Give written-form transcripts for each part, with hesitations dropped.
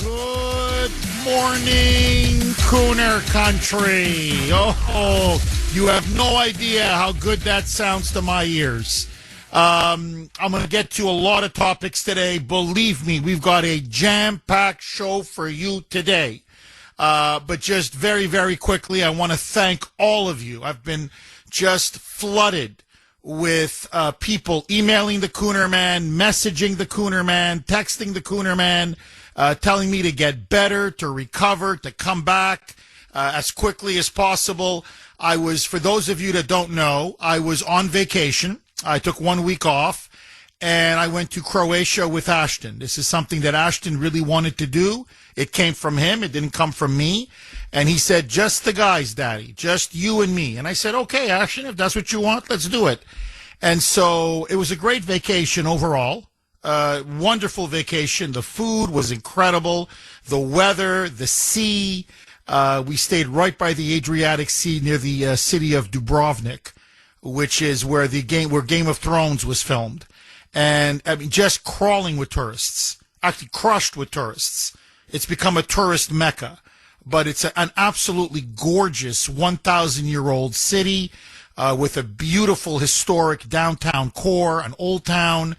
Good morning, Kuhner country. Oh, you have no idea how good that sounds to my ears. I'm going to get to a lot of topics today. Believe me, we've got a jam-packed show for you today. But just very, very quickly, I want to thank all of you. I've been just flooded with people emailing the Kuhner Man, messaging the Kuhner Man, texting the Kuhner Man, telling me to get better, to recover, to come back as quickly as possible. For those of you that don't know, I was on vacation. I took 1 week off, and I went to Croatia with Ashton. This is something that Ashton really wanted to do. It came from him. It didn't come from me. And he said, just the guys, Daddy, just you and me. And I said, okay, Ashton, if that's what you want, let's do it. And so it was a great vacation overall. Wonderful vacation. The food was incredible. The weather, the sea. We stayed right by the Adriatic Sea near the city of Dubrovnik, which is where Game of Thrones was filmed. And I mean, just crawling with tourists, actually crushed with tourists. It's become a tourist mecca, but it's an absolutely gorgeous 1,000-year-old city with a beautiful historic downtown core, an old town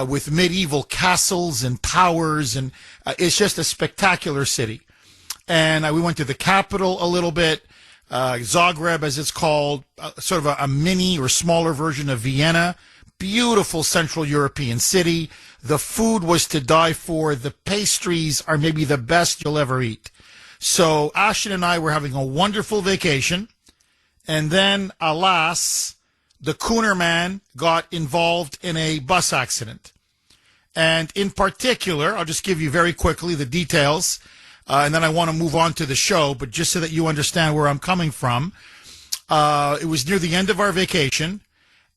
with medieval castles and towers, and it's just a spectacular city. And we went to the capital a little bit, Zagreb, as it's called, sort of a mini or smaller version of Vienna. Beautiful Central European city. The food was to die for. The pastries are maybe the best you'll ever eat. So Ashton and I were having a wonderful vacation. And then, alas, the Kuhner Man got involved in a bus accident. And in particular, I'll just give you very quickly the details, and then I want to move on to the show, but just so that you understand where I'm coming from, it was near the end of our vacation,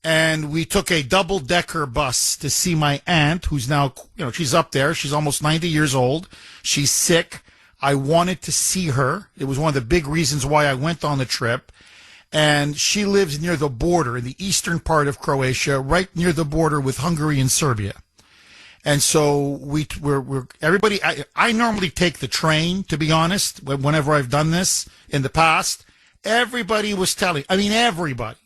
and we took a double-decker bus to see my aunt, who's now, she's up there. She's almost 90 years old. She's sick. I wanted to see her. It was one of the big reasons why I went on the trip. And she lives near the border in the eastern part of Croatia, right near the border with Hungary and Serbia. And so everybody, I normally take the train, to be honest, whenever I've done this in the past. Everybody was telling, everybody,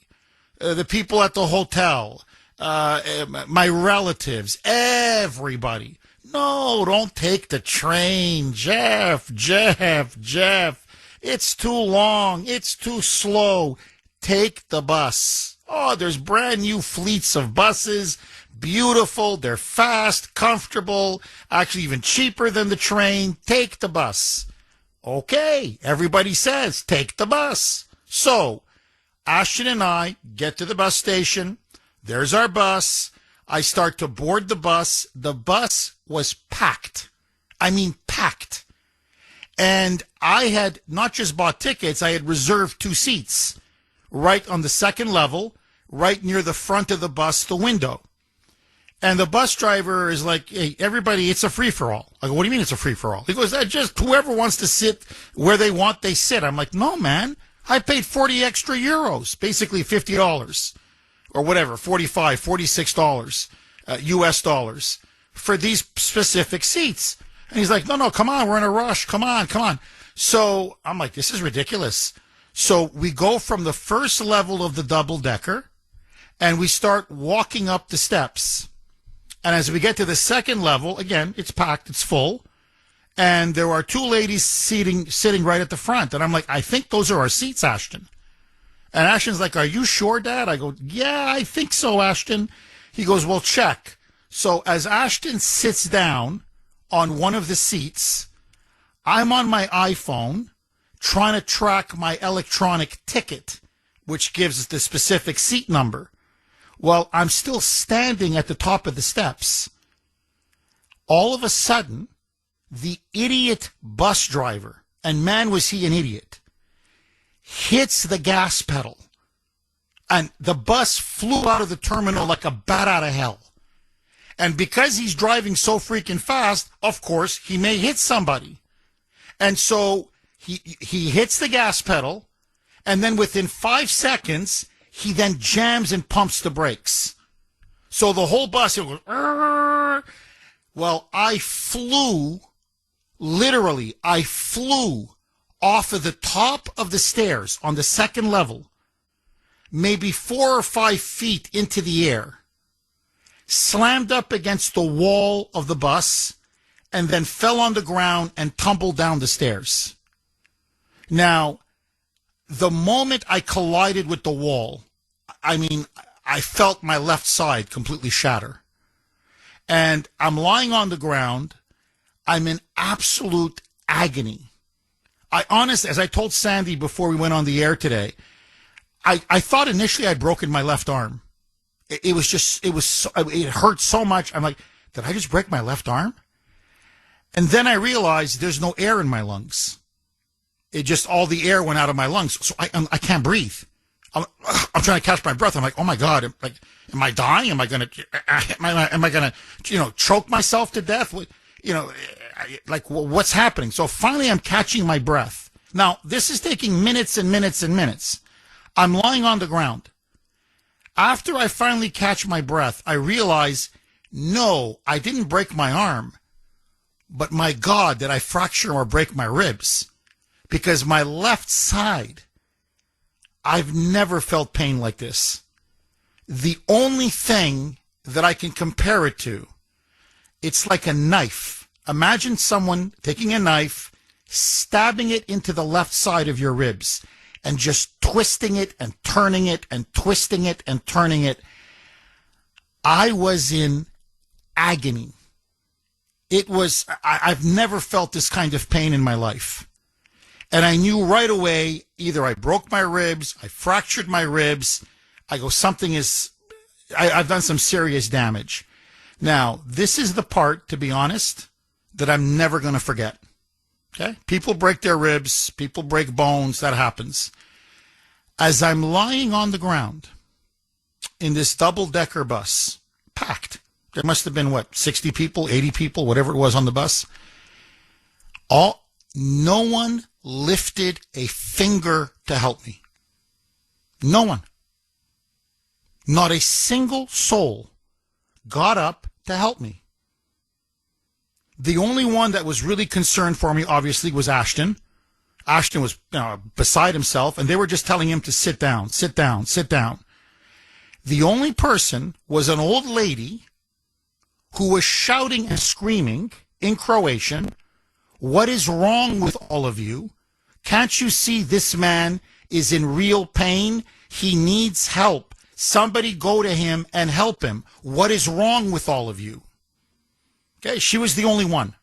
the people at the hotel, my relatives, everybody. No, don't take the train, Jeff. It's too long. It's too slow. Take the bus. Oh, there's brand new fleets of buses. Beautiful. They're fast, comfortable, actually even cheaper than the train. Take the bus. Okay. Everybody says, take the bus. So Ashton and I get to the bus station. There's our bus. I start to board the bus. The bus was packed. Packed. And I had not just bought tickets, I had reserved 2 seats right on the second level, right near the front of the bus, the window. And the bus driver is like, hey, everybody, it's a free-for-all. I go, what do you mean it's a free-for-all? He goes, just whoever wants to sit where they want, they sit. I'm like, no, man, I paid 40 extra euros, basically $50 or whatever, $45, $46 US dollars for these specific seats. And he's like, no, come on, we're in a rush. Come on. So I'm like, this is ridiculous. So we go from the first level of the double-decker, and we start walking up the steps. And as we get to the second level, again, it's packed, it's full, and there are 2 ladies sitting right at the front. And I'm like, I think those are our seats, Ashton. And Ashton's like, are you sure, Dad? I go, yeah, I think so, Ashton. He goes, well, check. So as Ashton sits down on one of the seats, I'm on my iPhone trying to track my electronic ticket, which gives the specific seat number. Well, I'm still standing at the top of the steps. All of a sudden, the idiot bus driver, and man was he an idiot, hits the gas pedal, and the bus flew out of the terminal like a bat out of hell. And because he's driving so freaking fast, of course, he may hit somebody. And so he hits the gas pedal, and then within 5 seconds, he then jams and pumps the brakes. So the whole bus, it goes, well, I flew Literally, I flew off of the top of the stairs on the second level, maybe 4 or 5 feet into the air, slammed up against the wall of the bus, and then fell on the ground and tumbled down the stairs. Now, the moment I collided with the wall, I felt my left side completely shatter. And I'm lying on the ground. I'm in absolute agony. I honestly, as I told Sandy before we went on the air today, I thought initially I'd broken my left arm. It hurt so much. I'm like, did I just break my left arm? And then I realized there's no air in my lungs. All the air went out of my lungs. So I can't breathe. I'm trying to catch my breath. I'm like, oh my God, am I dying? Am I gonna choke myself to death? What's happening? So finally I'm catching my breath. Now, this is taking minutes and minutes and minutes. I'm lying on the ground. After I finally catch my breath, I realize, no, I didn't break my arm. But my God, did I fracture or break my ribs? Because my left side, I've never felt pain like this. The only thing that I can compare it to, it's like a knife. Imagine someone taking a knife, stabbing it into the left side of your ribs, and just twisting it and turning it and twisting it and turning it. I was in agony. I've never felt this kind of pain in my life. And I knew right away, either I broke my ribs, I fractured my ribs, I've done some serious damage. Now, this is the part, to be honest, that I'm never going to forget. Okay? People break their ribs, people break bones, that happens. As I'm lying on the ground in this double-decker bus, packed, there must have been, 60 people, 80 people, whatever it was on the bus. No one lifted a finger to help me. No one. Not a single soul got up to help me. The only one that was really concerned for me, obviously, was Ashton. Ashton was beside himself, and they were just telling him to sit down, sit down, sit down. The only person was an old lady who was shouting and screaming in Croatian, "What is wrong with all of you? Can't you see this man is in real pain? He needs help. Somebody go to him and help him. What is wrong with all of you?" Okay, she was the only one.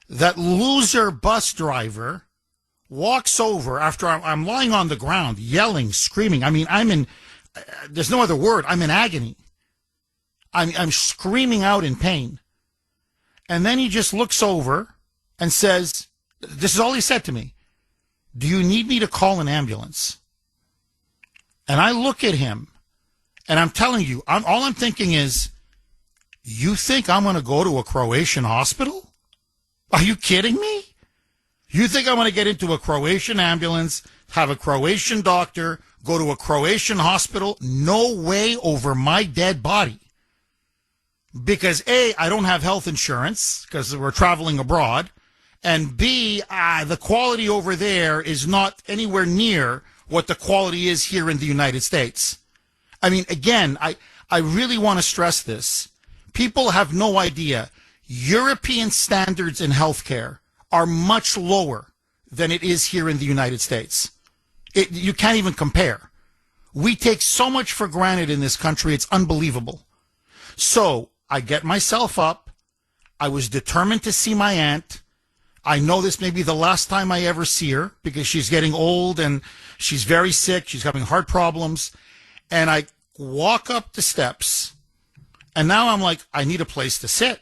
That loser bus driver walks over after I'm lying on the ground, yelling, screaming. There's no other word. I'm in agony. I'm screaming out in pain. And then he just looks over and says, this is all he said to me, "Do you need me to call an ambulance?" And I look at him, and I'm telling you, all I'm thinking is, you think I'm going to go to a Croatian hospital? Are you kidding me? You think I'm going to get into a Croatian ambulance, have a Croatian doctor, go to a Croatian hospital? No way over my dead body. Because A, I don't have health insurance because we're traveling abroad. And B, the quality over there is not anywhere near what the quality is here in the United States. Again, I really want to stress this. People have no idea. European standards in healthcare are much lower than it is here in the United States. You can't even compare. We take so much for granted in this country, it's unbelievable. So I get myself up. I was determined to see my aunt. I know this may be the last time I ever see her because she's getting old and she's very sick. She's having heart problems. And I walk up the steps, and now I'm like, I need a place to sit.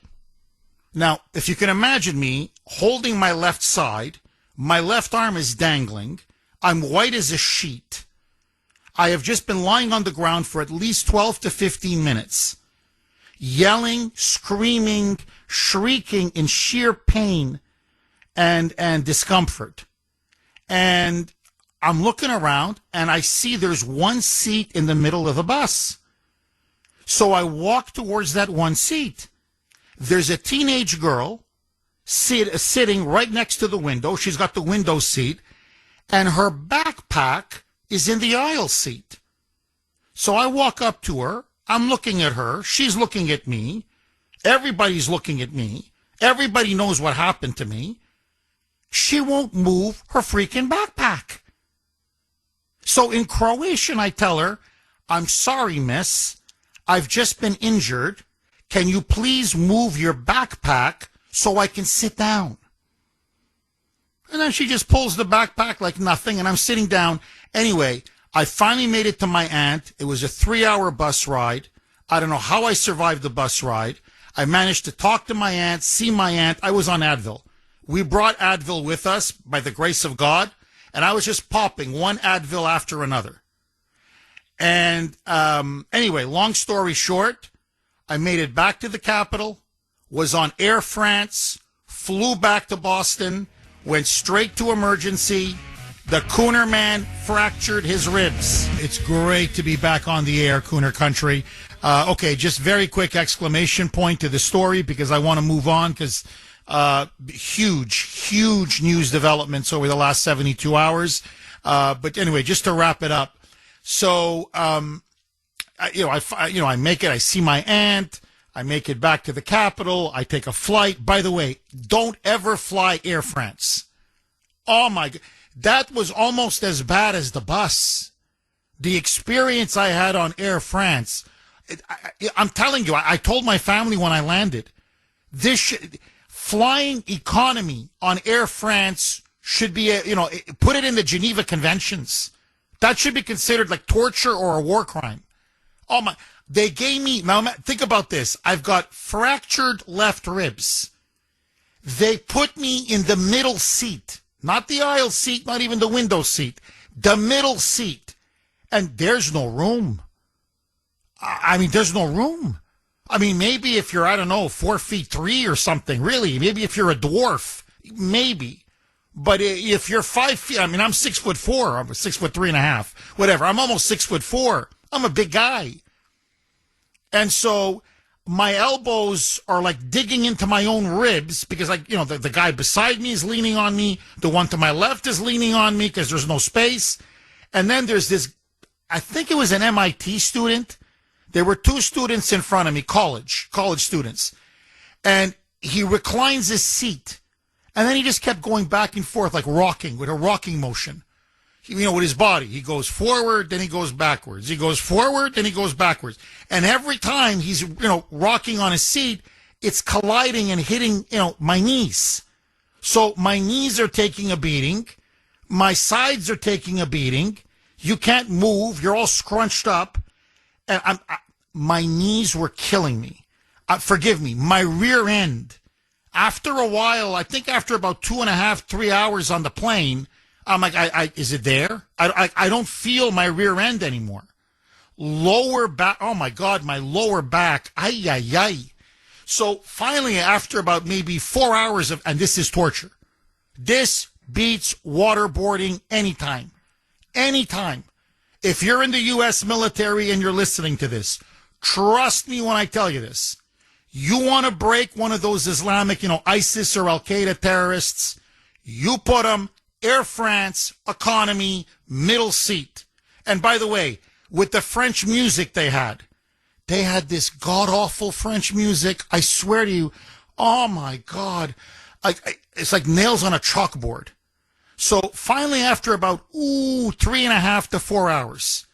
Now, if you can imagine me holding my left side, my left arm is dangling. I'm white as a sheet. I have just been lying on the ground for at least 12 to 15 minutes, yelling, screaming, shrieking in sheer pain and discomfort. And I'm looking around, and I see there's one seat in the middle of the bus. So I walk towards that one seat. There's a teenage girl sitting right next to the window. She's got the window seat, and her backpack is in the aisle seat. So I walk up to her. I'm looking at her. She's looking at me. Everybody's looking at me. Everybody knows what happened to me. She won't move her freaking backpack. So in Croatian, I tell her, I'm sorry, miss. I've just been injured. Can you please move your backpack so I can sit down? And then she just pulls the backpack like nothing, and I'm sitting down. Anyway, I finally made it to my aunt. It was a 3-hour bus ride. I don't know how I survived the bus ride. I managed to talk to my aunt, see my aunt. I was on Advil. We brought Advil with us by the grace of God, and I was just popping one Advil after another. And anyway, long story short, I made it back to the capital, was on Air France, flew back to Boston, went straight to emergency. The Kuhner man fractured his ribs. It's great to be back on the air, Kuhner Country. Okay, just very quick exclamation point to the story because I want to move on because huge news developments over the last 72 hours. But anyway, just to wrap it up. So, I make it, I see my aunt, I make it back to the capital, I take a flight. By the way, don't ever fly Air France. Oh my God. That was almost as bad as the bus. The experience I had on Air France. I'm telling you, I told my family when I landed, flying economy on Air France should be, put it in the Geneva Conventions. That should be considered like torture or a war crime. Oh my, they gave me, now think about this. I've got fractured left ribs. They put me in the middle seat, not the aisle seat, not even the window seat, the middle seat. And there's no room. I mean, there's no room. I mean, maybe if you're, 4'3" or something, really, maybe if you're a dwarf, maybe. But if you're 5 feet, I'm 6'4", I'm 6'3.5", whatever. I'm almost 6'4". I'm a big guy. And so my elbows are like digging into my own ribs because the guy beside me is leaning on me. The one to my left is leaning on me because there's no space. And then there's this, I think it was an MIT student. There were 2 students in front of me, college students. And he reclines his seat. And then he just kept going back and forth, like rocking, with a rocking motion. With his body. He goes forward, then he goes backwards. He goes forward, then he goes backwards. And every time he's, rocking on his seat, it's colliding and hitting, my knees. So my knees are taking a beating. My sides are taking a beating. You can't move. You're all scrunched up. And my knees were killing me. Forgive me, my rear end. After a while, I think after about 2.5, 3 hours on the plane, I'm like, is it there? I don't feel my rear end anymore. Lower back, oh my God, my lower back, ay. So finally, after about maybe 4 hours and this is torture. This beats waterboarding anytime. Anytime. If you're in the U.S. military and you're listening to this, trust me when I tell you this. You want to break one of those Islamic, ISIS or Al-Qaeda terrorists, you put them Air France, economy, middle seat. And by the way, with the French music they had this god-awful French music. I swear to you, oh my God. It's like nails on a chalkboard. So finally, after about 3.5 to 4 hours,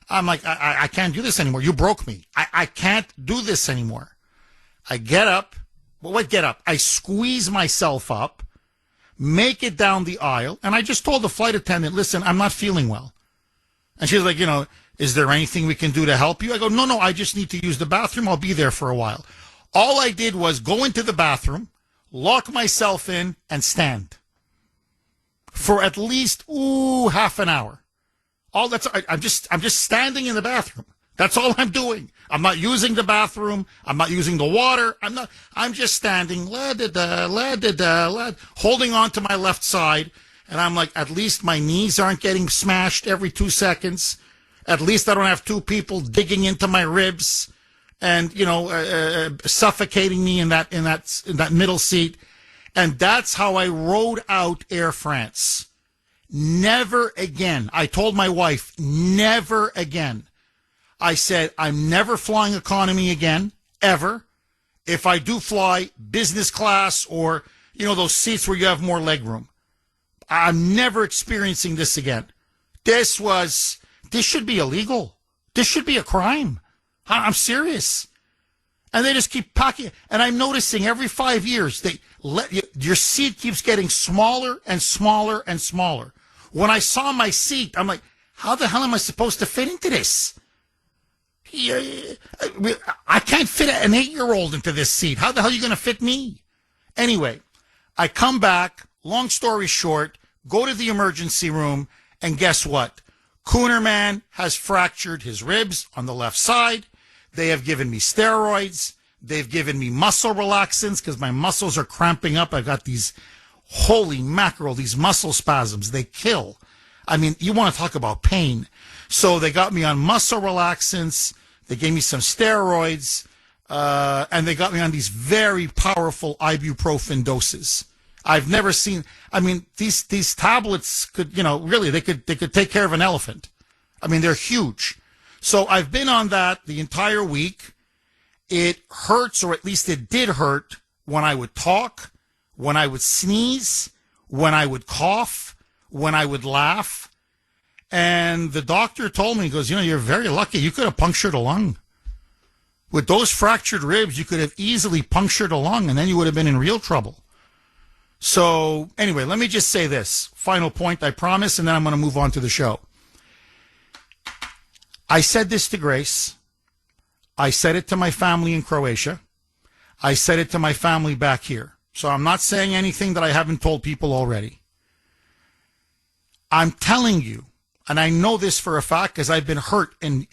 I'm like, I can't do this anymore. You broke me. I can't do this anymore. I get up. Well, what get up? I squeeze myself up, make it down the aisle, and I just told the flight attendant, listen, I'm not feeling well. And she's like, is there anything we can do to help you? I go, no, I just need to use the bathroom. I'll be there for a while. All I did was go into the bathroom, lock myself in, and stand for at least half an hour. I'm just standing in the bathroom. That's all I'm doing. I'm not using the bathroom. I'm not using the water. I'm just standing, holding on to my left side. And I'm like, at least my knees aren't getting smashed every 2 seconds. At least I don't have 2 people digging into my ribs and, suffocating me in that middle seat. And that's how I rode out Air France. Never again. I told my wife, never again. I said, I'm never flying economy again, ever. If I do fly business class or, those seats where you have more leg room, I'm never experiencing this again. This should be illegal. This should be a crime. I'm serious. And they just keep packing. And I'm noticing every 5 years, your seat keeps getting smaller and smaller and smaller. When I saw my seat, I'm like, how the hell am I supposed to fit into this? I can't fit an 8-year-old into this seat. How the hell are you going to fit me? Anyway, I come back, long story short, go to the emergency room, and guess what? Kuhner man has fractured his ribs on the left side. They have given me steroids. They've given me muscle relaxants because my muscles are cramping up. I got these, holy mackerel, these muscle spasms. They kill. I mean, you want to talk about pain. So they got me on muscle relaxants. They gave me some steroids. And they got me on these very powerful ibuprofen doses. I've never seen, these tablets could, really, they could take care of an elephant. I mean, they're huge. So I've been on that the entire week. It hurts, or at least it did hurt, when I would talk, when I would sneeze, when I would cough, when I would laugh. And the doctor told me, he goes, you're very lucky. You could have punctured a lung. With those fractured ribs, you could have easily punctured a lung, and then you would have been in real trouble. So anyway, let me just say this. Final point, I promise, and then I'm going to move on to the show. I said this to Grace. I said it to my family in Croatia. I said it to my family back here. So I'm not saying anything that I haven't told people already. I'm telling you, and I know this for a fact because I've been hurt in,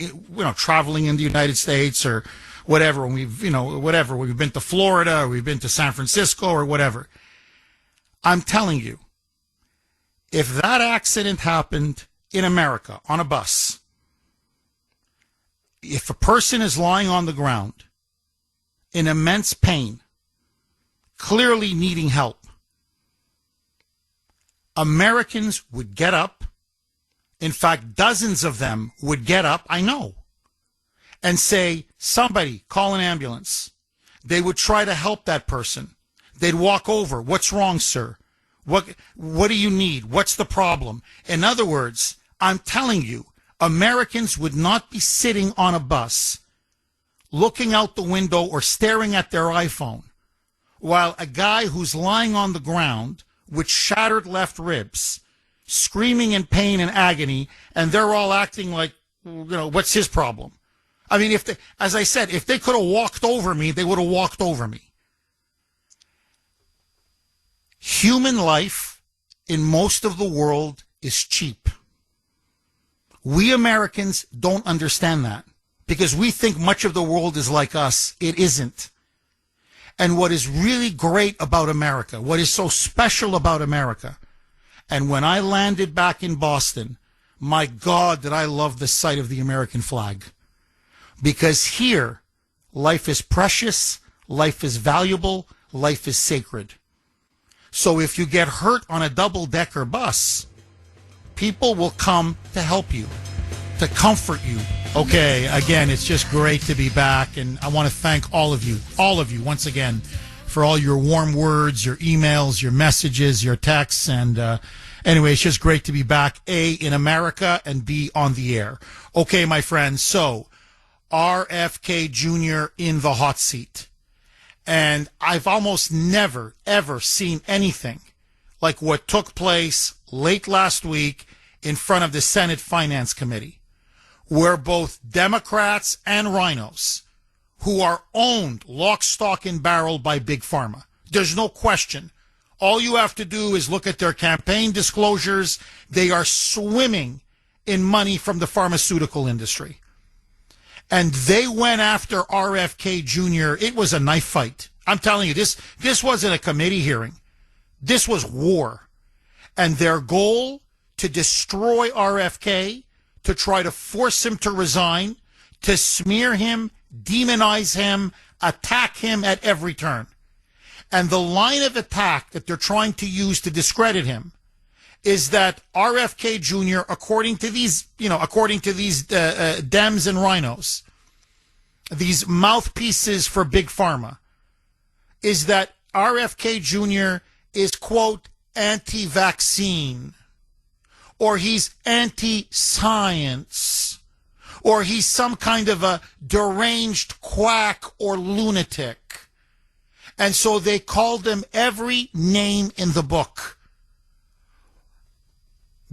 traveling in the United States or whatever. When we've been to Florida or we've been to San Francisco or whatever. I'm telling you, if that accident happened in America on a bus, if a person is lying on the ground in immense pain, clearly needing help, Americans would get up. In fact, dozens of them would get up, I know, and say, somebody call an ambulance. They would try to help that person. They'd walk over. What's wrong, sir? What do you need? What's the problem? In other words, I'm telling you, Americans would not be sitting on a bus looking out the window or staring at their iPhone while a guy who's lying on the ground with shattered left ribs, screaming in pain and agony, and they're all acting like, what's his problem? I mean, as I said, if they could have walked over me, they would have walked over me. Human life in most of the world is cheap. We Americans don't understand that because we think much of the world is like us. It isn't. And what is really great about America, what is so special about America, and when I landed back in Boston, my God, did I love the sight of the American flag. Because here, life is precious, life is valuable, life is sacred. So if you get hurt on a double-decker bus, people will come to help you, to comfort you. Okay, again, it's just great to be back, and I want to thank all of you once again for all your warm words, your emails, your messages, your texts, and anyway, it's just great to be back, A, in America, and B, on the air. Okay, my friends, so RFK Jr. in the hot seat. And I've almost never, ever seen anything like what took place late last week in front of the Senate Finance Committee, where both Democrats and rhinos, who are owned lock, stock, and barrel by Big Pharma, there's no question. All you have to do is look at their campaign disclosures. They are swimming in money from the pharmaceutical industry. And they went after RFK Jr. It was a knife fight. I'm telling you, this wasn't a committee hearing. This was war. And their goal to destroy RFK, to try to force him to resign, to smear him, demonize him, attack him at every turn. And the line of attack that they're trying to use to discredit him is that RFK Jr., according to these Dems and rhinos, these mouthpieces for Big Pharma, is that RFK Jr. is, quote, anti-vaccine, or he's anti-science, or he's some kind of a deranged quack or lunatic. And so they called him every name in the book.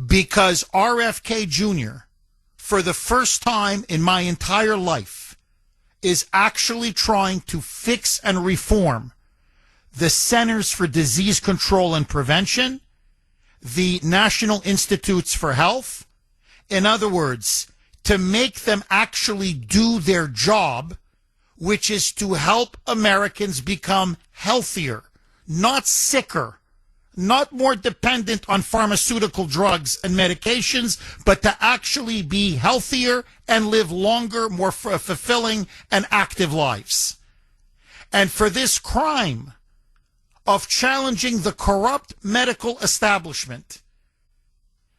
Because RFK Jr., for the first time in my entire life, is actually trying to fix and reform the Centers for Disease Control and Prevention, the National Institutes for Health. In other words, to make them actually do their job, which is to help Americans become healthier, not sicker, not more dependent on pharmaceutical drugs and medications, but to actually be healthier and live longer, more fulfilling and active lives. And for this crime of challenging the corrupt medical establishment,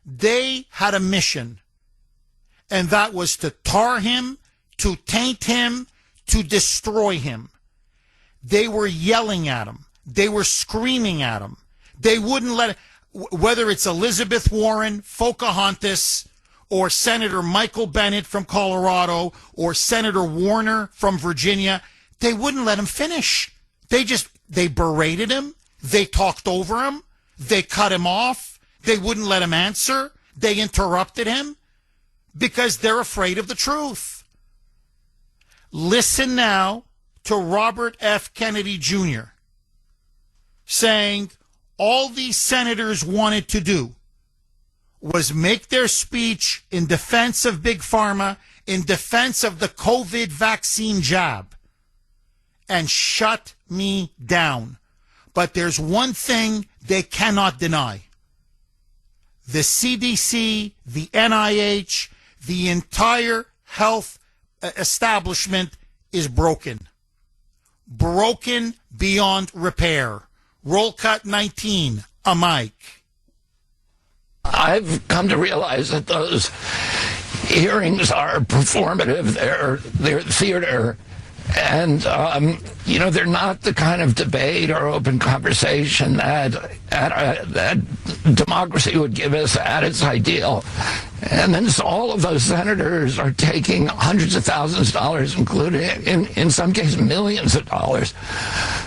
they had a mission, and that was to tar him, to taint him, to destroy him. They were yelling at him. They were screaming at him. They wouldn't let it, whether it's Elizabeth Warren, Pocahontas, or Senator Michael Bennet from Colorado, or Senator Warner from Virginia, they wouldn't let him finish. They berated him. They talked over him. They cut him off. They wouldn't let him answer. They interrupted him because they're afraid of the truth. Listen now to Robert F. Kennedy Jr. saying all these senators wanted to do was make their speech in defense of Big Pharma, in defense of the COVID vaccine jab, and shut me down. But there's one thing they cannot deny. The CDC, the NIH, the entire health establishment is broken. Broken beyond repair. Roll cut 19, a mic. I've come to realize that those hearings are performative. They're theater. And, they're not the kind of debate or open conversation that democracy would give us at its ideal. And then all of those senators are taking hundreds of thousands of dollars, including, in some cases, millions of dollars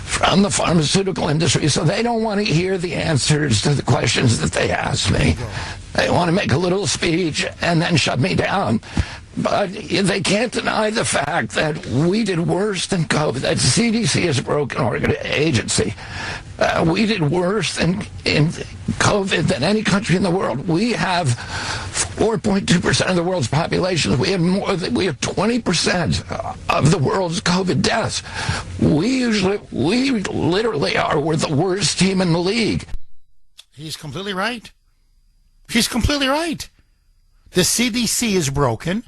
from the pharmaceutical industry. So they don't want to hear the answers to the questions that they ask me. They want to make a little speech and then shut me down. But they can't deny the fact that we did worse than COVID. That CDC is a broken agency. We did worse in COVID than any country in the world. We have 4.2% of the world's population. We have 20% of the world's COVID deaths. We literally are. We're the worst team in the league. He's completely right. He's completely right. The CDC is broken.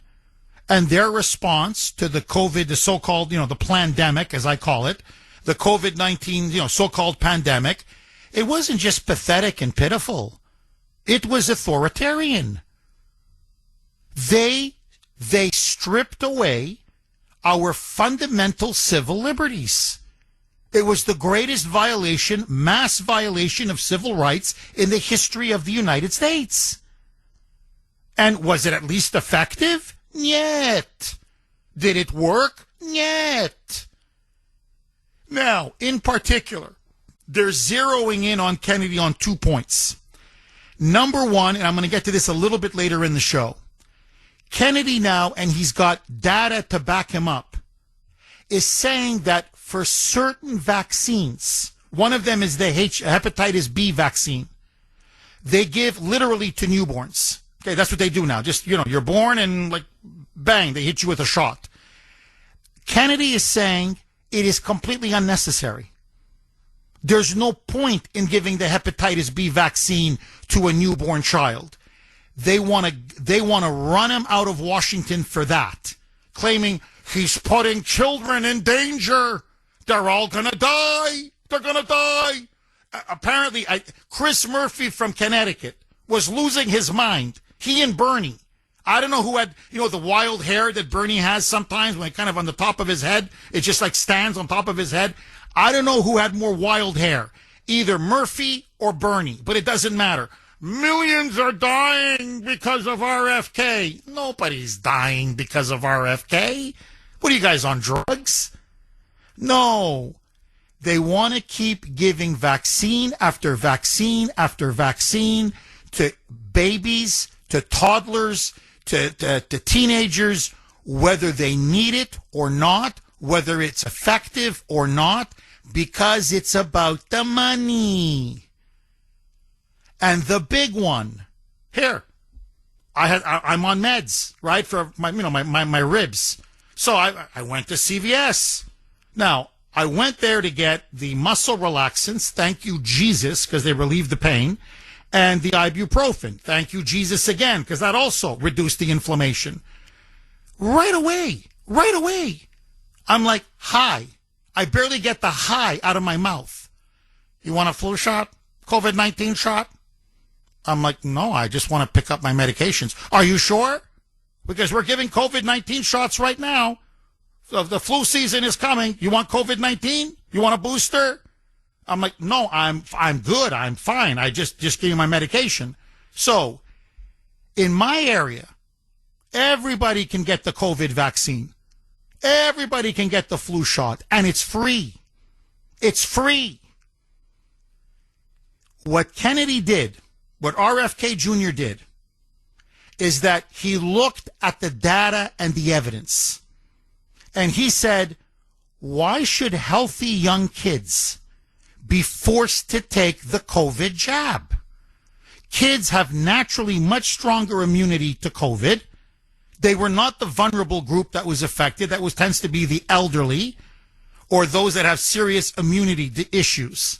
And their response to the COVID, the so-called, the plandemic, as I call it, the COVID-19, so-called pandemic, it wasn't just pathetic and pitiful. It was authoritarian. They stripped away our fundamental civil liberties. It was the greatest violation, mass violation of civil rights in the history of the United States. And was it at least effective? Yet. Did it work? Yet. Now, in particular, they're zeroing in on Kennedy on 2 points. Number one, and I'm going to get to this a little bit later in the show, Kennedy now, and he's got data to back him up, is saying that for certain vaccines, one of them is the hepatitis B vaccine, they give literally to newborns. Okay, that's what they do now. Just, you're born and bang, they hit you with a shot. Kennedy is saying it is completely unnecessary. There's no point in giving the hepatitis B vaccine to a newborn child. They want to run him out of Washington for that, claiming he's putting children in danger. They're all going to die. They're going to die. Apparently, Chris Murphy from Connecticut was losing his mind. He and Bernie. I don't know who had, the wild hair that Bernie has sometimes when it kind of on the top of his head. It just like stands on top of his head. I don't know who had more wild hair, either Murphy or Bernie, but it doesn't matter. Millions are dying because of RFK. Nobody's dying because of RFK. What are you guys on drugs? No. They want to keep giving vaccine after vaccine after vaccine to babies, to toddlers, to teenagers, whether they need it or not, whether it's effective or not, because it's about the money. And the big one, here, I'm on meds, right, for my ribs. So I went to CVS. Now, I went there to get the muscle relaxants, thank you, Jesus, because they relieve the pain, and the ibuprofen, thank you, Jesus, again, because that also reduced the inflammation. Right away, I'm like, hi. I barely get the hi out of my mouth. You want a flu shot? COVID-19 shot? I'm like, no, I just want to pick up my medications. Are you sure? Because we're giving COVID-19 shots right now. So the flu season is coming. You want COVID-19? You want a booster? I'm like, no, I'm good. I'm fine. I just gave you my medication. So in my area, everybody can get the COVID vaccine. Everybody can get the flu shot, and it's free. It's free. What Kennedy did, what RFK Jr. did, is that he looked at the data and the evidence. And he said, why should healthy young kids be forced to take the COVID jab? Kids have naturally much stronger immunity to COVID. They were not the vulnerable group that was affected. That tends to be the elderly or those that have serious immunity issues.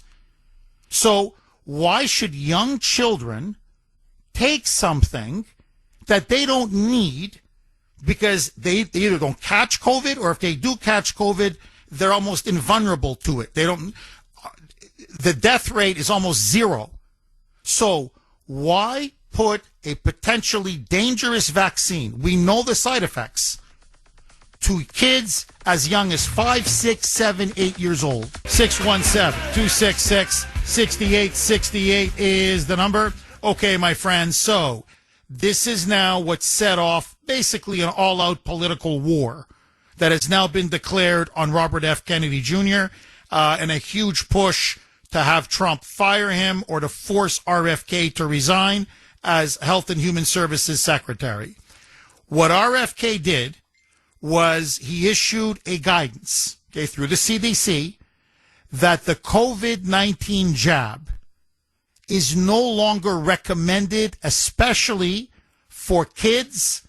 So why should young children take something that they don't need because they either don't catch COVID, or if they do catch COVID, they're almost invulnerable to it. The death rate is almost zero. So why put a potentially dangerous vaccine, we know the side effects, to kids as young as 5, 6, 7, 8 years old? 617-266-6868 is the number. Okay, my friends, so this is now what set off basically an all-out political war that has now been declared on Robert F. Kennedy Jr. And a huge push to have Trump fire him or to force RFK to resign as Health and Human Services Secretary. What RFK did was he issued a guidance, through the CDC, that the COVID-19 jab is no longer recommended, especially for kids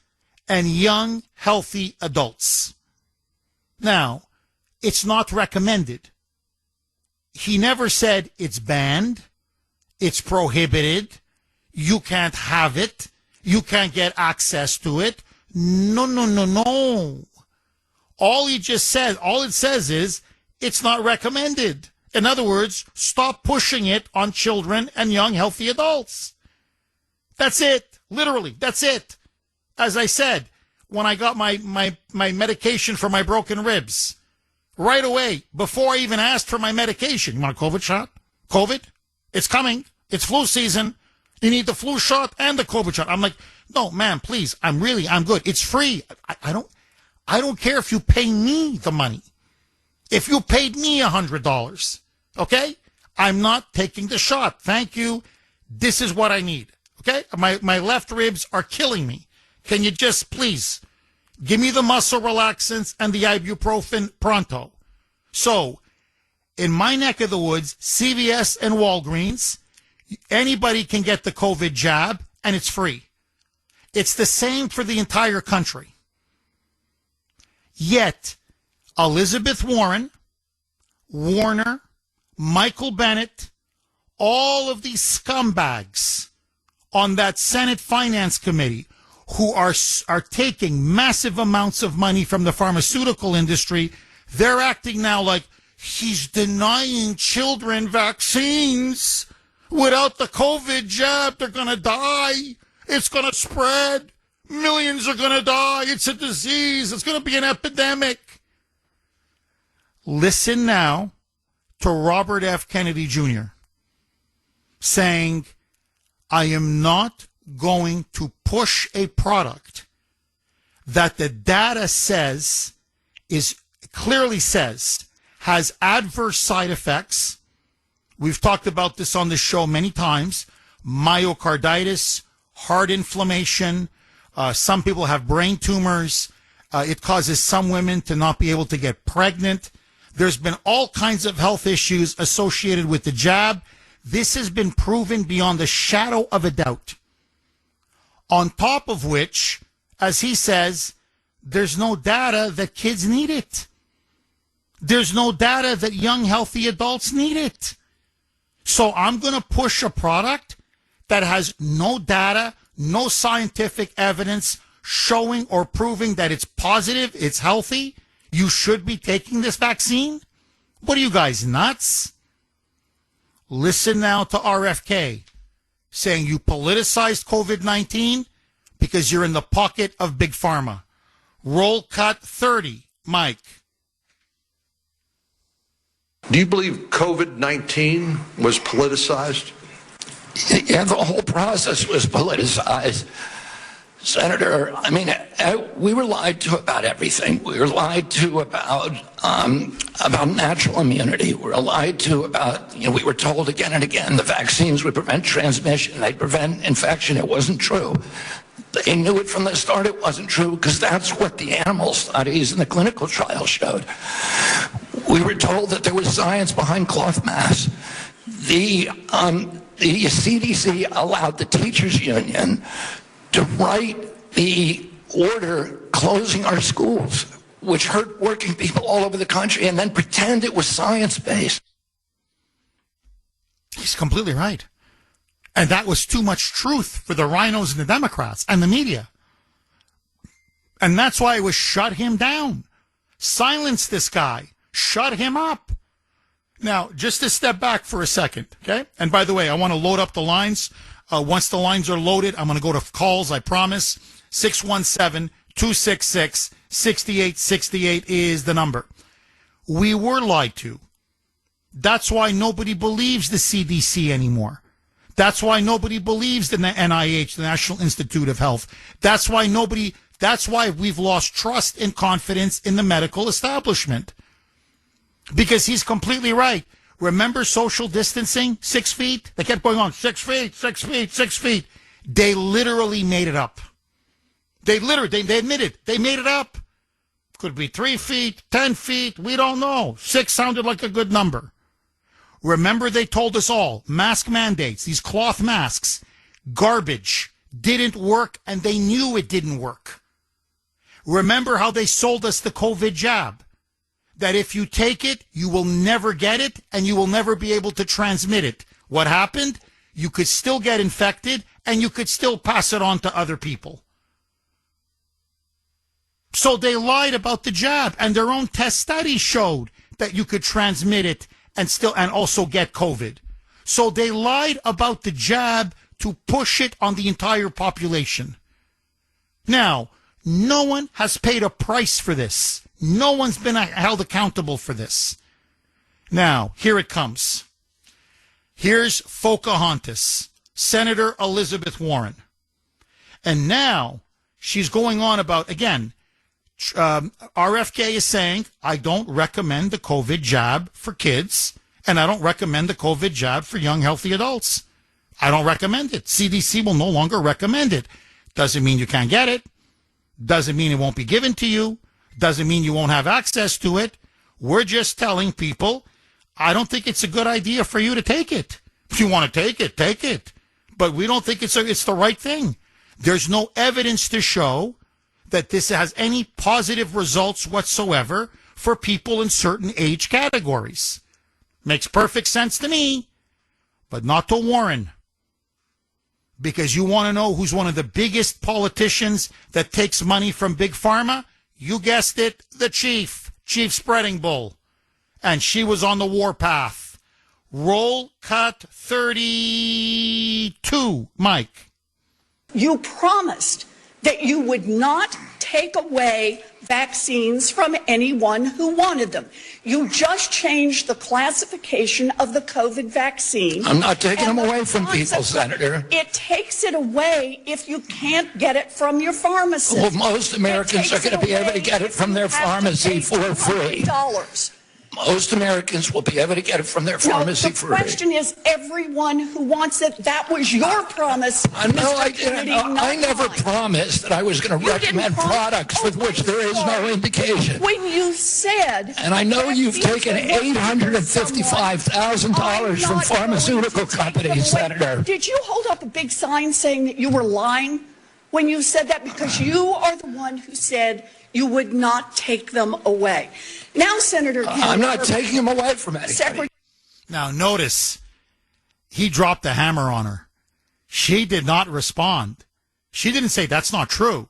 and young, healthy adults. Now, it's not recommended. He never said it's banned, it's prohibited, you can't have it, you can't get access to it. No. All it says is it's not recommended. In other words, stop pushing it on children and young, healthy adults. That's it. Literally, that's it. As I said, when I got my medication for my broken ribs, right away, before I even asked for my medication, you want a COVID shot? COVID? It's coming. It's flu season. You need the flu shot and the COVID shot. I'm like, no, ma'am, please. I'm good. It's free. I don't care if you pay me the money. If you paid me $100, okay? I'm not taking the shot. Thank you. This is what I need. Okay? My left ribs are killing me. Can you just please give me the muscle relaxants and the ibuprofen pronto? So, in my neck of the woods, CVS and Walgreens, anybody can get the COVID jab, and it's free. It's the same for the entire country. Yet, Elizabeth Warren, Warner, Michael Bennett, all of these scumbags on that Senate Finance Committee who are taking massive amounts of money from the pharmaceutical industry, they're acting now like, he's denying children vaccines. Without the COVID jab, they're going to die. It's going to spread. Millions are going to die. It's a disease. It's going to be an epidemic. Listen now to Robert F. Kennedy Jr. saying, I am not going to push a product that the data says clearly says has adverse side effects. We've talked about this on the show many times. Myocarditis, heart inflammation. Some people have brain tumors. It causes some women to not be able to get pregnant. There's been all kinds of health issues associated with the jab. This has been proven beyond the shadow of a doubt. On top of which, as he says, there's no data that kids need it. There's no data that young, healthy adults need it. So I'm going to push a product that has no data, no scientific evidence showing or proving that it's positive, it's healthy. You should be taking this vaccine? What are you guys, nuts? Listen now to RFK saying you politicized COVID-19 because you're in the pocket of Big Pharma. Roll cut 30, Mike. Do you believe COVID-19 was politicized? Yeah, the whole process was politicized. Senator, I mean, we were lied to about everything. We were lied to about natural immunity. We were lied to about, we were told again and again the vaccines would prevent transmission, they'd prevent infection. It wasn't true. They knew it from the start it wasn't true because that's what the animal studies and the clinical trials showed. We were told that there was science behind cloth masks. The CDC allowed the teachers union to write the order closing our schools, which hurt working people all over the country, and then pretend it was science-based. He's completely right. And that was too much truth for the rhinos and the Democrats and the media. And that's why it was shut him down. Silence this guy. Shut him up. Now, just to step back for a second, okay? And by the way, I want to load up the lines. Once the lines are loaded, I'm going to go to calls, I promise. 617-266-6868 is the number. We were lied to. That's why nobody believes the CDC anymore. That's why nobody believes the NIH, the National Institute of Health. That's why we've lost trust and confidence in the medical establishment. Because he's completely right. Remember social distancing? 6 feet? They kept going on. 6 feet, 6 feet, 6 feet. They literally made it up. They admitted they made it up. Could be 3 feet, 10 feet. We don't know. 6 sounded like a good number. Remember they told us all, mask mandates, these cloth masks, garbage, didn't work, and they knew it didn't work. Remember how they sold us the COVID jab? That if you take it, you will never get it, and you will never be able to transmit it. What happened? You could still get infected, and you could still pass it on to other people. So they lied about the jab, and their own test studies showed that you could transmit it and also get COVID. So they lied about the jab to push it on the entire population. Now, no one has paid a price for this. No one's been held accountable for this. Now, here it comes. Here's Pocahontas, Senator Elizabeth Warren. And now she's going on about, again, RFK is saying, I don't recommend the COVID jab for kids, and I don't recommend the COVID jab for young, healthy adults. I don't recommend it. CDC will no longer recommend it. Doesn't mean you can't get it. Doesn't mean it won't be given to you. Doesn't mean you won't have access to it. We're just telling people, I don't think it's a good idea for you to take it. If you want to take it, take it. But we don't think it's the right thing. There's no evidence to show that this has any positive results whatsoever for people in certain age categories. Makes perfect sense to me, but not to Warren. Because you want to know who's one of the biggest politicians that takes money from Big Pharma? You guessed it, the Chief Spreading Bull. and she was on the warpath. Roll cut 32, Mike. You promised that you would not take away vaccines from anyone who wanted them. You just changed the classification of the COVID vaccine. I'm not taking them away from people, Senator. It takes it away if you can't get it from your pharmacist. Well, most Americans are going to be able to get it from their pharmacy for free. Most Americans will be able to get it from their pharmacy for free. The question is, everyone who wants it, that was your promise. No, I didn't. I never promised that I was going to recommend products with which there is no indication. When you said... And I know you've taken $855,000 from pharmaceutical companies, Senator. Did you hold up a big sign saying that you were lying when you said that? Because you are the one who said you would not take them away. Now, Senator Kuhner, I'm not taking them away from anybody. Now, notice, he dropped the hammer on her. She did not respond. She didn't say that's not true.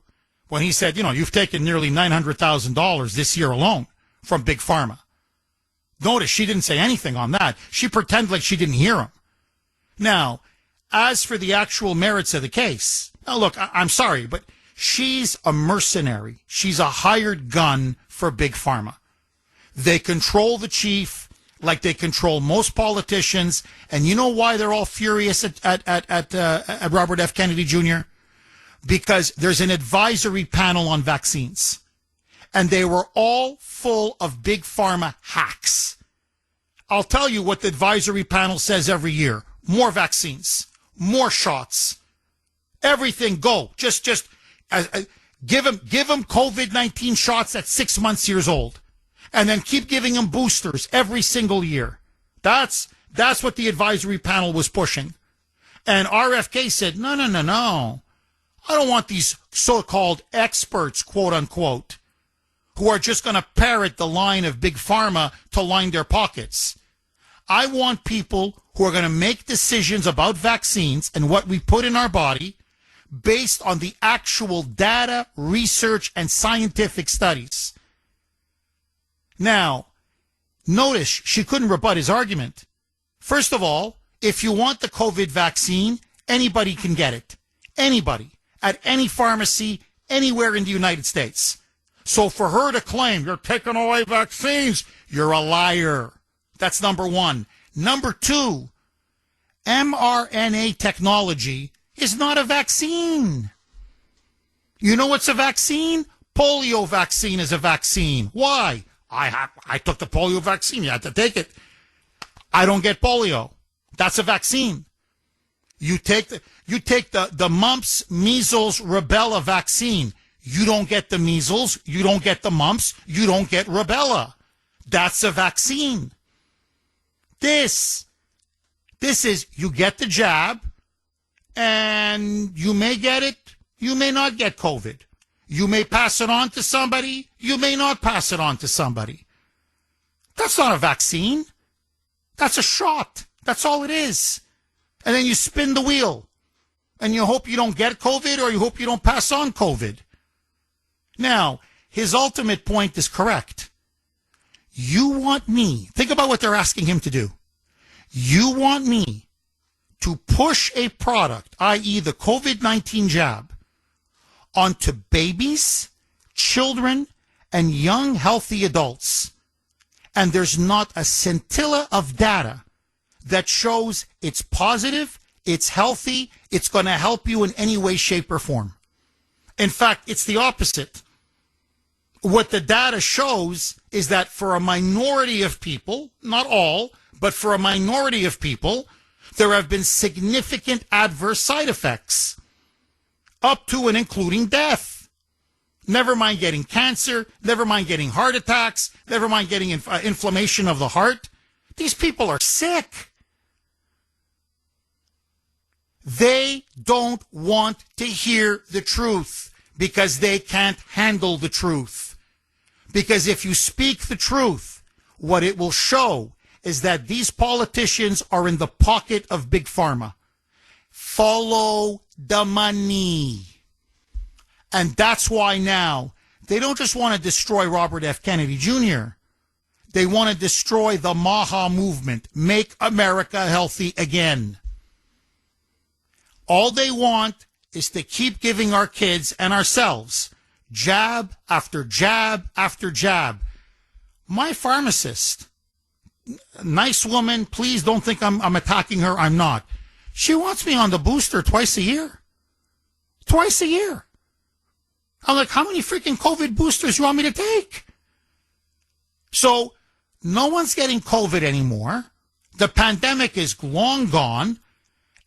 When he said, you've taken nearly $900,000 this year alone from Big Pharma. Notice she didn't say anything on that. She pretended like she didn't hear him. Now, as for the actual merits of the case, now look, I'm sorry, but she's a mercenary. She's a hired gun for Big Pharma. They control the chief like they control most politicians. And you know why they're all furious at Robert F. Kennedy Jr.? Because there's an advisory panel on vaccines. And they were all full of Big Pharma hacks. I'll tell you what the advisory panel says every year. More vaccines, more shots, everything go. Just give them COVID-19 shots at 6 months years old. And then keep giving them boosters every single year. That's what the advisory panel was pushing. And RFK said, no. I don't want these so-called experts, quote unquote, who are just going to parrot the line of Big Pharma to line their pockets. I want people who are going to make decisions about vaccines and what we put in our body based on the actual data, research, and scientific studies. Now, notice she couldn't rebut his argument. First of all, if you want the COVID vaccine, anybody can get it. Anybody. At any pharmacy, anywhere in the United States. So for her to claim you're taking away vaccines, you're a liar. That's number one. Number two, mRNA technology is not a vaccine. You know what's a vaccine? Polio vaccine is a vaccine. Why? I took the polio vaccine. You had to take it. I don't get polio. That's a vaccine. You take the mumps, measles, rubella vaccine. You don't get the measles. You don't get the mumps. You don't get rubella. That's a vaccine. This is, you get the jab, and you may get it. You may not get COVID. You may pass it on to somebody. You may not pass it on to somebody. That's not a vaccine. That's a shot. That's all it is. And then you spin the wheel. And you hope you don't get COVID or you hope you don't pass on COVID. Now, his ultimate point is correct. You want me, think about what they're asking him to do. You want me to push a product, i.e. the COVID-19 jab, onto babies, children, and young, healthy adults. And there's not a scintilla of data that shows it's positive, it's healthy, it's going to help you in any way, shape, or form. In fact, it's the opposite. What the data shows is that for a minority of people, not all, but for a minority of people, there have been significant adverse side effects, up to and including death. Never mind getting cancer, never mind getting heart attacks, never mind getting inflammation of the heart. These people are sick. They don't want to hear the truth because they can't handle the truth. Because if you speak the truth, what it will show is that these politicians are in the pocket of Big Pharma. Follow the money. And that's why now they don't just want to destroy Robert F. Kennedy Jr. They want to destroy the MAHA movement. Make America healthy again. All they want is to keep giving our kids and ourselves jab after jab after jab. My pharmacist, nice woman, please don't think I'm attacking her. I'm not. She wants me on the booster twice a year. Twice a year. I'm like, how many freaking COVID boosters do you want me to take? So no one's getting COVID anymore. The pandemic is long gone.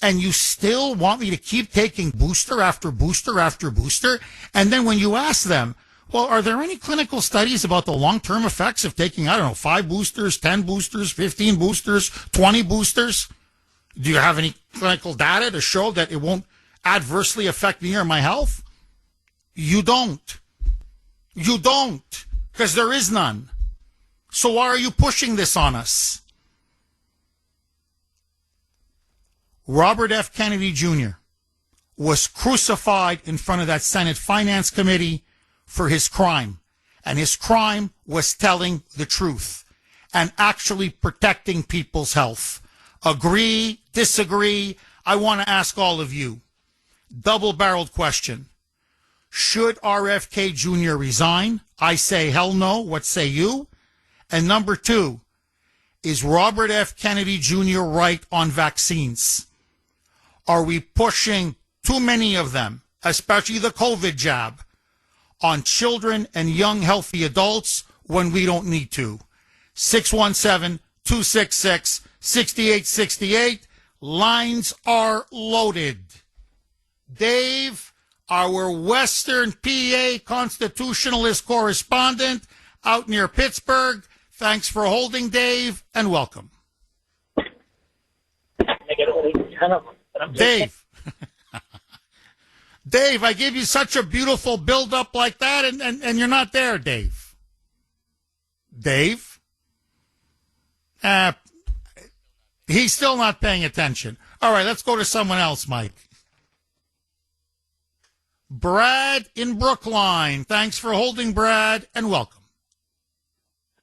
And you still want me to keep taking booster after booster after booster? And then when you ask them, well, are there any clinical studies about the long-term effects of taking, 5 boosters, 10 boosters, 15 boosters, 20 boosters? Do you have any clinical data to show that it won't adversely affect me or my health? You don't. You don't, because there is none. So why are you pushing this on us? Robert F. Kennedy Jr. was crucified in front of that Senate Finance Committee for his crime. And his crime was telling the truth and actually protecting people's health. Agree, disagree? I want to ask all of you. Double-barreled question. Should RFK Jr. resign? I say hell no. What say you? And number 2, is Robert F. Kennedy Jr. right on vaccines? Are we pushing too many of them, especially the COVID jab, on children and young healthy adults when we don't need to? 617-266-6868. Lines are loaded. Dave, our Western PA constitutionalist correspondent out near Pittsburgh. Thanks for holding, Dave, and welcome. Dave. Dave, I give you such a beautiful build-up like that, and you're not there, Dave. Dave? He's still not paying attention. All right, let's go to someone else, Mike. Brad in Brookline. Thanks for holding, Brad, and welcome.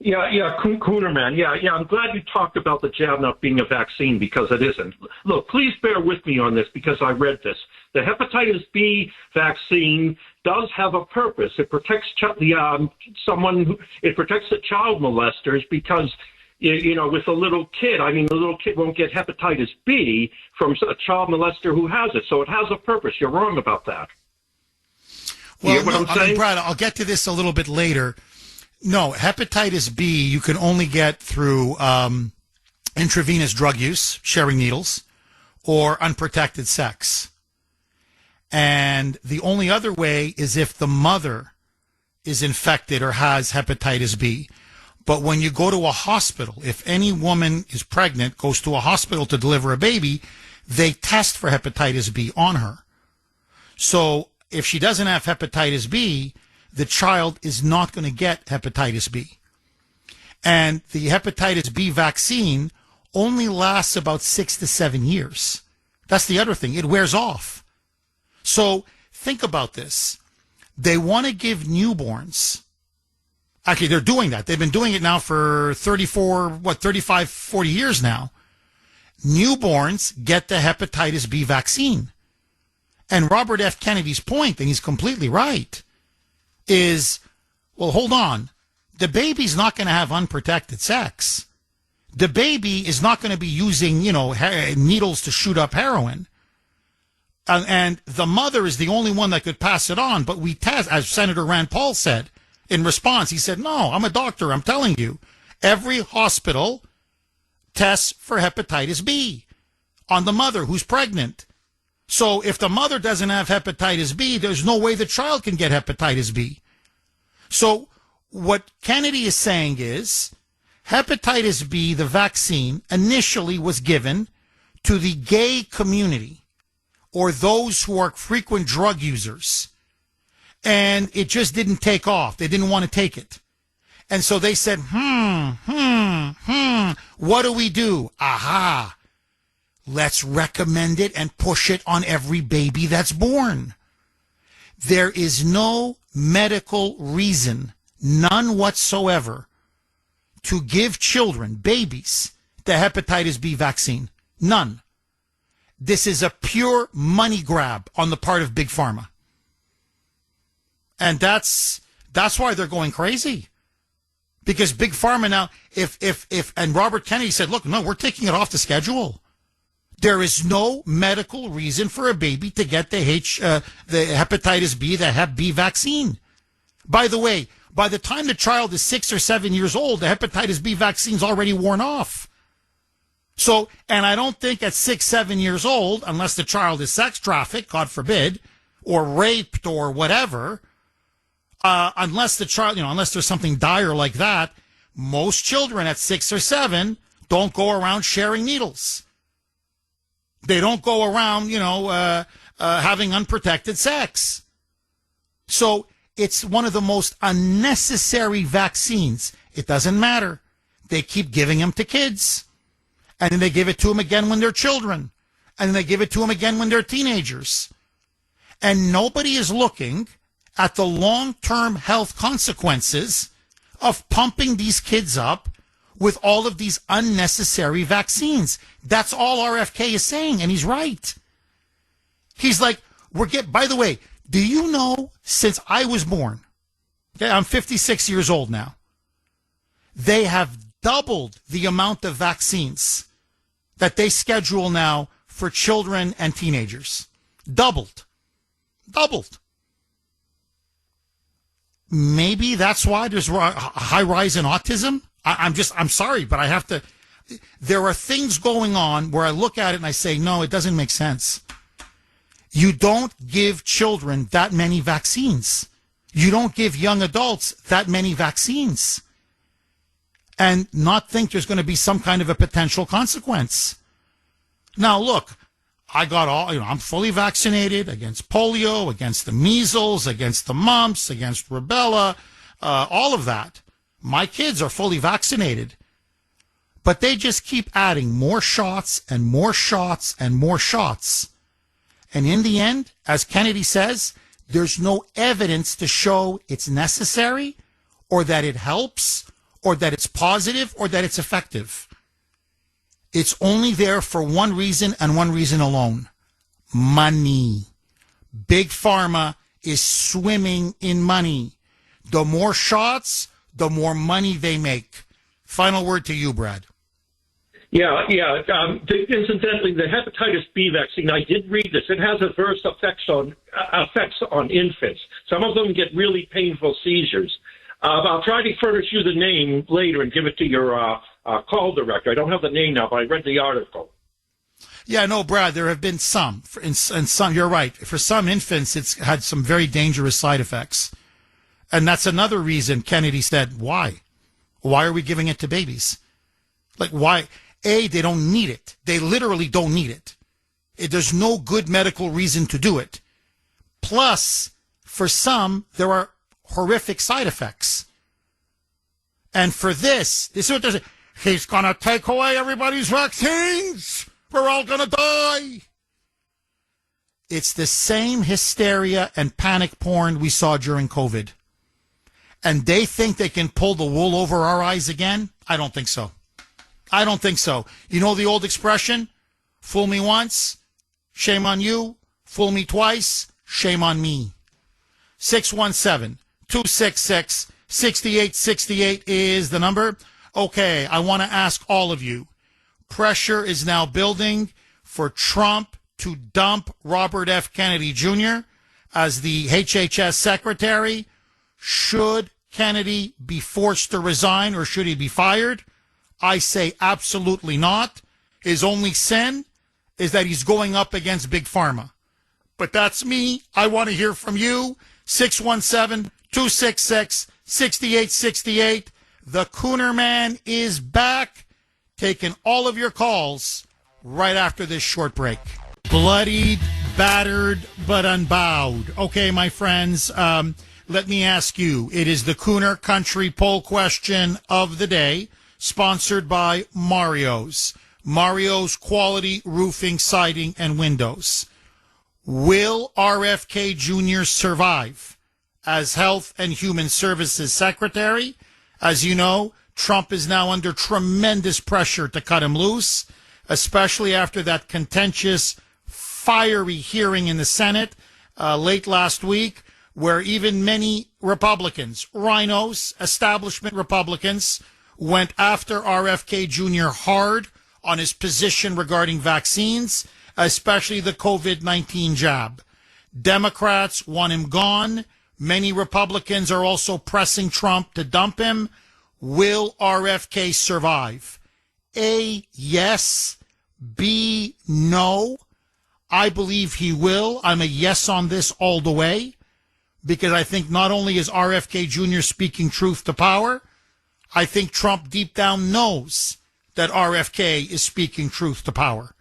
Yeah, Kuhner, man. Yeah, I'm glad you talked about the jab not being a vaccine because it isn't. Look, please bear with me on this because I read this. The hepatitis B vaccine does have a purpose. It protects it protects the child molesters because, with a little kid, the little kid won't get hepatitis B from a child molester who has it. So it has a purpose. You're wrong about that. Well, you know what I'm saying? Brad, I'll get to this a little bit later. No, hepatitis B you can only get through intravenous drug use, sharing needles, or unprotected sex. And the only other way is if the mother is infected or has hepatitis B. But when you go to a hospital, if any woman is pregnant, goes to a hospital to deliver a baby, they test for hepatitis B on her. So if she doesn't have hepatitis B, the child is not going to get hepatitis B. And the hepatitis B vaccine only lasts about 6 to 7 years. That's the other thing. It wears off. So think about this. They want to give newborns. Actually, they're doing that. They've been doing it now for 35, 40 years now. Newborns get the hepatitis B vaccine. And Robert F. Kennedy's point, and he's completely right, is, well, hold on. The baby's not going to have unprotected sex. The baby is not going to be using, needles to shoot up heroin. And the mother is the only one that could pass it on. But we test, as Senator Rand Paul said in response, he said, no, I'm a doctor. I'm telling you, every hospital tests for hepatitis B on the mother who's pregnant. So if the mother doesn't have hepatitis B, there's no way the child can get hepatitis B. So what Kennedy is saying is hepatitis B, the vaccine, initially was given to the gay community or those who are frequent drug users. And it just didn't take off. They didn't want to take it. And so they said, what do we do? Aha. Let's recommend it and push it on every baby that's born. There is no medical reason, none whatsoever, to give children, babies, the hepatitis B vaccine. None. This is a pure money grab on the part of Big Pharma. And that's why they're going crazy. Because Big Pharma now, and Robert Kennedy said, look, no, we're taking it off the schedule. There is no medical reason for a baby to get the hepatitis B, the Hep B vaccine. By the way, by the time the child is 6 or 7 years old, the hepatitis B vaccine's already worn off. So, and I don't think at 6, 7 years old, unless the child is sex trafficked, God forbid, or raped or whatever, unless the child, unless there's something dire like that, most children at 6 or 7 don't go around sharing needles. They don't go around, having unprotected sex. So it's one of the most unnecessary vaccines. It doesn't matter. They keep giving them to kids. And then they give it to them again when they're children. And then they give it to them again when they're teenagers. And nobody is looking at the long-term health consequences of pumping these kids up with all of these unnecessary vaccines. That's all RFK is saying, and he's right. He's like, by the way, do you know, since I was born, okay, I'm 56 years old now, they have doubled the amount of vaccines that they schedule now for children and teenagers. Doubled. Maybe that's why there's a high rise in autism. I'm sorry, but I have to. There are things going on where I look at it and I say, no, it doesn't make sense. You don't give children that many vaccines. You don't give young adults that many vaccines. And not think there's going to be some kind of a potential consequence. Now, look, I'm fully vaccinated against polio, against the measles, against the mumps, against rubella, all of that. My kids are fully vaccinated. But they just keep adding more shots and more shots and more shots. And in the end, as Kennedy says, there's no evidence to show it's necessary or that it helps or that it's positive or that it's effective. It's only there for one reason and one reason alone. Money. Big Pharma is swimming in money. The more shots, the more money they make. Final word to you, Brad. Yeah. Incidentally, the hepatitis B vaccine, I did read this. It has adverse effects on infants. Some of them get really painful seizures. I'll try to furnish you the name later and give it to your call director. I don't have the name now, but I read the article. Yeah, no, Brad, there have been some. And some, you're right. For some infants, it's had some very dangerous side effects. And that's another reason Kennedy said, why? Why are we giving it to babies? Like, why? They don't need it. They literally don't need it. There's no good medical reason to do it. Plus, for some, there are horrific side effects. And for this is what they're saying. He's going to take away everybody's vaccines. We're all going to die. It's the same hysteria and panic porn we saw during COVID. And they think they can pull the wool over our eyes again? I don't think so. You know the old expression? Fool me once, shame on you. Fool me twice, shame on me. 617-266-6868 is the number. Okay, I want to ask all of you. Pressure is now building for Trump to dump Robert F. Kennedy Jr. as the HHS secretary. Should Kennedy be forced to resign or should he be fired? I say absolutely not. His only sin is that he's going up against Big Pharma. But that's me. I want to hear from you. 617-266-6868. The Kuhner Man is back, taking all of your calls right after this short break. Bloodied, battered, but unbowed. Okay, my friends, let me ask you. It is the Kuhner Country poll question of the day, sponsored by Mario's. Mario's Quality Roofing, Siding, and Windows. Will RFK Jr. survive as Health and Human Services Secretary? As you know, Trump is now under tremendous pressure to cut him loose, especially after that contentious, fiery hearing in the Senate late last week, where even many Republicans, rhinos, establishment Republicans, went after RFK Jr. hard on his position regarding vaccines, especially the COVID-19 jab. Democrats want him gone. Many Republicans are also pressing Trump to dump him. Will RFK survive? A, yes. B, no. I believe he will. I'm a yes on this all the way, because I think not only is RFK Jr. speaking truth to power, I think Trump deep down knows that RFK is speaking truth to power.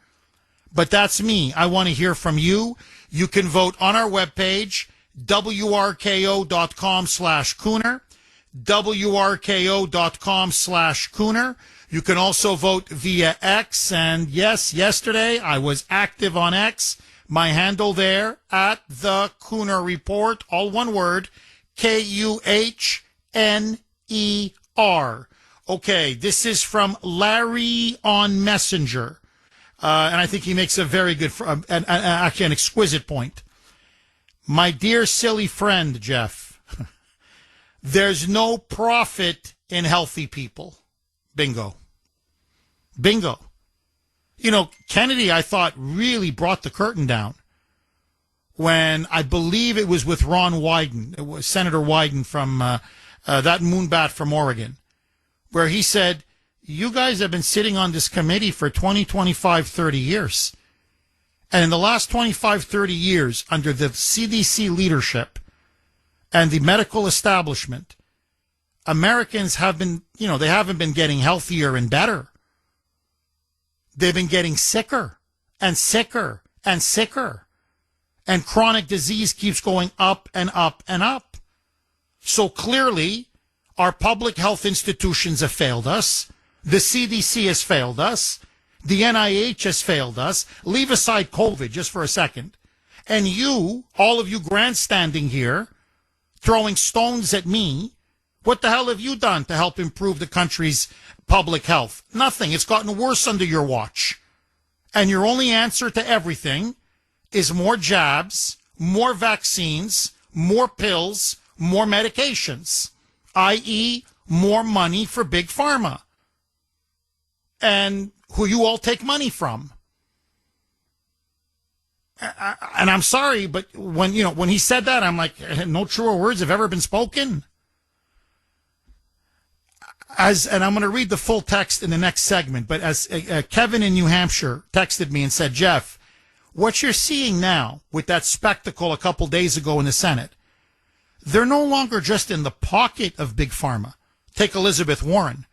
But that's me. I want to hear from you. You can vote on our webpage, wrko.com/Kuhner, wrko.com/Kuhner. You can also vote via X. And yes, yesterday I was active on X. My handle there, at the Kuhner Report, all one word, Kuhner. Okay, this is from Larry on Messenger. And I think he makes a very good, actually an exquisite point. My dear silly friend, Jeff, there's no profit in healthy people. Bingo. Bingo. You know, Kennedy, I thought, really brought the curtain down when I believe it was with Ron Wyden. It was Senator Wyden from that moonbat from Oregon, where he said, you guys have been sitting on this committee for 20, 25, 30 years. And in the last 25, 30 years, under the CDC leadership and the medical establishment, Americans have been, they haven't been getting healthier and better. They've been getting sicker and sicker and sicker. And chronic disease keeps going up and up and up. So clearly, our public health institutions have failed us. The CDC has failed us. The NIH has failed us. Leave aside COVID just for a second. And you, all of you grandstanding here, throwing stones at me, what the hell have you done to help improve the country's public health? Nothing. It's gotten worse under your watch. And your only answer to everything is more jabs, more vaccines, more pills, more medications, i.e., more money for big pharma. And who you all take money from. And I'm sorry, but when he said that, I'm like, no truer words have ever been spoken. And I'm going to read the full text in the next segment, but as Kevin in New Hampshire texted me and said, Jeff, what you're seeing now with that spectacle a couple days ago in the Senate, they're no longer just in the pocket of Big Pharma. Take Elizabeth Warren.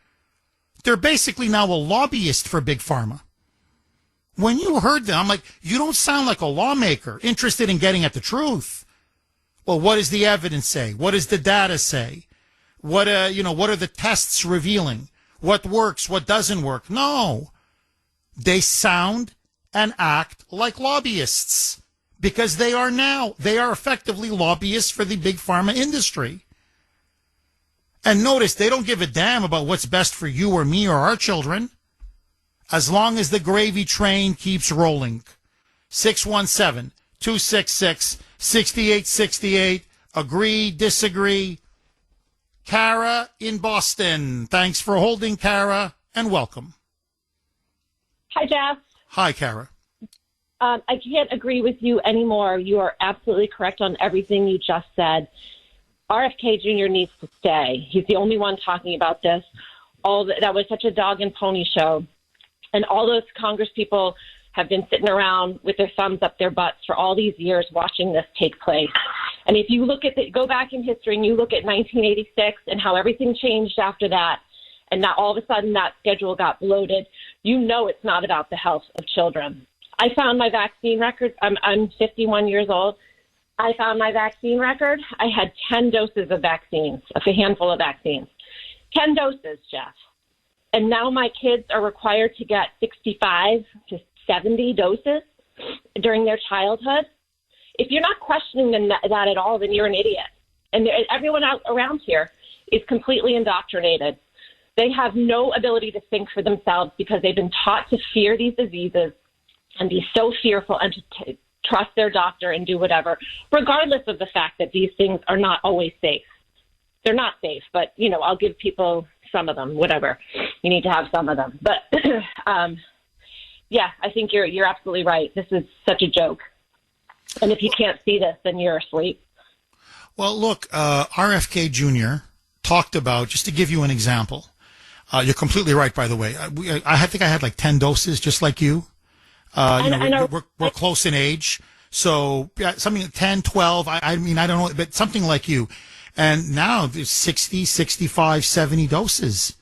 They're basically now a lobbyist for Big Pharma. When you heard them, I'm like, you don't sound like a lawmaker interested in getting at the truth. Well, what does the evidence say? What does the data say? What are the tests revealing? What works? What doesn't work? No. They sound and act like lobbyists because they are effectively lobbyists for the big pharma industry. And notice, they don't give a damn about what's best for you or me or our children, as long as the gravy train keeps rolling. 617-266-6868. Agree, disagree. Kara in Boston. Thanks for holding, Kara, and welcome. Hi, Jeff. Hi, Kara. I can't agree with you anymore. You are absolutely correct on everything you just said. RFK Jr. needs to stay. He's the only one talking about this. That was such a dog and pony show. And all those Congress people have been sitting around with their thumbs up their butts for all these years watching this take place. And if you look at go back in history and you look at 1986 and how everything changed after that, and now all of a sudden that schedule got bloated, you know it's not about the health of children. I found my vaccine record. I'm 51 years old. I found my vaccine record. I had 10 doses of vaccines, a handful of vaccines. 10 doses, Jeff. And now my kids are required to get 65 to 70 doses during their childhood. If you're not questioning that at all, then you're an idiot. And everyone out around here is completely indoctrinated. They have no ability to think for themselves because they've been taught to fear these diseases and be so fearful and to trust their doctor and do whatever, regardless of the fact that these things are not always safe. They're not safe, but, you know, I'll give people some of them, whatever. You need to have some of them. But, yeah, I think you're absolutely right. This is such a joke. And if you can't see this, then you're asleep. Well, look, RFK Jr. talked about, just to give you an example, you're completely right, by the way. I think I had like 10 doses, just like you. We're close in age. So something 10, 12, I mean, I don't know, but something like you. And now there's 60, 65, 70 doses.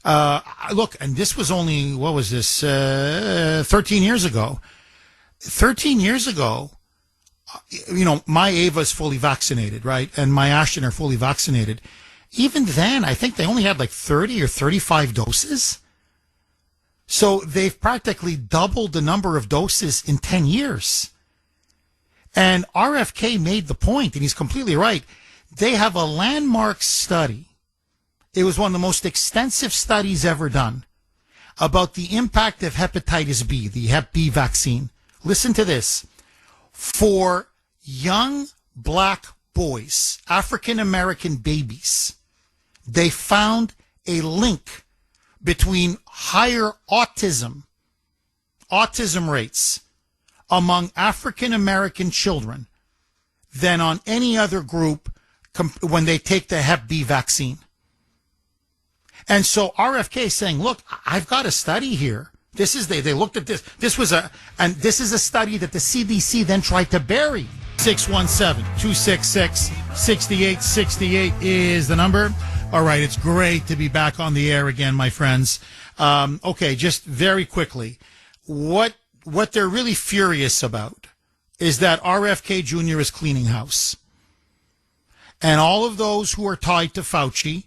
Look, and this was only, 13 years ago. 13 years ago, you know, my Ava's fully vaccinated, right? And my Ashton are fully vaccinated. Even then, I think they only had like 30 or 35 doses. So they've practically doubled the number of doses in 10 years. And RFK made the point, and he's completely right. They have a landmark study. It was one of the most extensive studies ever done about the impact of hepatitis B, the Hep B vaccine. Listen to this. For young black boys, African-American babies, they found a link between higher autism rates among African-American children than on any other group when they take the Hep B vaccine. And so RFK is saying, look, I've got a study here. This is, they looked at this. This is a study that the CDC then tried to bury. 617-266-6868 is the number. All right. It's great to be back on the air again, my friends. Okay. Just very quickly, what they're really furious about is that RFK Jr. is cleaning house. And all of those who are tied to Fauci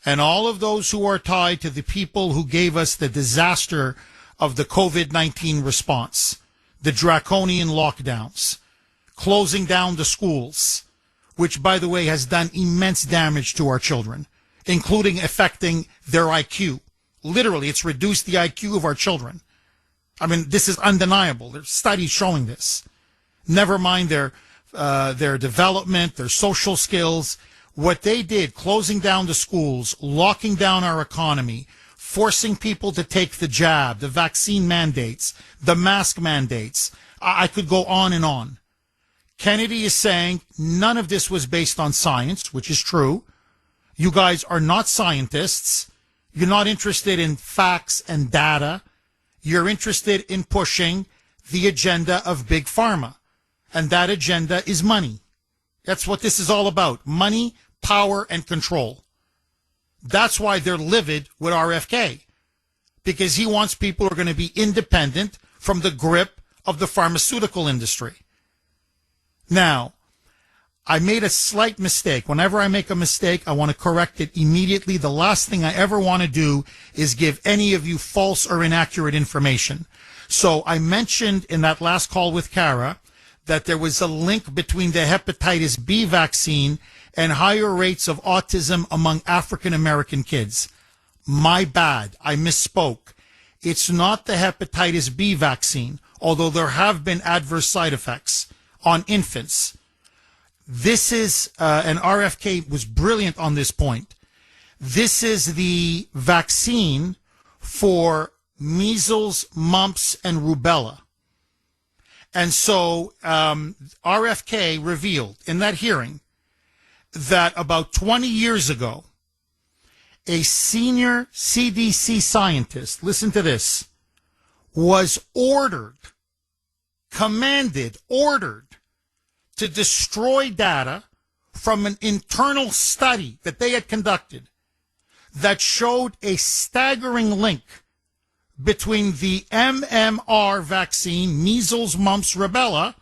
and all of those who are tied to the people who gave us the disaster of the COVID-19 response, the draconian lockdowns, closing down the schools, which, by the way, has done immense damage to our children, including affecting their IQ. Literally, it's reduced the IQ of our children. I mean, this is undeniable. There's studies showing this. Never mind their development, their social skills. What they did, closing down the schools, locking down our economy, forcing people to take the jab, the vaccine mandates, the mask mandates. I could go on and on. Kennedy is saying none of this was based on science, which is true. You guys are not scientists. You're not interested in facts and data. You're interested in pushing the agenda of big pharma. And that agenda is money. That's what this is all about. Money, power, and control. That's why they're livid with RFK. Because he wants people who are going to be independent from the grip of the pharmaceutical industry. Now, I made a slight mistake. Whenever I make a mistake, I want to correct it immediately. The last thing I ever want to do is give any of you false or inaccurate information. So I mentioned in that last call with Kara that there was a link between the hepatitis B vaccine and higher rates of autism among African American kids. My bad. I misspoke. It's not the hepatitis B vaccine, although there have been adverse side effects on infants. This is, and RFK was brilliant on this point. This is the vaccine for measles, mumps, and rubella. And so RFK revealed in that hearing that about 20 years ago, a senior CDC scientist, listen to this, was ordered to destroy data from an internal study that they had conducted that showed a staggering link between the MMR vaccine, measles, mumps, rubella,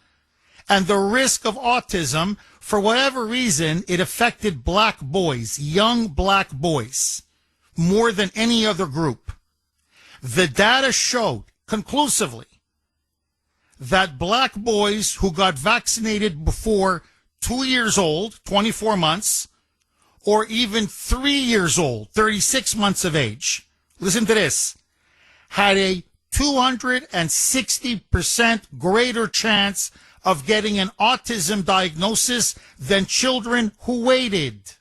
and the risk of autism. For whatever reason, it affected black boys, young black boys, more than any other group. The data showed conclusively that black boys who got vaccinated before 2 years old, 24 months, or even 3 years old, 36 months of age, listen to this, had a 260% greater chance of getting an autism diagnosis than children who waited.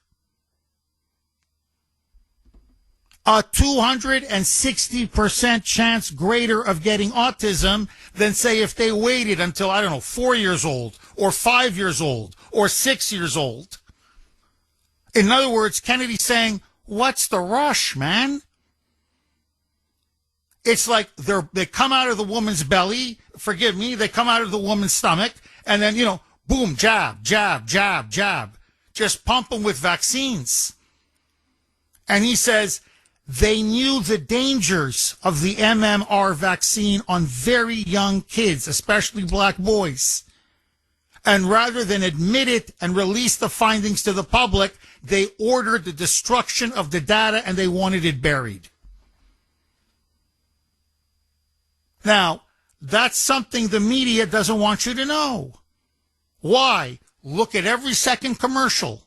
A 260% chance greater of getting autism than, say, if they waited until, 4 years old or 5 years old or 6 years old. In other words, Kennedy's saying, what's the rush, man? It's like they come out of the woman's belly, forgive me, they come out of the woman's stomach, and then, boom, jab, jab, jab, jab. Just pump them with vaccines. And he says they knew the dangers of the MMR vaccine on very young kids, especially black boys. And rather than admit it and release the findings to the public, they ordered the destruction of the data and they wanted it buried. Now, that's something the media doesn't want you to know. Why? Look at every second commercial.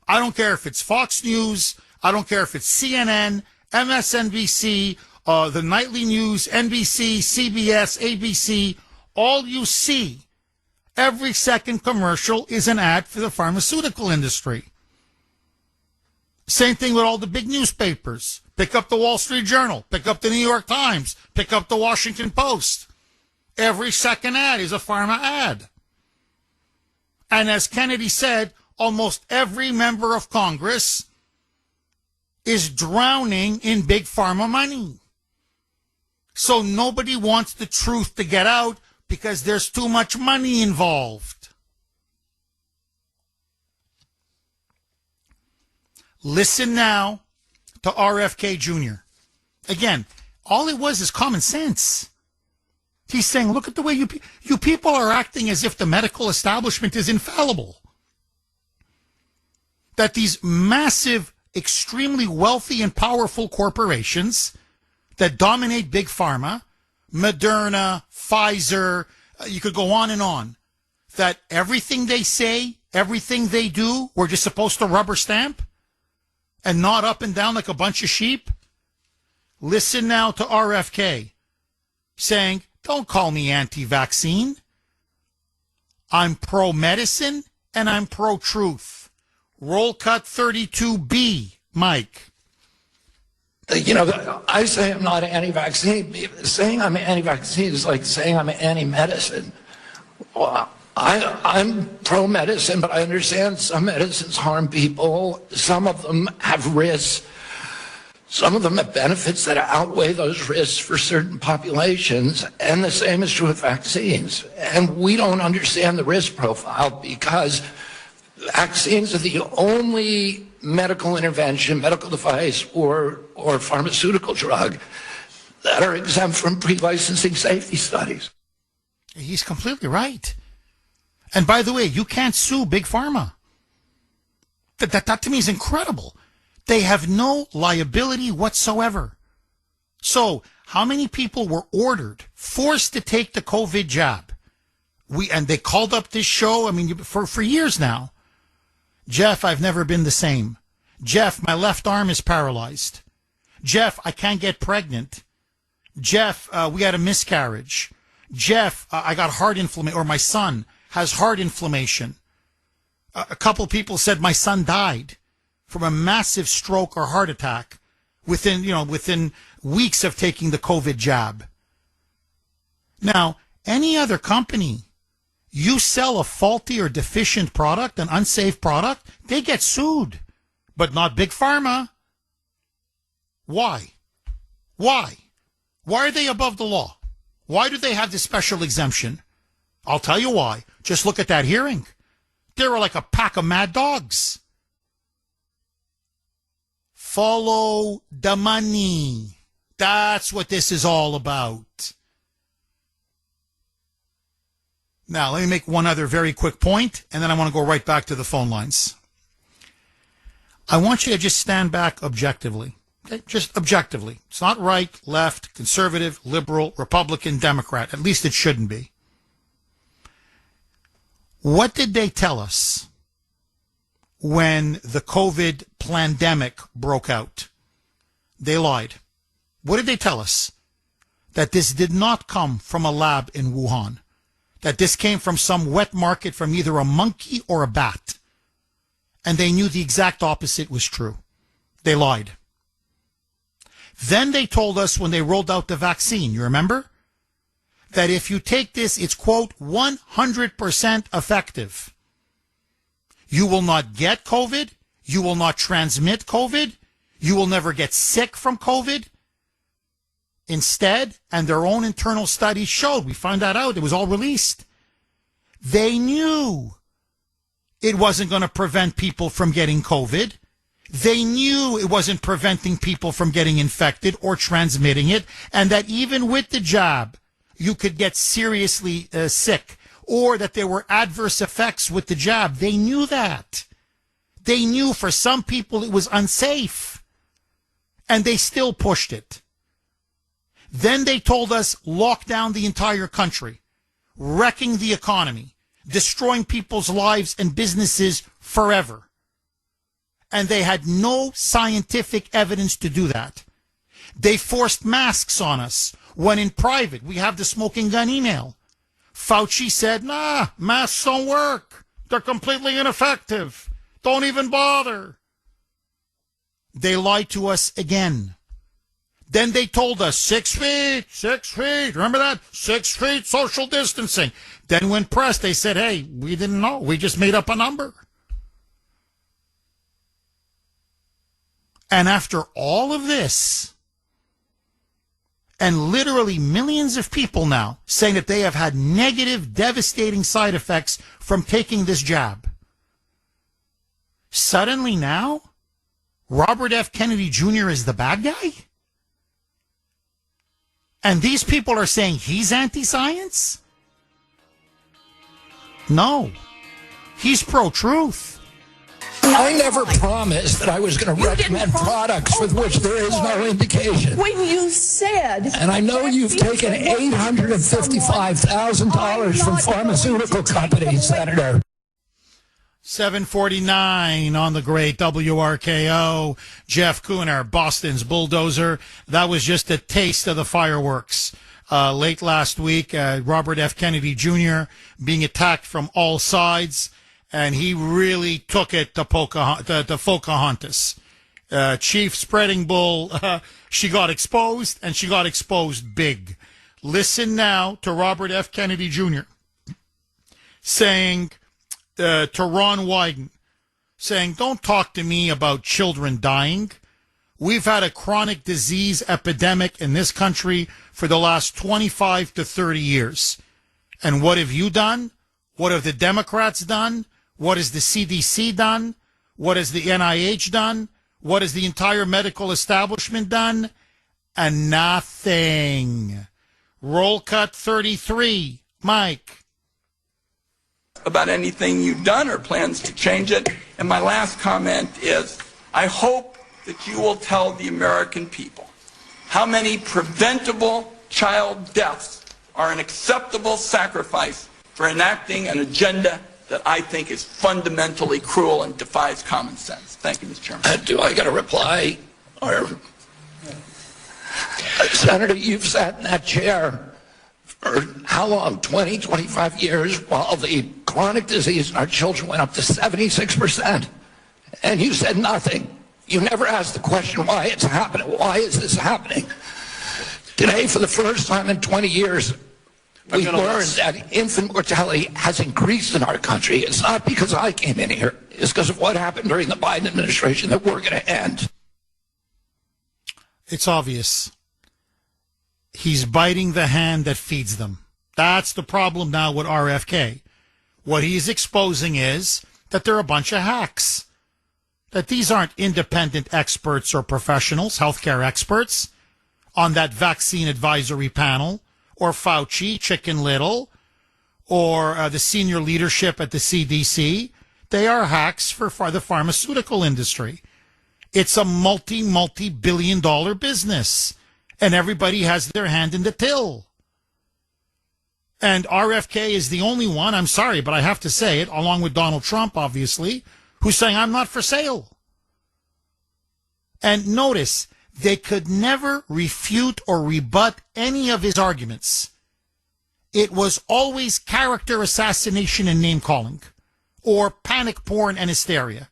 I don't care if it's Fox News. I don't care if it's CNN, MSNBC, the nightly news, NBC, CBS, ABC. All you see, every second commercial is an ad for the pharmaceutical industry. Same thing with all the big newspapers. Pick up the Wall Street Journal. Pick up the New York Times. Pick up the Washington Post. Every second ad is a pharma ad. And as Kennedy said, almost every member of Congress is drowning in big pharma money. So nobody wants the truth to get out because there's too much money involved. Listen now to RFK Jr. Again, all it was is common sense. He's saying, look at the way you people are acting as if the medical establishment is infallible. That these massive, extremely wealthy and powerful corporations that dominate big pharma, Moderna, Pfizer, you could go on, that everything they say, everything they do, we're just supposed to rubber stamp and nod up and down like a bunch of sheep. Listen now to RFK saying, don't call me anti-vaccine. I'm pro-medicine and I'm pro-truth. Roll cut 32B, Mike. I say I'm not anti-vaccine. Saying I'm anti-vaccine is like saying I'm anti-medicine. Well, I'm pro-medicine, but I understand some medicines harm people. Some of them have risks. Some of them have benefits that outweigh those risks for certain populations, and the same is true with vaccines. And we don't understand the risk profile because vaccines are the only medical intervention, medical device, or pharmaceutical drug that are exempt from pre-licensing safety studies. He's completely right. And by the way, you can't sue Big Pharma. That to me is incredible. They have no liability whatsoever. So how many people were forced to take the COVID jab? And they called up this show, for years now. Jeff, I've never been the same. Jeff, my left arm is paralyzed. Jeff, I can't get pregnant. Jeff, we had a miscarriage. Jeff, I got heart inflammation, or my son has heart inflammation. A couple people said my son died from a massive stroke or heart attack within weeks of taking the COVID jab. Now, any other company, you sell a faulty or deficient product, an unsafe product, they get sued, but not Big Pharma. Why? Why? Why are they above the law? Why do they have this special exemption? I'll tell you why. Just look at that hearing. They were like a pack of mad dogs. Follow the money. That's what this is all about. Now, let me make one other very quick point, and then I want to go right back to the phone lines. I want you to just stand back objectively. Okay? Just objectively. It's not right, left, conservative, liberal, Republican, Democrat. At least it shouldn't be. What did they tell us when the COVID pandemic broke out. They lied. What did they tell us? That this did not come from a lab in Wuhan. That this came from some wet market from either a monkey or a bat. And they knew the exact opposite was true. They lied. Then they told us when they rolled out the vaccine, you remember? That if you take this, it's, quote, 100% effective. You will not get COVID. You will not transmit COVID. You will never get sick from COVID. Instead, and their own internal studies showed, we found that out, it was all released. They knew it wasn't going to prevent people from getting COVID. They knew it wasn't preventing people from getting infected or transmitting it, and that even with the jab, you could get seriously sick, or that there were adverse effects with the jab. They knew that. They knew for some people it was unsafe, and they still pushed it. Then they told us lock down the entire country, wrecking the economy, destroying people's lives and businesses forever. And they had no scientific evidence to do that. They forced masks on us when in private we have the smoking gun email. Fauci said, nah, masks don't work. They're completely ineffective. Don't even bother. They lied to us again. Then they told us 6 feet, 6 feet. Remember that? 6 feet social distancing. Then when pressed, they said, hey, we didn't know. We just made up a number. And after all of this, and literally millions of people now saying that they have had negative, devastating side effects from taking this jab, suddenly now, Robert F. Kennedy Jr. is the bad guy? And these people are saying he's anti-science? No. He's pro-truth. I never promised that I was going to recommend products with which there is no indication. When you said... And I know you've taken $855,000 from pharmaceutical companies, Senator. 749 on the great WRKO. Jeff Kuhner, Boston's bulldozer. That was just a taste of the fireworks. Late last week, Robert F. Kennedy Jr. being attacked from all sides, and he really took it to Pocahontas. Chief Spreading Bull, she got exposed, and she got exposed big. Listen now to Robert F. Kennedy Jr. saying... to Ron Wyden, saying, don't talk to me about children dying. We've had a chronic disease epidemic in this country for the last 25 to 30 years. And what have you done? What have the Democrats done? What has the CDC done? What has the NIH done? What has the entire medical establishment done? And nothing. Roll cut 33. Mike. About anything you've done or plans to change it. And my last comment is, I hope that you will tell the American people how many preventable child deaths are an acceptable sacrifice for enacting an agenda that I think is fundamentally cruel and defies common sense. Thank you, Mr. Chairman. Do I get a reply? Or, Senator, you've sat in that chair for how long? 20, 25 years, while the chronic disease in our children went up to 76%. And you said nothing. You never asked the question why it's happening. Why is this happening? Today, for the first time in 20 years, we learned that infant mortality has increased in our country. It's not because I came in here. It's because of what happened during the Biden administration that we're going to end. It's obvious. He's biting the hand that feeds them. That's the problem now with RFK. What he's exposing is that they're a bunch of hacks. That these aren't independent experts or professionals, healthcare experts, on that vaccine advisory panel, or Fauci, Chicken Little, or the senior leadership at the CDC. They are hacks for the pharmaceutical industry. It's a multi-billion-dollar business, and everybody has their hand in the till. And RFK is the only one, I'm sorry, but I have to say it, along with Donald Trump, obviously, who's saying, I'm not for sale. And notice, they could never refute or rebut any of his arguments. It was always character assassination and name-calling, or panic porn and hysteria.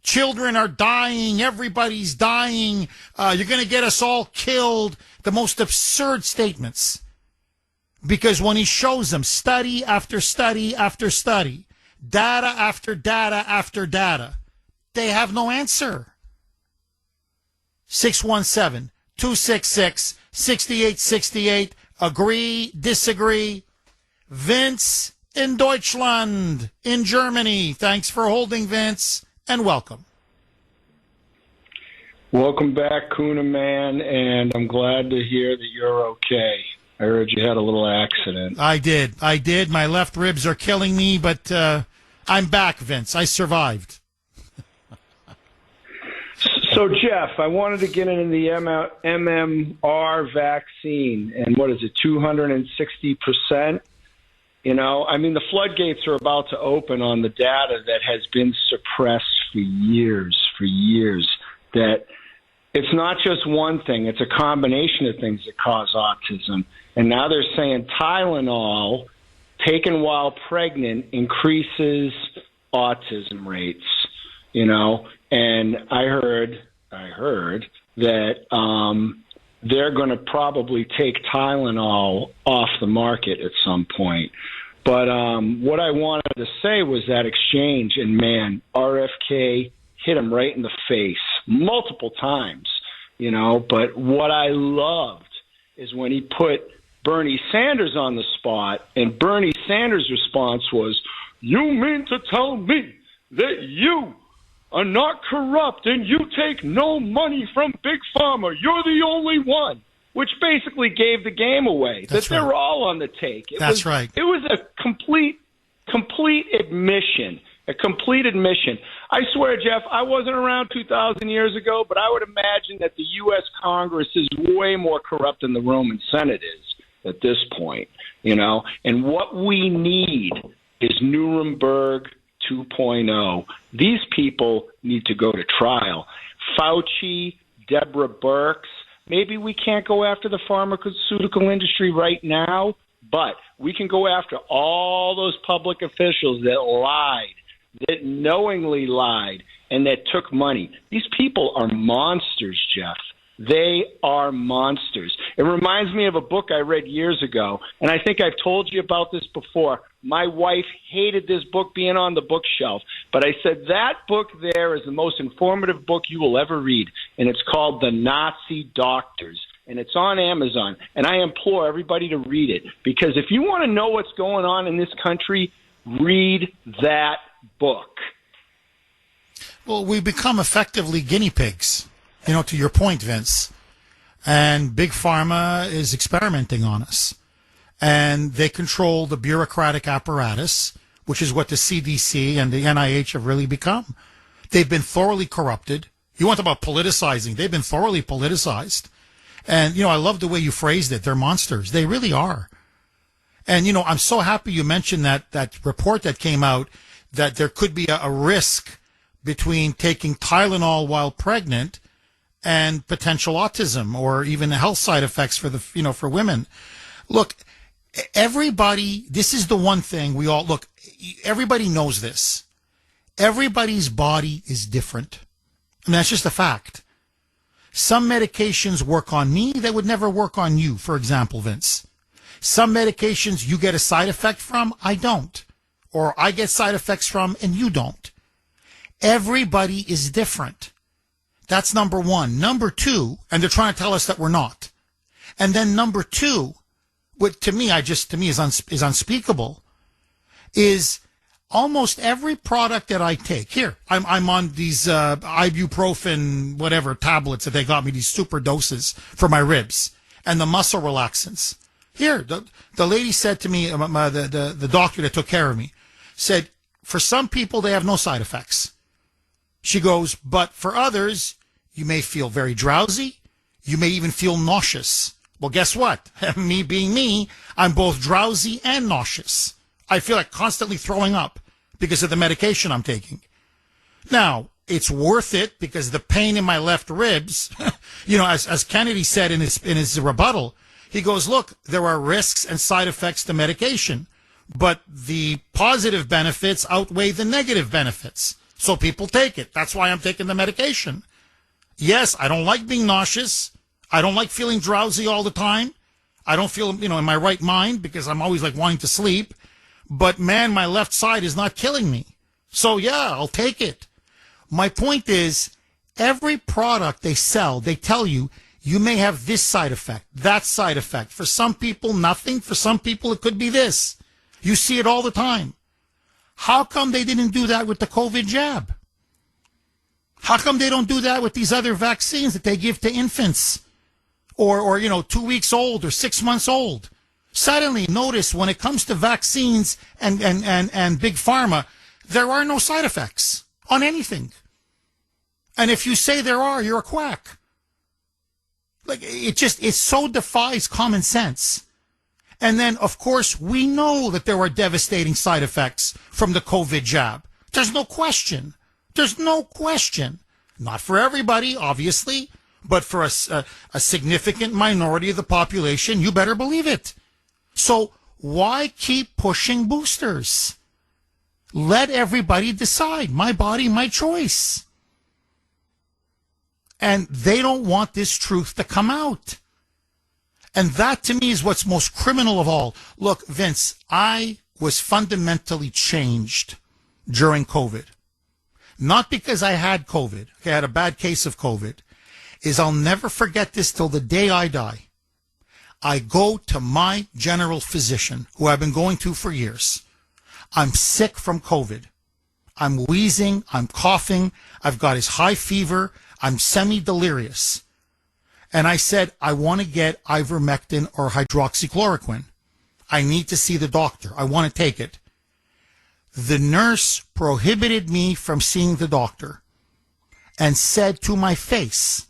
Children are dying, everybody's dying, you're going to get us all killed. The most absurd statements. Because when he shows them study after study after study, data after data after data, they have no answer. 617-266-6868. Agree, disagree. Vince in Deutschland, in Germany. Thanks for holding, Vince, and welcome. Welcome back, Kuhner man, and I'm glad to hear that you're okay. I heard you had a little accident. I did. My left ribs are killing me, but I'm back, Vince. I survived. So, Jeff, I wanted to get into the MMR vaccine, and what is it, 260%? You know, I mean, the floodgates are about to open on the data that has been suppressed for years, that it's not just one thing, it's a combination of things that cause autism. And now they're saying Tylenol taken while pregnant increases autism rates, you know. And I heard that they're going to probably take Tylenol off the market at some point. But what I wanted to say was that exchange, and man, RFK hit him right in the face multiple times, you know. But what I loved is when he put Bernie Sanders on the spot, and Bernie Sanders' response was, "You mean to tell me that you are not corrupt and you take no money from Big Pharma? You're the only one," which basically gave the game away. That's that right. They're all on the take. That's right. It was a complete admission. A complete admission. I swear, Jeff, I wasn't around 2,000 years ago, but I would imagine that the U.S. Congress is way more corrupt than the Roman Senate is at this point, you know. And what we need is Nuremberg 2.0. These people need to go to trial. Fauci, Deborah Birx, maybe we can't go after the pharmaceutical industry right now, but we can go after all those public officials that lied, that knowingly lied, and that took money. These people are monsters, Jeff. They are monsters. It reminds me of a book I read years ago, and I think I've told you about this before. My wife hated this book being on the bookshelf, but I said that book there is the most informative book you will ever read, and it's called The Nazi Doctors, and it's on Amazon, and I implore everybody to read it, because if you want to know what's going on in this country, read that book. Well, we become effectively guinea pigs, you know, to your point, Vince. And Big Pharma is experimenting on us. And they control the bureaucratic apparatus, which is what the CDC and the NIH have really become. They've been thoroughly corrupted. You want to talk about politicizing. They've been thoroughly politicized. And, you know, I love the way you phrased it. They're monsters. They really are. And, you know, I'm so happy you mentioned that report that came out that there could be a risk between taking Tylenol while pregnant and potential autism or even health side effects for the, you know, for women. Look, everybody, this is the one thing we all, look, everybody knows this. Everybody's body is different. And that's just a fact. Some medications work on me that would never work on you, for example, Vince. Some medications you get a side effect from, I don't. Or I get side effects from and you don't. Everybody is different. That's number one. Number two, and they're trying to tell us that we're not. And then number two, what to me is unspeakable, is almost every product that I take. Here, I'm on these ibuprofen, whatever, tablets that they got me, these super doses for my ribs and the muscle relaxants. Here, the lady said to me, the doctor that took care of me, said, for some people, they have no side effects. She goes, but for others, you may feel very drowsy. You may even feel nauseous. Well, guess what? Me being me, I'm both drowsy and nauseous. I feel like constantly throwing up because of the medication I'm taking. Now, it's worth it because the pain in my left ribs, as Kennedy said in his rebuttal, he goes, look, there are risks and side effects to medication, but the positive benefits outweigh the negative benefits. So people take it. That's why I'm taking the medication. Yes, I don't like being nauseous. I don't like feeling drowsy all the time. I don't feel, in my right mind because I'm always like wanting to sleep. But man, my left side is not killing me. So yeah, I'll take it. My point is, every product they sell, they tell you, you may have this side effect, that side effect. For some people, nothing. For some people, it could be this. You see it all the time. How come they didn't do that with the COVID jab? How come they don't do that with these other vaccines that they give to infants or 2 weeks old or 6 months old? Suddenly, notice when it comes to vaccines and big pharma, there are no side effects on anything. And if you say there are, you're a quack. Like, it so defies common sense. And then, of course, we know that there are devastating side effects from the COVID jab. There's no question. There's no question. Not for everybody, obviously, but for a significant minority of the population, you better believe it. So why keep pushing boosters? Let everybody decide. My body, my choice. And they don't want this truth to come out. And that, to me, is what's most criminal of all. Look, Vince, I was fundamentally changed during COVID. Not because I had COVID. Okay, I had a bad case of COVID. I'll never forget this till the day I die. I go to my general physician, who I've been going to for years. I'm sick from COVID. I'm wheezing. I'm coughing. I've got this high fever. I'm semi-delirious. And I said, I want to get ivermectin or hydroxychloroquine. I need to see the doctor. I want to take it. The nurse prohibited me from seeing the doctor and said to my face,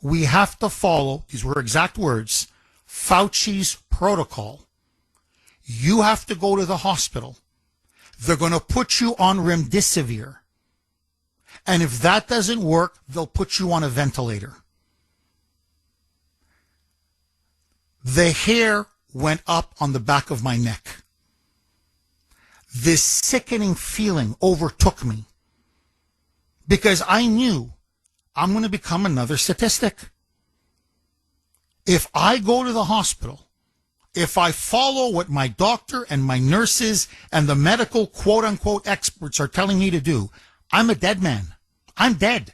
we have to follow, these were exact words, Fauci's protocol. You have to go to the hospital. They're going to put you on remdesivir. And if that doesn't work, they'll put you on a ventilator. The hair went up on the back of my neck. This sickening feeling overtook me because I knew I'm going to become another statistic. If I go to the hospital, if I follow what my doctor and my nurses and the medical quote-unquote experts are telling me to do, I'm a dead man. I'm dead.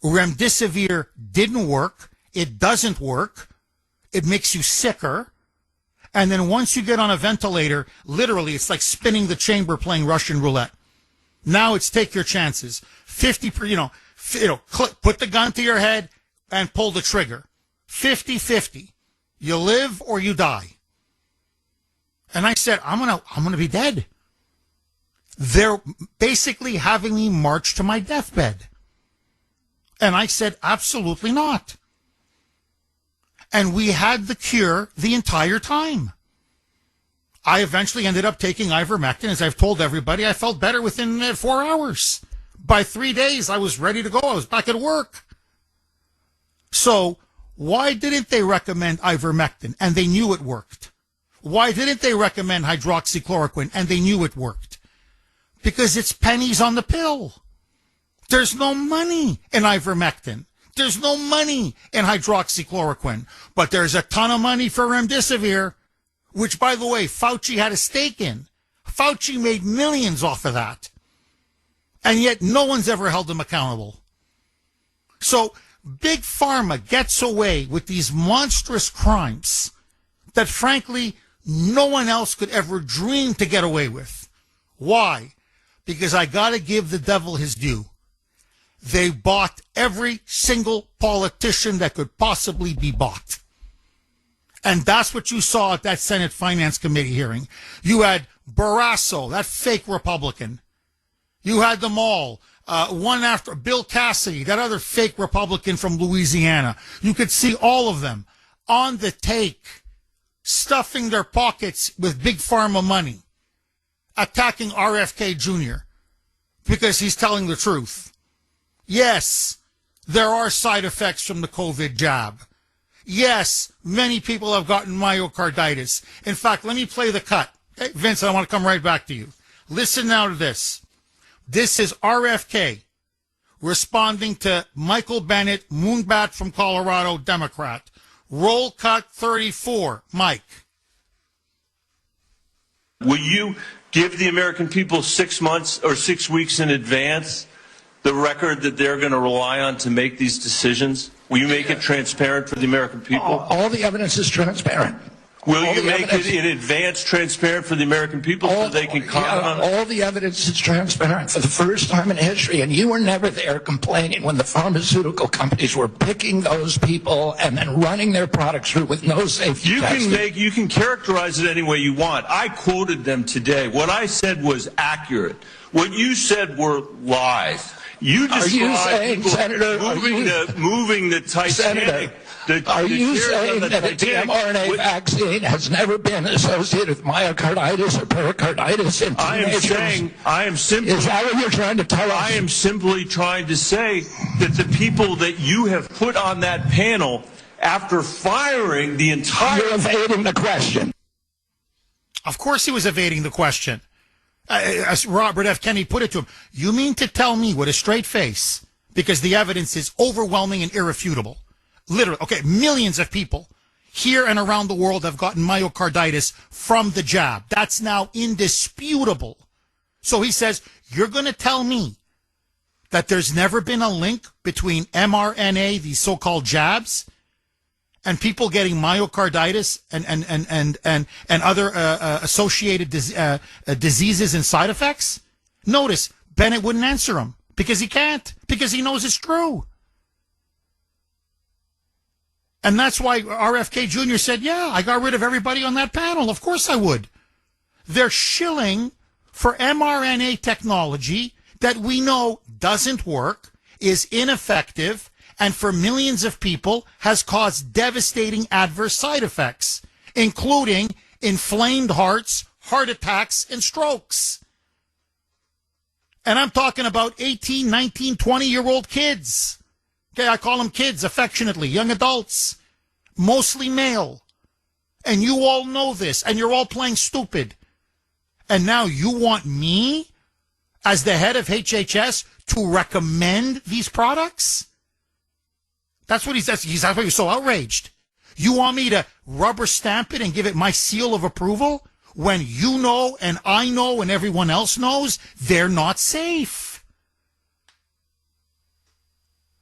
Remdesivir didn't work. It doesn't work. It makes you sicker. And then once you get on a ventilator, literally, it's like spinning the chamber playing Russian roulette. Now it's take your chances. 50, put the gun to your head and pull the trigger. 50-50. You live or you die. And I said, I'm gonna be dead. They're basically having me march to my deathbed. And I said, absolutely not. And we had the cure the entire time. I eventually ended up taking ivermectin. As I've told everybody, I felt better within 4 hours. By 3 days, I was ready to go. I was back at work. So why didn't they recommend ivermectin? And they knew it worked. Why didn't they recommend hydroxychloroquine? And they knew it worked. Because it's pennies on the pill. There's no money in ivermectin. There's no money in hydroxychloroquine, but there's a ton of money for remdesivir, which, by the way, Fauci had a stake in. Fauci made millions off of that. And yet no one's ever held him accountable. So Big Pharma gets away with these monstrous crimes that, frankly, no one else could ever dream to get away with. Why? Because I got to give the devil his due. They bought every single politician that could possibly be bought. And that's what you saw at that Senate Finance Committee hearing. You had Barrasso, that fake Republican. You had them all. One after Bill Cassidy, that other fake Republican from Louisiana. You could see all of them on the take, stuffing their pockets with big pharma money, attacking RFK Jr. because he's telling the truth. Yes, there are side effects from the COVID jab. Yes, many people have gotten myocarditis. In fact, let me play the cut. Hey, Vince, I want to come right back to you. Listen now to this. This is RFK responding to Michael Bennett, Moonbat from Colorado, Democrat. Roll cut 34. Mike. Will you give the American people 6 months or 6 weeks in advance the record that they're going to rely on to make these decisions? Will you make it transparent for the American people? All the evidence is transparent. Will you make it in advance transparent for the American people so they can comment on it? All the evidence is transparent for the first time in history, and you were never there complaining when the pharmaceutical companies were picking those people and then running their products through with no safety testing. You can characterize it any way you want. I quoted them today. What I said was accurate. What you said were lies. You described Senator, moving the Titanic. Senator, are you saying that the mRNA vaccine has never been associated with myocarditis or pericarditis in teenagers? I am simply. Is that what you're trying to tell us? I am simply trying to say that the people that you have put on that panel, after firing the entire. You're evading the question. Of course he was evading the question. As Robert F. Kennedy put it to him, you mean to tell me with a straight face, because the evidence is overwhelming and irrefutable. Literally, okay, millions of people here and around the world have gotten myocarditis from the jab. That's now indisputable. So he says, you're going to tell me that there's never been a link between mRNA, these so-called jabs, and people getting myocarditis and other associated diseases and side effects? Notice, Bennett wouldn't answer him because he can't, because he knows it's true. And that's why RFK Jr. said, yeah, I got rid of everybody on that panel. Of course I would. They're shilling for mRNA technology that we know doesn't work, is ineffective, and for millions of people has caused devastating adverse side effects, including inflamed hearts, heart attacks, and strokes. And I'm talking about 18, 19, 20-year-old kids. Okay, I call them kids affectionately, young adults, mostly male. And you all know this, and you're all playing stupid. And now you want me, as the head of HHS, to recommend these products? That's what he says. He's so outraged. You want me to rubber stamp it and give it my seal of approval when you know and I know and everyone else knows they're not safe?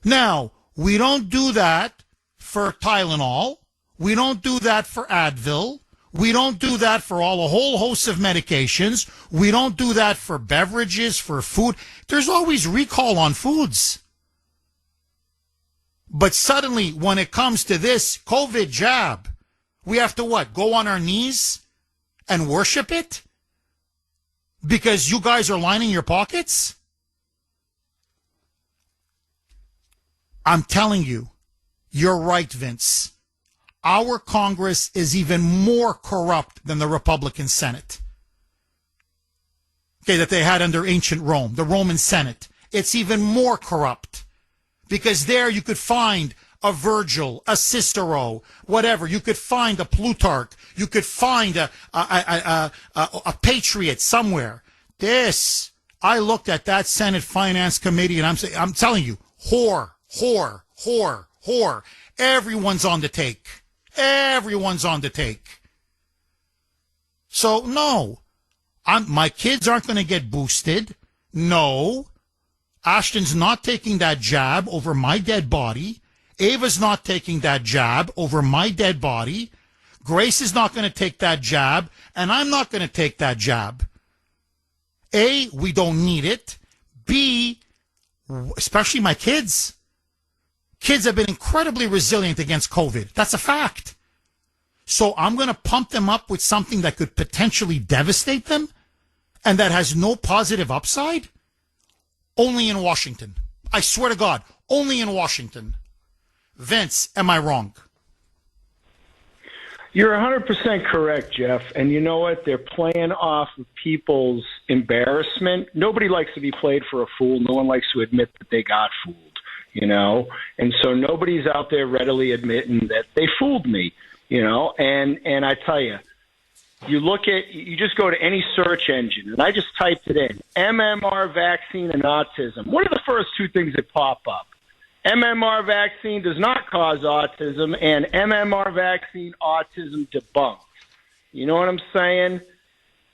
Now, we don't do that for Tylenol. We don't do that for Advil. We don't do that for a whole host of medications. We don't do that for beverages, for food. There's always recall on foods. But suddenly, when it comes to this COVID jab, we have to what? Go on our knees and worship it? Because you guys are lining your pockets? I'm telling you, you're right, Vince. Our Congress is even more corrupt than the Republican Senate. Okay, that they had under ancient Rome, the Roman Senate. It's even more corrupt. Because there you could find a Virgil, a Cicero, whatever. You could find a Plutarch. You could find a patriot somewhere. This, I looked at that Senate Finance Committee, and I'm telling you, whore. Everyone's on the take. Everyone's on the take. So, no. My kids aren't going to get boosted. No. Ashton's not taking that jab over my dead body. Ava's not taking that jab over my dead body. Grace is not going to take that jab, and I'm not going to take that jab. A, we don't need it. B, especially my kids. Kids have been incredibly resilient against COVID. That's a fact. So I'm going to pump them up with something that could potentially devastate them and that has no positive upside? Only in Washington. I swear to God, only in Washington. Vince, am I wrong? You're 100% correct, Jeff. And you know what? They're playing off of people's embarrassment. Nobody likes to be played for a fool. No one likes to admit that they got fooled, you know? And so nobody's out there readily admitting that they fooled me, you know? And I tell you, you just go to any search engine, and I just typed it in, MMR vaccine and autism. What are the first two things that pop up? MMR vaccine does not cause autism, and MMR vaccine autism debunked. You know what I'm saying?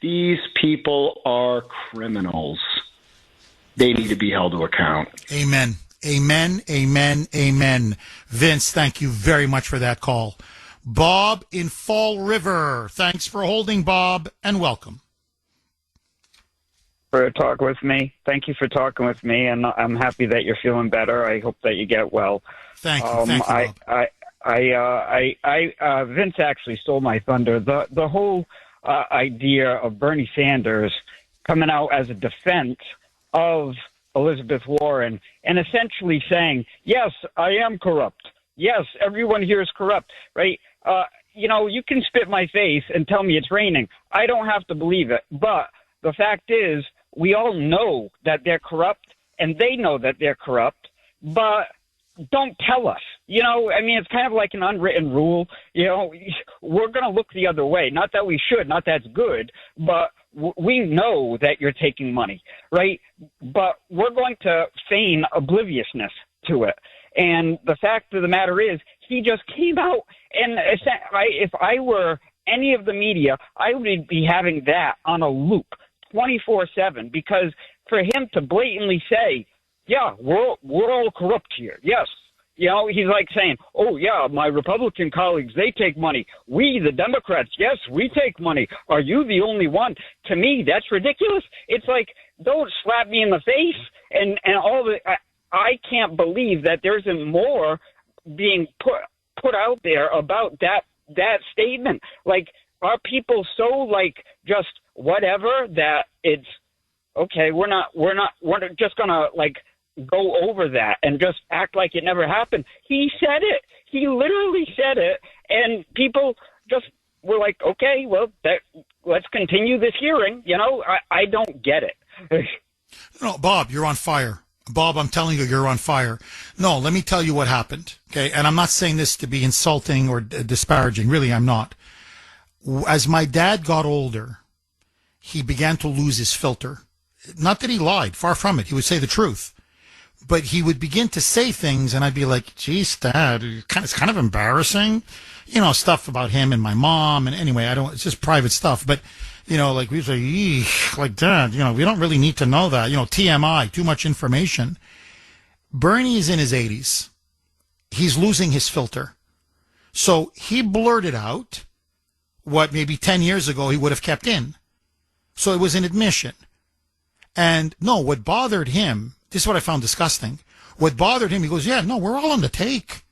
These people are criminals. They need to be held to account. Amen. Amen. Amen. Amen. Vince, thank you very much for that call. Bob in Fall River. Thanks for holding, Bob, and welcome. For talking with me. Thank you for talking with me, and I'm happy that you're feeling better. I hope that you get well. Thank you. Thank you, Bob. Vince actually stole my thunder. The whole idea of Bernie Sanders coming out as a defense of Elizabeth Warren and essentially saying, yes, I am corrupt. Yes, everyone here is corrupt, right? You can spit my face and tell me it's raining. I don't have to believe it. But the fact is, we all know that they're corrupt, and they know that they're corrupt, but don't tell us. It's kind of like an unwritten rule. We're going to look the other way. Not that we should, not that's good, but we know that you're taking money, right? But we're going to feign obliviousness to it. And the fact of the matter is, he just came out, and if I were any of the media, I would be having that on a loop 24/7, because for him to blatantly say, yeah, we're all corrupt here. Yes. He's like saying, oh, yeah, my Republican colleagues, they take money. We, the Democrats, yes, we take money. Are you the only one? To me, that's ridiculous. It's like, don't slap me in the face and all the I can't believe that there isn't more being put out there about that statement. Like, are people so just whatever that it's okay? We're just gonna go over that and just act like it never happened. He said it. He literally said it, and people just were like, okay, well, let's continue this hearing. I don't get it. No, Bob, you're on fire. Bob, I'm telling you, you're on fire. No, let me tell you what happened, okay? And I'm not saying this to be insulting or disparaging. Really, I'm not. As my dad got older, he began to lose his filter. Not that he lied, far from it. He would say the truth. But he would begin to say things, and I'd be like, geez, Dad, it's kind of embarrassing. Stuff about him and my mom. And anyway, it's just private stuff. But we say, eesh, like, Dad, we don't really need to know that. TMI, too much information. Bernie is in his 80s. He's losing his filter. So he blurted out what maybe 10 years ago he would have kept in. So it was an admission. And no, what bothered him, this is what I found disgusting. What bothered him, he goes, yeah, no, we're all on the take.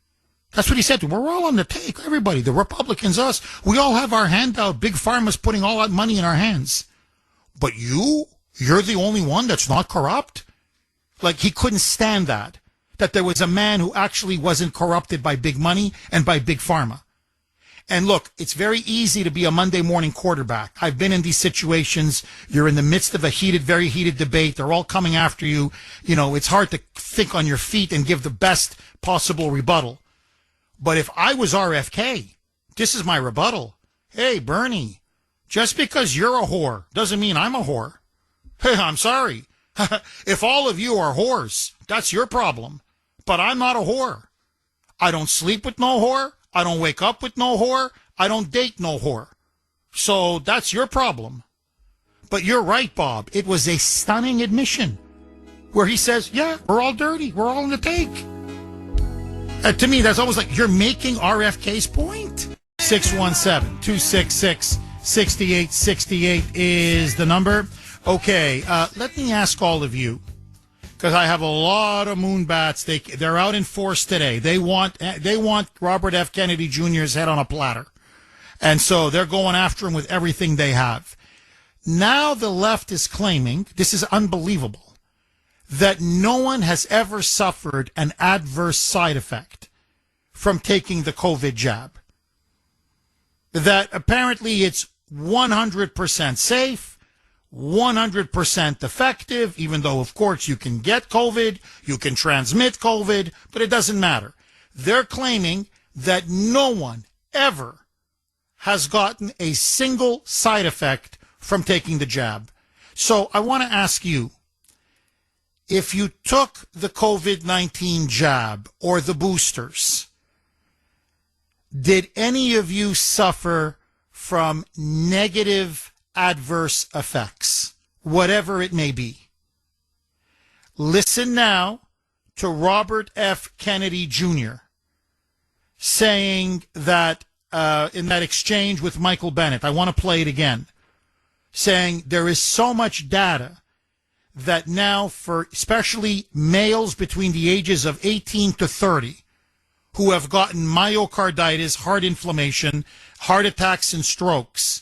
That's what he said to him. We're all on the take. Everybody, the Republicans, us, we all have our handout. Big Pharma's putting all that money in our hands. But you're the only one that's not corrupt? Like, he couldn't stand that there was a man who actually wasn't corrupted by big money and by Big Pharma. And look, it's very easy to be a Monday morning quarterback. I've been in these situations. You're in the midst of a very heated debate. They're all coming after you. It's hard to think on your feet and give the best possible rebuttal. But if I was RFK, this is my rebuttal. Hey, Bernie, just because you're a whore doesn't mean I'm a whore. Hey, I'm sorry. If all of you are whores, that's your problem. But I'm not a whore. I don't sleep with no whore. I don't wake up with no whore. I don't date no whore. So that's your problem. But you're right, Bob. It was a stunning admission where he says, yeah, we're all dirty. We're all in the take. To me, that's almost like you're making RFK's point. 617-266-6868 is the number. Okay, let me ask all of you, because I have a lot of moonbats. They're out in force today. They want Robert F. Kennedy Jr.'s head on a platter. And so they're going after him with everything they have. Now the left is claiming, this is unbelievable, that no one has ever suffered an adverse side effect from taking the COVID jab. that apparently it's 100% safe, 100% effective, even though, of course, you can get COVID, you can transmit COVID, but it doesn't matter. They're claiming that no one ever has gotten a single side effect from taking the jab. So I want to ask you, if you took the COVID-19 jab or the boosters, did any of you suffer from negative adverse effects, whatever it may be? Listen now to Robert F. Kennedy Jr. saying that in that exchange with Michael Bennett, I want to play it again, saying there is so much data that now for especially males between the ages of 18 to 30 who have gotten myocarditis, heart inflammation, heart attacks and strokes,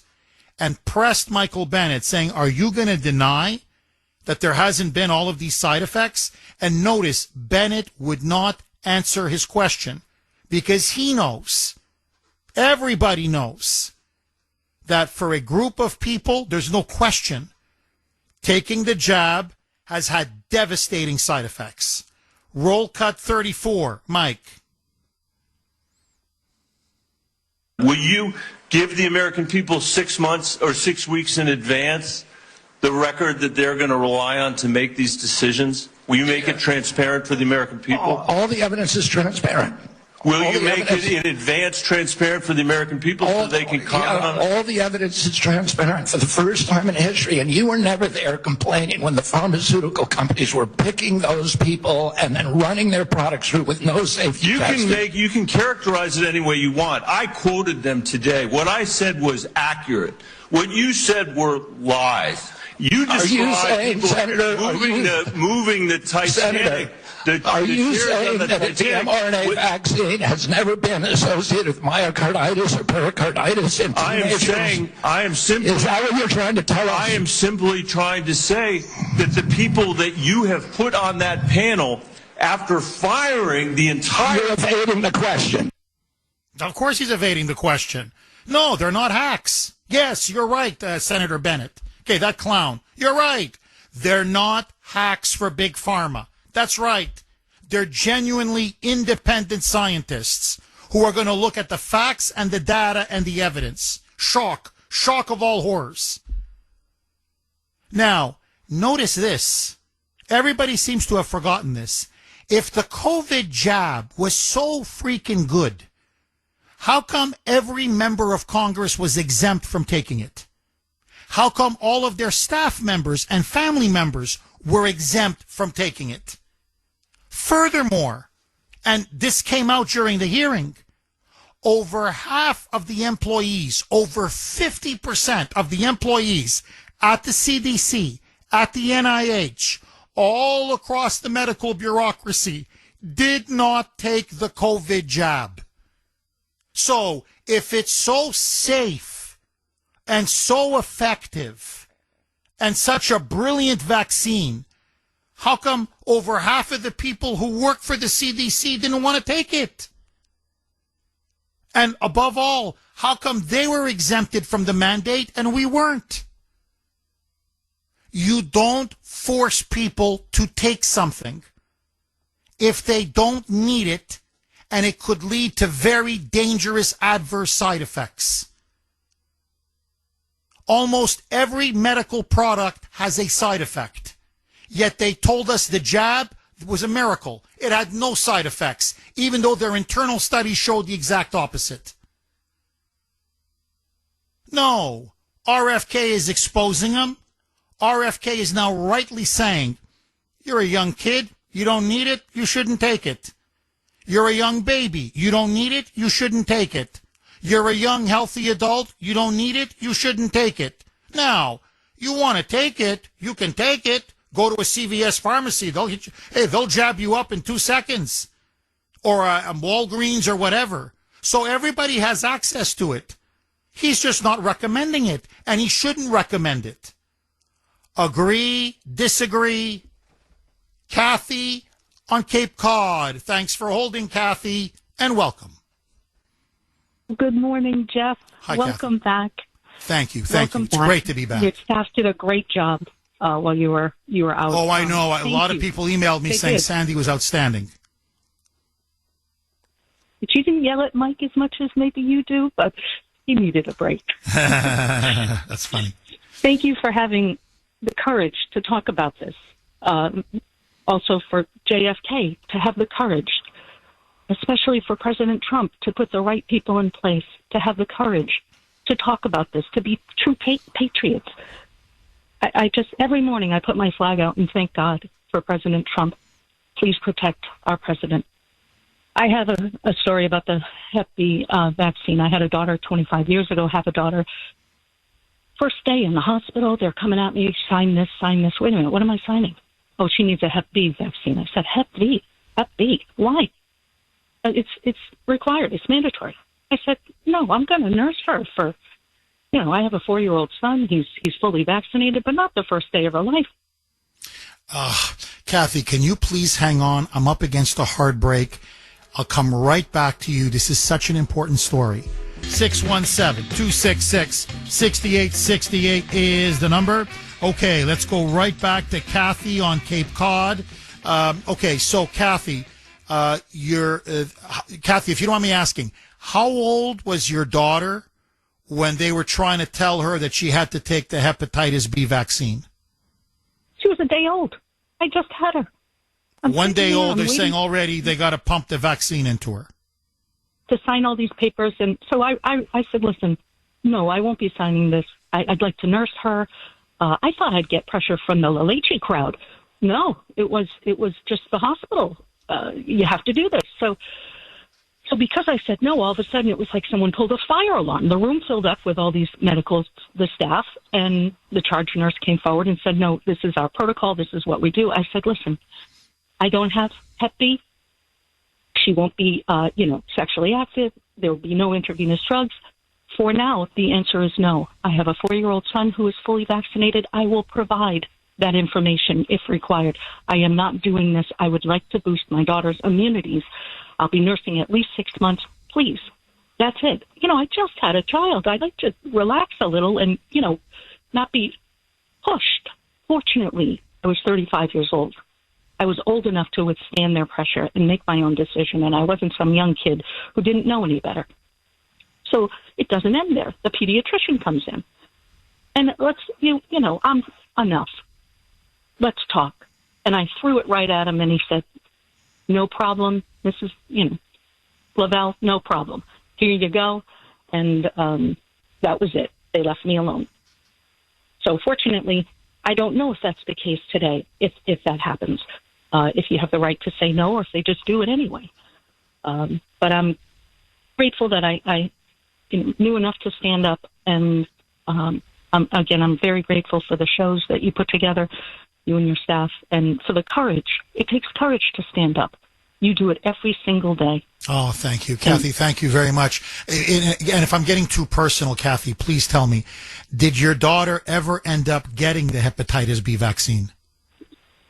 and pressed Michael Bennett saying, are you going to deny that there hasn't been all of these side effects? And notice, Bennett would not answer his question because he knows, everybody knows, that for a group of people, there's no question, taking the jab has had devastating side effects. Roll cut 34, Mike. Will you give the American people 6 months or 6 weeks in advance the record that they're going to rely on to make these decisions? Will you make it transparent for the American people? All the evidence is transparent. Will you make it in advance transparent for the American people so they can comment on it? All the evidence is transparent for the first time in history, and you were never there complaining when the pharmaceutical companies were picking those people and then running their products through with no safety testing. You can characterize it any way you want. I quoted them today. What I said was accurate. What you said were lies. You described people moving the Titanic. Are you saying that the mRNA vaccine has never been associated with myocarditis or pericarditis in teenagers? I am simply. Is that what you're trying to tell us? I am simply trying to say that the people that you have put on that panel, after firing the entire. You're evading the question. Of course he's evading the question. No, they're not hacks. Yes, you're right, Senator Bennett. Okay, that clown. You're right. They're not hacks for Big Pharma. That's right. They're genuinely independent scientists who are going to look at the facts and the data and the evidence. Shock. Shock of all horrors. Now, notice this. Everybody seems to have forgotten this. If the COVID jab was so freaking good, how come every member of Congress was exempt from taking it? How come all of their staff members and family members were exempt from taking it? Furthermore, and this came out during the hearing, over half of the employees, over 50% of the employees at the CDC, at the NIH, all across the medical bureaucracy, did not take the COVID jab. So, if it's so safe and so effective and such a brilliant vaccine, how come over half of the people who work for the CDC didn't want to take it? And above all, how come they were exempted from the mandate and we weren't? You don't force people to take something if they don't need it and it could lead to very dangerous adverse side effects. Almost every medical product has a side effect. Yet they told us the jab was a miracle. It had no side effects, even though their internal studies showed the exact opposite. No, RFK is exposing them. RFK is now rightly saying, you're a young kid, you don't need it, you shouldn't take it. You're a young baby, you don't need it, you shouldn't take it. You're a young, healthy adult, you don't need it, you shouldn't take it. Now, you want to take it, you can take it. Go to a CVS pharmacy. They'll jab you up in 2 seconds. Or a Walgreens or whatever. So everybody has access to it. He's just not recommending it. And he shouldn't recommend it. Agree, disagree. Kathy on Cape Cod. Thanks for holding, Kathy, and welcome. Good morning, Jeff. Hi, Welcome back. Thank you. Thank you. It's great to be back. Your staff did a great job while you were out. Oh, I know. A lot of people emailed me saying Sandy was outstanding. She didn't yell at Mike as much as maybe you do, but he needed a break. That's funny. Thank you for having the courage to talk about this. Also for JFK to have the courage, especially for President Trump to put the right people in place, to have the courage to talk about this, to be true patriots. I just, every morning I put my flag out and thank God for President Trump. Please protect our president. I have a story about the Hep B vaccine. I had a daughter 25 years ago, have a daughter. First day in the hospital, they're coming at me, sign this. Wait a minute, what am I signing? Oh, she needs a Hep B vaccine. I said, Hep B? Why? It's required. It's mandatory. I said, no, I'm going to nurse her for, I have a 4-year-old son. He's fully vaccinated, but not the first day of her life. Kathy, can you please hang on? I'm up against a hard break. I'll come right back to you. This is such an important story. 617-266-6868 is the number. Okay, let's go right back to Kathy on Cape Cod. Okay, so Kathy, Kathy, if you don't mind me asking, how old was your daughter when they were trying to tell her that she had to take the hepatitis B vaccine? She was a day old. I just had her. One day old, they're saying already they got to pump the vaccine into her. To sign all these papers. And so I said, listen, no, I won't be signing this. I'd like to nurse her. I thought I'd get pressure from the La Leche crowd. No, it was just the hospital. You have to do this. So because I said no, all of a sudden it was like someone pulled a fire alarm. The room filled up with all these the staff, and the charge nurse came forward and said, no, this is our protocol. This is what we do. I said, listen, I don't have Hep B. She won't be, sexually active. There will be no intravenous drugs. For now, the answer is no. I have a 4-year-old son who is fully vaccinated. I will provide that information if required. I am not doing this. I would like to boost my daughter's immunities. I'll be nursing at least 6 months. Please. That's it. I just had a child. I'd like to relax a little and, not be pushed. Fortunately, I was 35 years old. I was old enough to withstand their pressure and make my own decision, and I wasn't some young kid who didn't know any better. So it doesn't end there. The pediatrician comes in. And I'm enough. Let's talk. And I threw it right at him, and he said, no problem. This is, Lavelle, no problem. Here you go. And that was it. They left me alone. So fortunately, I don't know if that's the case today, if that happens, if you have the right to say no or if they just do it anyway. But I'm grateful that I knew enough to stand up. And I'm very grateful for the shows that you put together, you and your staff, and for the courage. It takes courage to stand up. You do it every single day. Oh, thank you, Kathy. Thank you very much. And if I'm getting too personal, Kathy, please tell me, did your daughter ever end up getting the hepatitis B vaccine?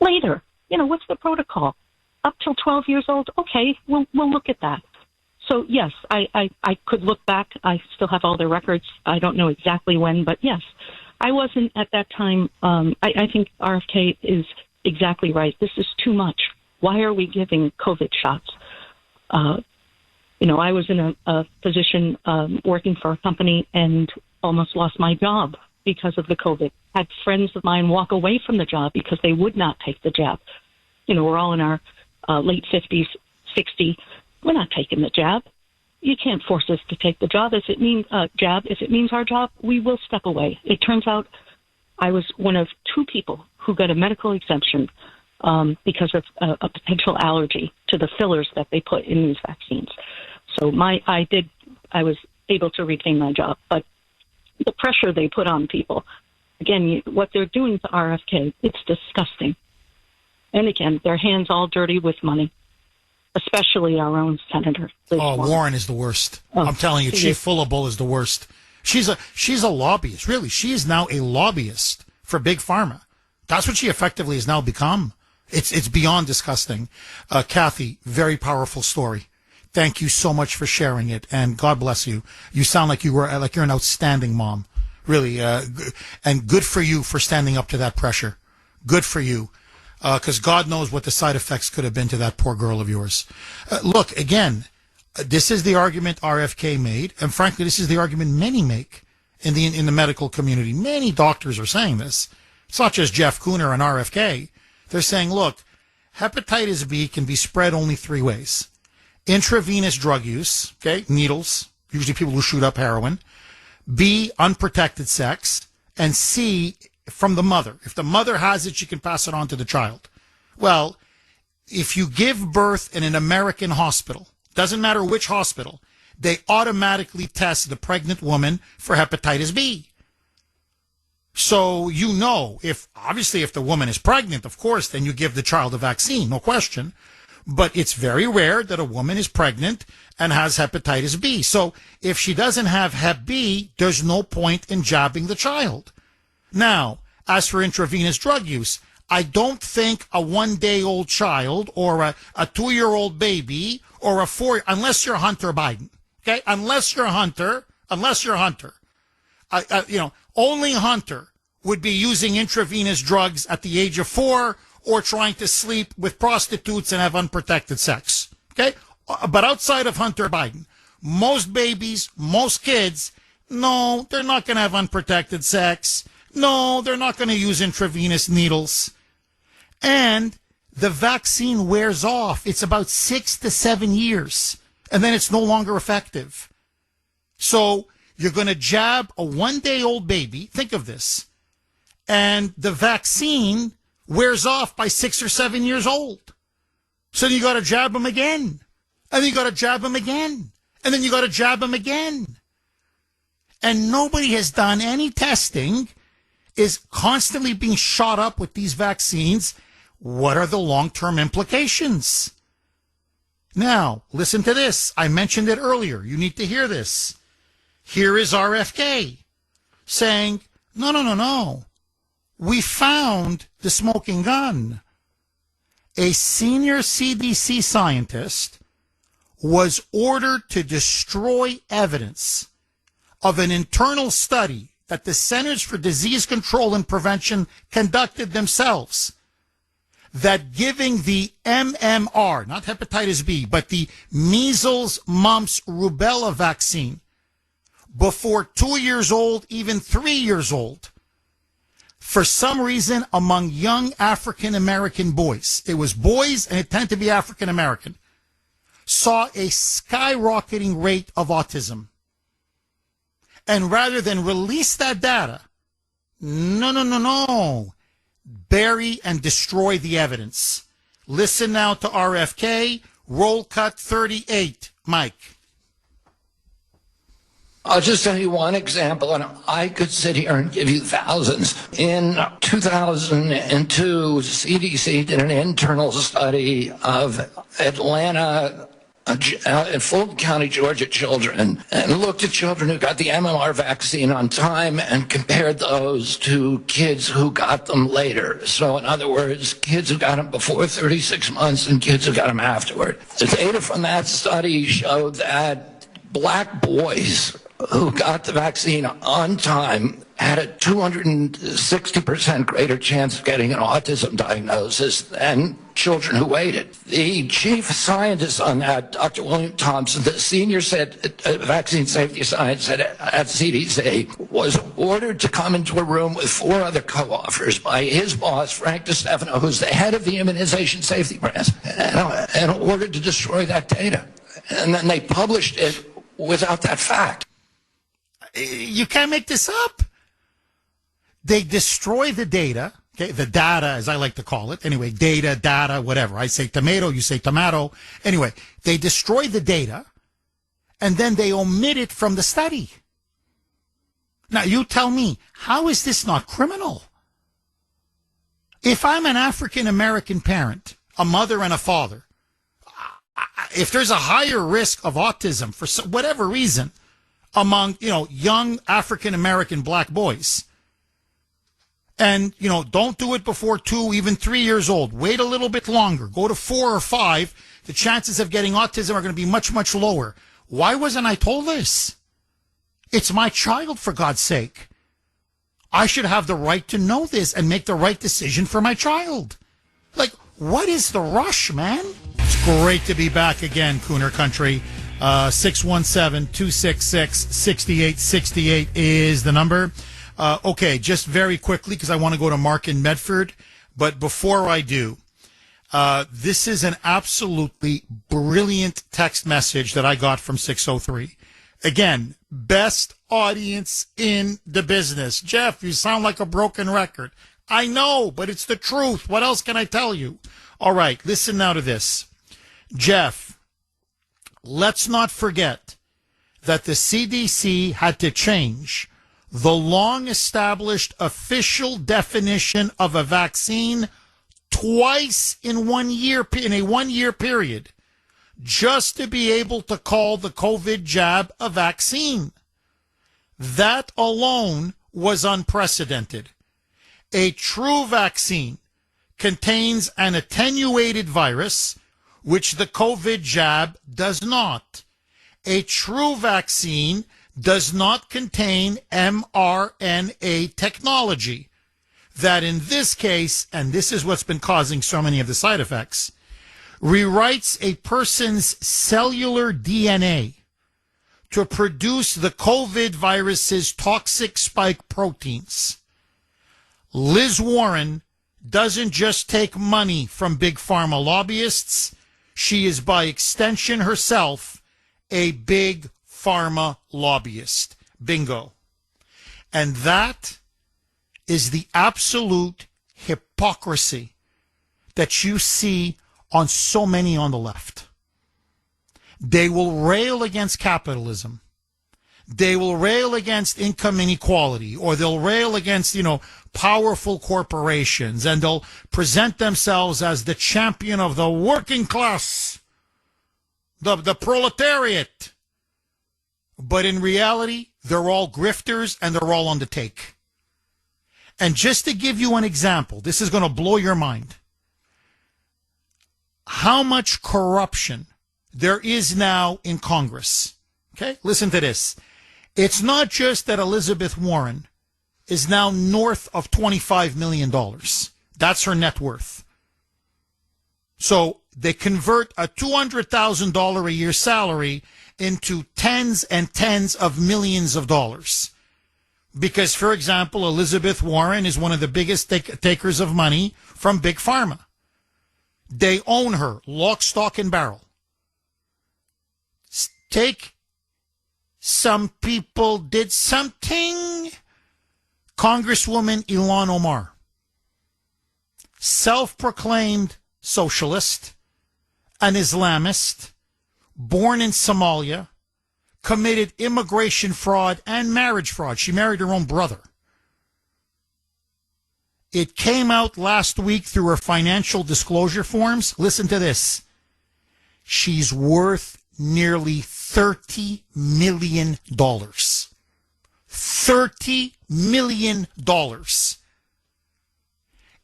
Later. What's the protocol? Up till 12 years old? Okay, we'll look at that. So, yes, I could look back. I still have all the records. I don't know exactly when, but yes, I wasn't at that time. I think RFK is exactly right. This is too much. Why are we giving COVID shots? I was in a position working for a company and almost lost my job because of the COVID. Had friends of mine walk away from the job because they would not take the jab. We're all in our late 50s, 60. We're not taking the jab. You can't force us to take the job. If it means if it means our job, we will step away. It turns out I was one of 2 people who got a medical exemption because of a potential allergy to the fillers that they put in these vaccines. So I was able to retain my job, but the pressure they put on people, again, what they're doing to RFK, it's disgusting. And again, their hands all dirty with money, especially our own senator. Warren is the worst. I'm telling you, Chief Fullable is the worst. She's a lobbyist, really. She is now a lobbyist for Big Pharma. That's what she effectively has now become. It's beyond disgusting. Kathy, very powerful story. Thank you so much for sharing it, and God bless you. You sound like you're an outstanding mom, really, and good for you for standing up to that pressure. Good for you, because God knows what the side effects could have been to that poor girl of yours. Look, again, this is the argument RFK made, and frankly, this is the argument many make in the medical community. Many doctors are saying this. It's not just Jeff Kuhner and RFK. They're saying, look, hepatitis B can be spread only three ways. Intravenous drug use, okay, needles, usually people who shoot up heroin. B, unprotected sex. And C, from the mother. If the mother has it, she can pass it on to the child. Well, if you give birth in an American hospital, doesn't matter which hospital, they automatically test the pregnant woman for hepatitis B. So you know, if the woman is pregnant, of course, then you give the child a vaccine, no question. But it's very rare that a woman is pregnant and has hepatitis B. So if she doesn't have hep B, there's no point in jabbing the child. Now, as for intravenous drug use, I don't think a 1-day-old child or a 2-year-old baby or a 4, unless you're Hunter Biden, okay? Unless you're Hunter, only Hunter would be using intravenous drugs at the age of 4 or trying to sleep with prostitutes and have unprotected sex, okay? But outside of Hunter Biden, most babies, most kids, no, they're not going to have unprotected sex. No, they're not going to use intravenous needles. And the vaccine wears off. It's about 6 to 7 years, and then it's no longer effective. So you're going to jab a 1-day-old baby. Think of this. And the vaccine wears off by 6 or 7 years old. So you got to jab them again. And then you got to jab them again. And then you got to jab them again. And nobody has done any testing, is constantly being shot up with these vaccines. What are the long-term implications? Now, listen to this. I mentioned it earlier. You need to hear this. Here is RFK saying, no. We found the smoking gun. A senior CDC scientist was ordered to destroy evidence of an internal study that the Centers for Disease Control and Prevention conducted themselves, that giving the MMR, not hepatitis B, but the measles, mumps, rubella vaccine before 2 years old, even 3 years old, for some reason among young African-American boys, it was boys and it tended to be African-American, saw a skyrocketing rate of autism. And rather than release that data, no, bury and destroy the evidence. Listen now to RFK, roll cut 38, Mike. I'll just tell you one example, and I could sit here and give you thousands. In 2002, CDC did an internal study of Atlanta and Fulton County, Georgia children, and looked at children who got the MMR vaccine on time and compared those to kids who got them later. So in other words, kids who got them before 36 months and kids who got them afterward. The data from that study showed that black boys who got the vaccine on time had a 260% greater chance of getting an autism diagnosis than children who waited. The chief scientist on that, Dr. William Thompson, the senior vaccine safety scientist at CDC, was ordered to come into a room with 4 other co-authors by his boss, Frank DiStefano, who's the head of the immunization safety branch, and ordered to destroy that data. And then they published it without that fact. You can't make this up. They destroy the data, okay, the data, as I like to call it. Anyway, data, whatever. I say tomato, you say tomato. Anyway, they destroy the data, and then they omit it from the study. Now, you tell me, how is this not criminal? If I'm an African-American parent, a mother and a father, if there's a higher risk of autism for whatever reason among, young African-American black boys, And, don't do it before 2, even 3 years old. Wait a little bit longer. Go to 4 or 5. The chances of getting autism are going to be much, much lower. Why wasn't I told this? It's my child, for God's sake. I should have the right to know this and make the right decision for my child. Like, what is the rush, man? It's great to be back again, Kuhner Country. 617-266-6868 is the number. Okay, just very quickly, because I want to go to Mark in Medford. But before I do, this is an absolutely brilliant text message that I got from 603. Again, best audience in the business. Jeff, you sound like a broken record. I know, but it's the truth. What else can I tell you? All right, listen now to this. Jeff, let's not forget that the CDC had to change the long-established official definition of a vaccine twice in a 1 year period, just to be able to call the COVID jab a vaccine. That alone was unprecedented. A true vaccine contains an attenuated virus, which the COVID jab does not. A true vaccine does not contain mRNA technology. That in this case, and this is what's been causing so many of the side effects, rewrites a person's cellular DNA to produce the COVID virus's toxic spike proteins. Liz Warren doesn't just take money from big pharma lobbyists. She is, by extension herself, a big pharma lobbyist. Bingo. And that is the absolute hypocrisy that you see on so many on the left. They will rail against capitalism. They will rail against income inequality, or they'll rail against, powerful corporations, and they'll present themselves as the champion of the working class, the proletariat. But in reality, they're all grifters and they're all on the take. And just to give you an example, this is going to blow your mind. How much corruption there is now in Congress. Okay, listen to this. It's not just that Elizabeth Warren is now north of $25 million. That's her net worth. So they convert a $200,000 a year salary into tens and tens of millions of dollars. Because, for example, Elizabeth Warren is one of the biggest takers of money from Big Pharma. They own her, lock, stock, and barrel. Take some people did something. Congresswoman Ilhan Omar, self-proclaimed socialist, an Islamist, born in Somalia, committed immigration fraud and marriage fraud. She married her own brother. It came out last week through her financial disclosure forms. Listen to this. She's worth nearly $30 million. $30 million.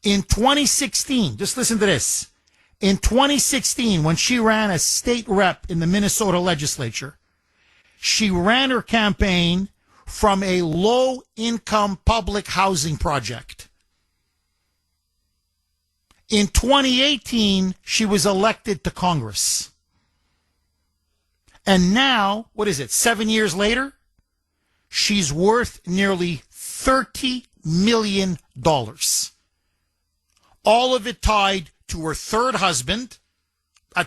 In 2016, just listen to this. In 2016, when she ran as state rep in the Minnesota legislature, she ran her campaign from a low-income public housing project. In 2018, she was elected to Congress. And now, 7 years later? She's worth nearly $30 million. All of it tied to her third husband.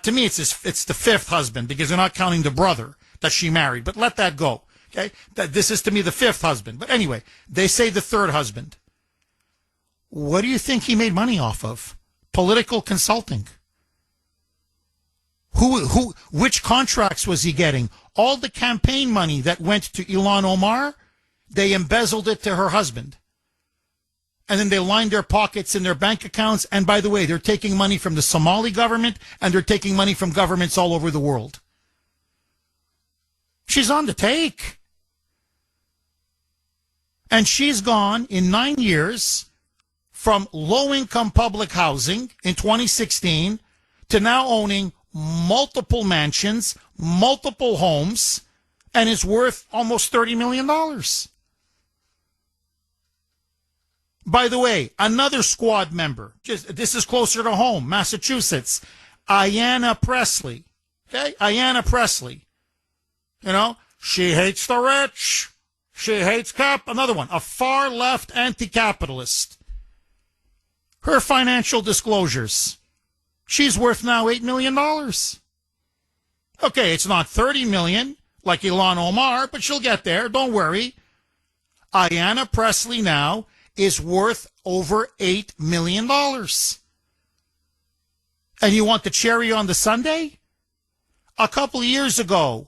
To me, it's the fifth husband, because they're not counting the brother that she married. But let that go. Okay? This is, to me, the fifth husband. But anyway, they say the third husband. What do you think he made money off of? Political consulting. Which contracts was he getting? All the campaign money that went to Ilhan Omar, they embezzled it to her husband. And then they lined their pockets in their bank accounts. And by the way, they're taking money from the Somali government, and they're taking money from governments all over the world. She's on the take. And she's gone in 9 years from low-income public housing in 2016 to now owning multiple mansions, multiple homes, and is worth almost $30 million. By the way, another squad member, this is closer to home, Massachusetts, Ayanna Pressley. Okay, Ayanna Pressley. You know, she hates the rich. She hates another one, a far-left anti-capitalist. Her financial disclosures. She's worth now $8 million. Okay, it's not $30 million like Ilhan Omar, but she'll get there. Don't worry. Ayanna Pressley now is worth over $8 million. And you want the cherry on the sundae? A couple of years ago,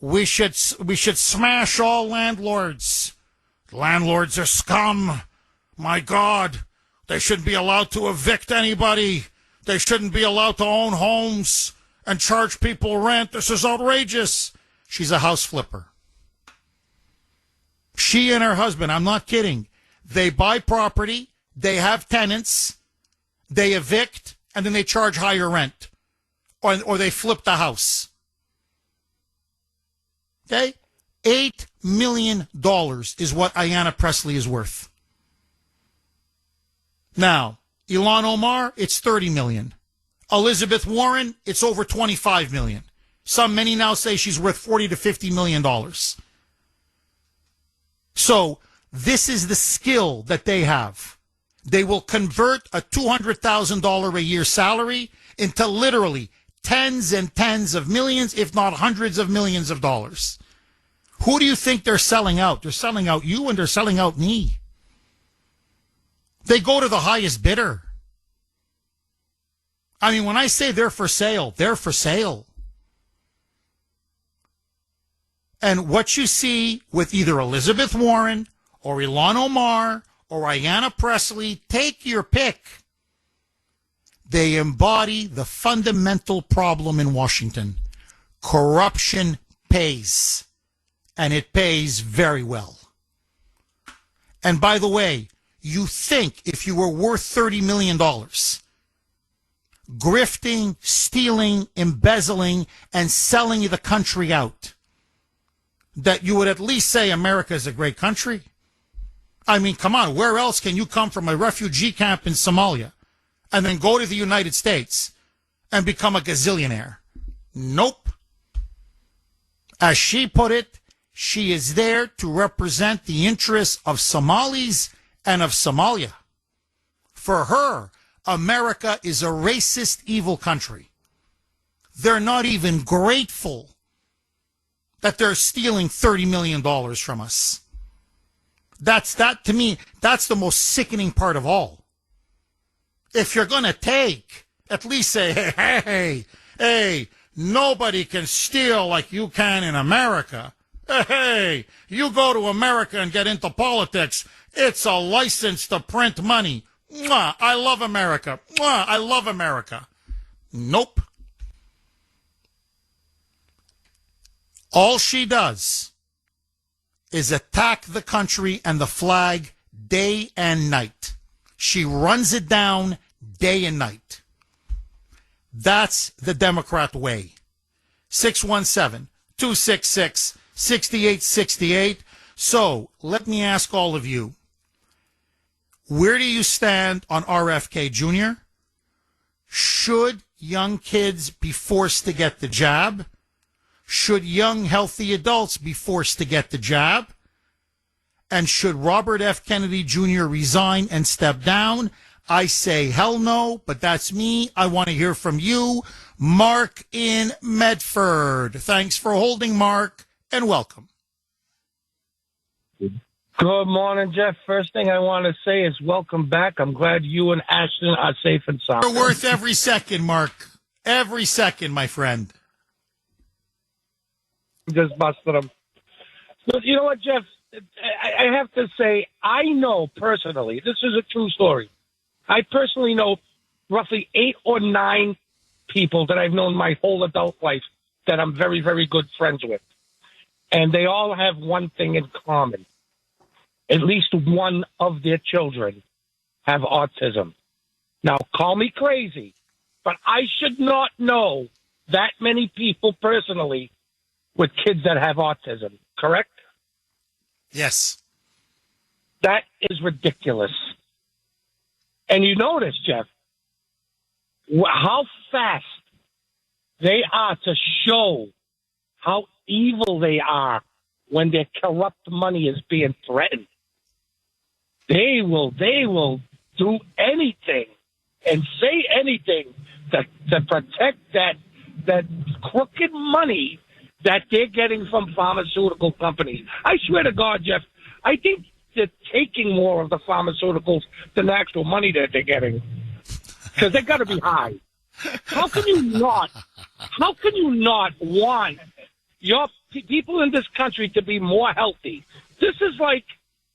we should smash all landlords. Landlords are scum. My God, they shouldn't be allowed to evict anybody. They shouldn't be allowed to own homes and charge people rent. This is outrageous. She's a house flipper. She and her husband, I'm not kidding, they buy property, they have tenants, they evict, and then they charge higher rent. Or they flip the house. Okay? $8 million is what Ayanna Pressley is worth. Now, Ilhan Omar, it's $30 million. Elizabeth Warren, it's over $25 million. Many now say she's worth $40 to $50 million. So, this is the skill that they have. They will convert a $200,000 a year salary into literally tens and tens of millions, if not hundreds of millions of dollars. Who do you think they're selling out? They're selling out you and they're selling out me. They go to the highest bidder. I mean, when I say they're for sale, they're for sale. And what you see with either Elizabeth Warren or Ilhan Omar or Ayanna Pressley, take your pick. They embody the fundamental problem in Washington. Corruption pays, and it pays very well. And by the way, you think if you were worth $30 million, grifting, stealing, embezzling, and selling the country out, that you would at least say America is a great country? I mean, come on, where else can you come from a refugee camp in Somalia and then go to the United States and become a gazillionaire? Nope. As she put it, she is there to represent the interests of Somalis and of Somalia. For her, America is a racist, evil country. They're not even grateful that they're stealing $30 million from us. To me, that's the most sickening part of all. If you're going to take, at least say, hey, nobody can steal like you can in America. Hey, you go to America and get into politics. It's a license to print money. Mwah, I love America. Mwah, I love America. Nope. All she does is attack the country and the flag day and night. She runs it down day and night. That's the Democrat way. 617-266-6868. So let me ask all of you, where do you stand on RFK Jr.? Should young kids be forced to get the jab? Should young, healthy adults be forced to get the jab? And should Robert F. Kennedy Jr. resign and step down? I say hell no, but that's me. I want to hear from you. Mark in Medford. Thanks for holding, Mark, and welcome. Good morning, Jeff. First thing I want to say is welcome back. I'm glad you and Ashton are safe and sound. You're worth every second, Mark. Every second, my friend. Just busted them. But you know what, Jeff? I have to say, I know personally, this is a true story. I personally know roughly 8 or 9 people that I've known my whole adult life that I'm very, very good friends with. And they all have one thing in common. At least one of their children have autism. Now, call me crazy, but I should not know that many people personally with kids that have autism, correct? Yes. That is ridiculous. And you notice, Jeff, how fast they are to show how evil they are when their corrupt money is being threatened. They will do anything and say anything to protect that crooked money that they're getting from pharmaceutical companies. I swear to God, Jeff, I think they're taking more of the pharmaceuticals than the actual money that they're getting, because they got to be high. How can you not want your people in this country to be more healthy? This is like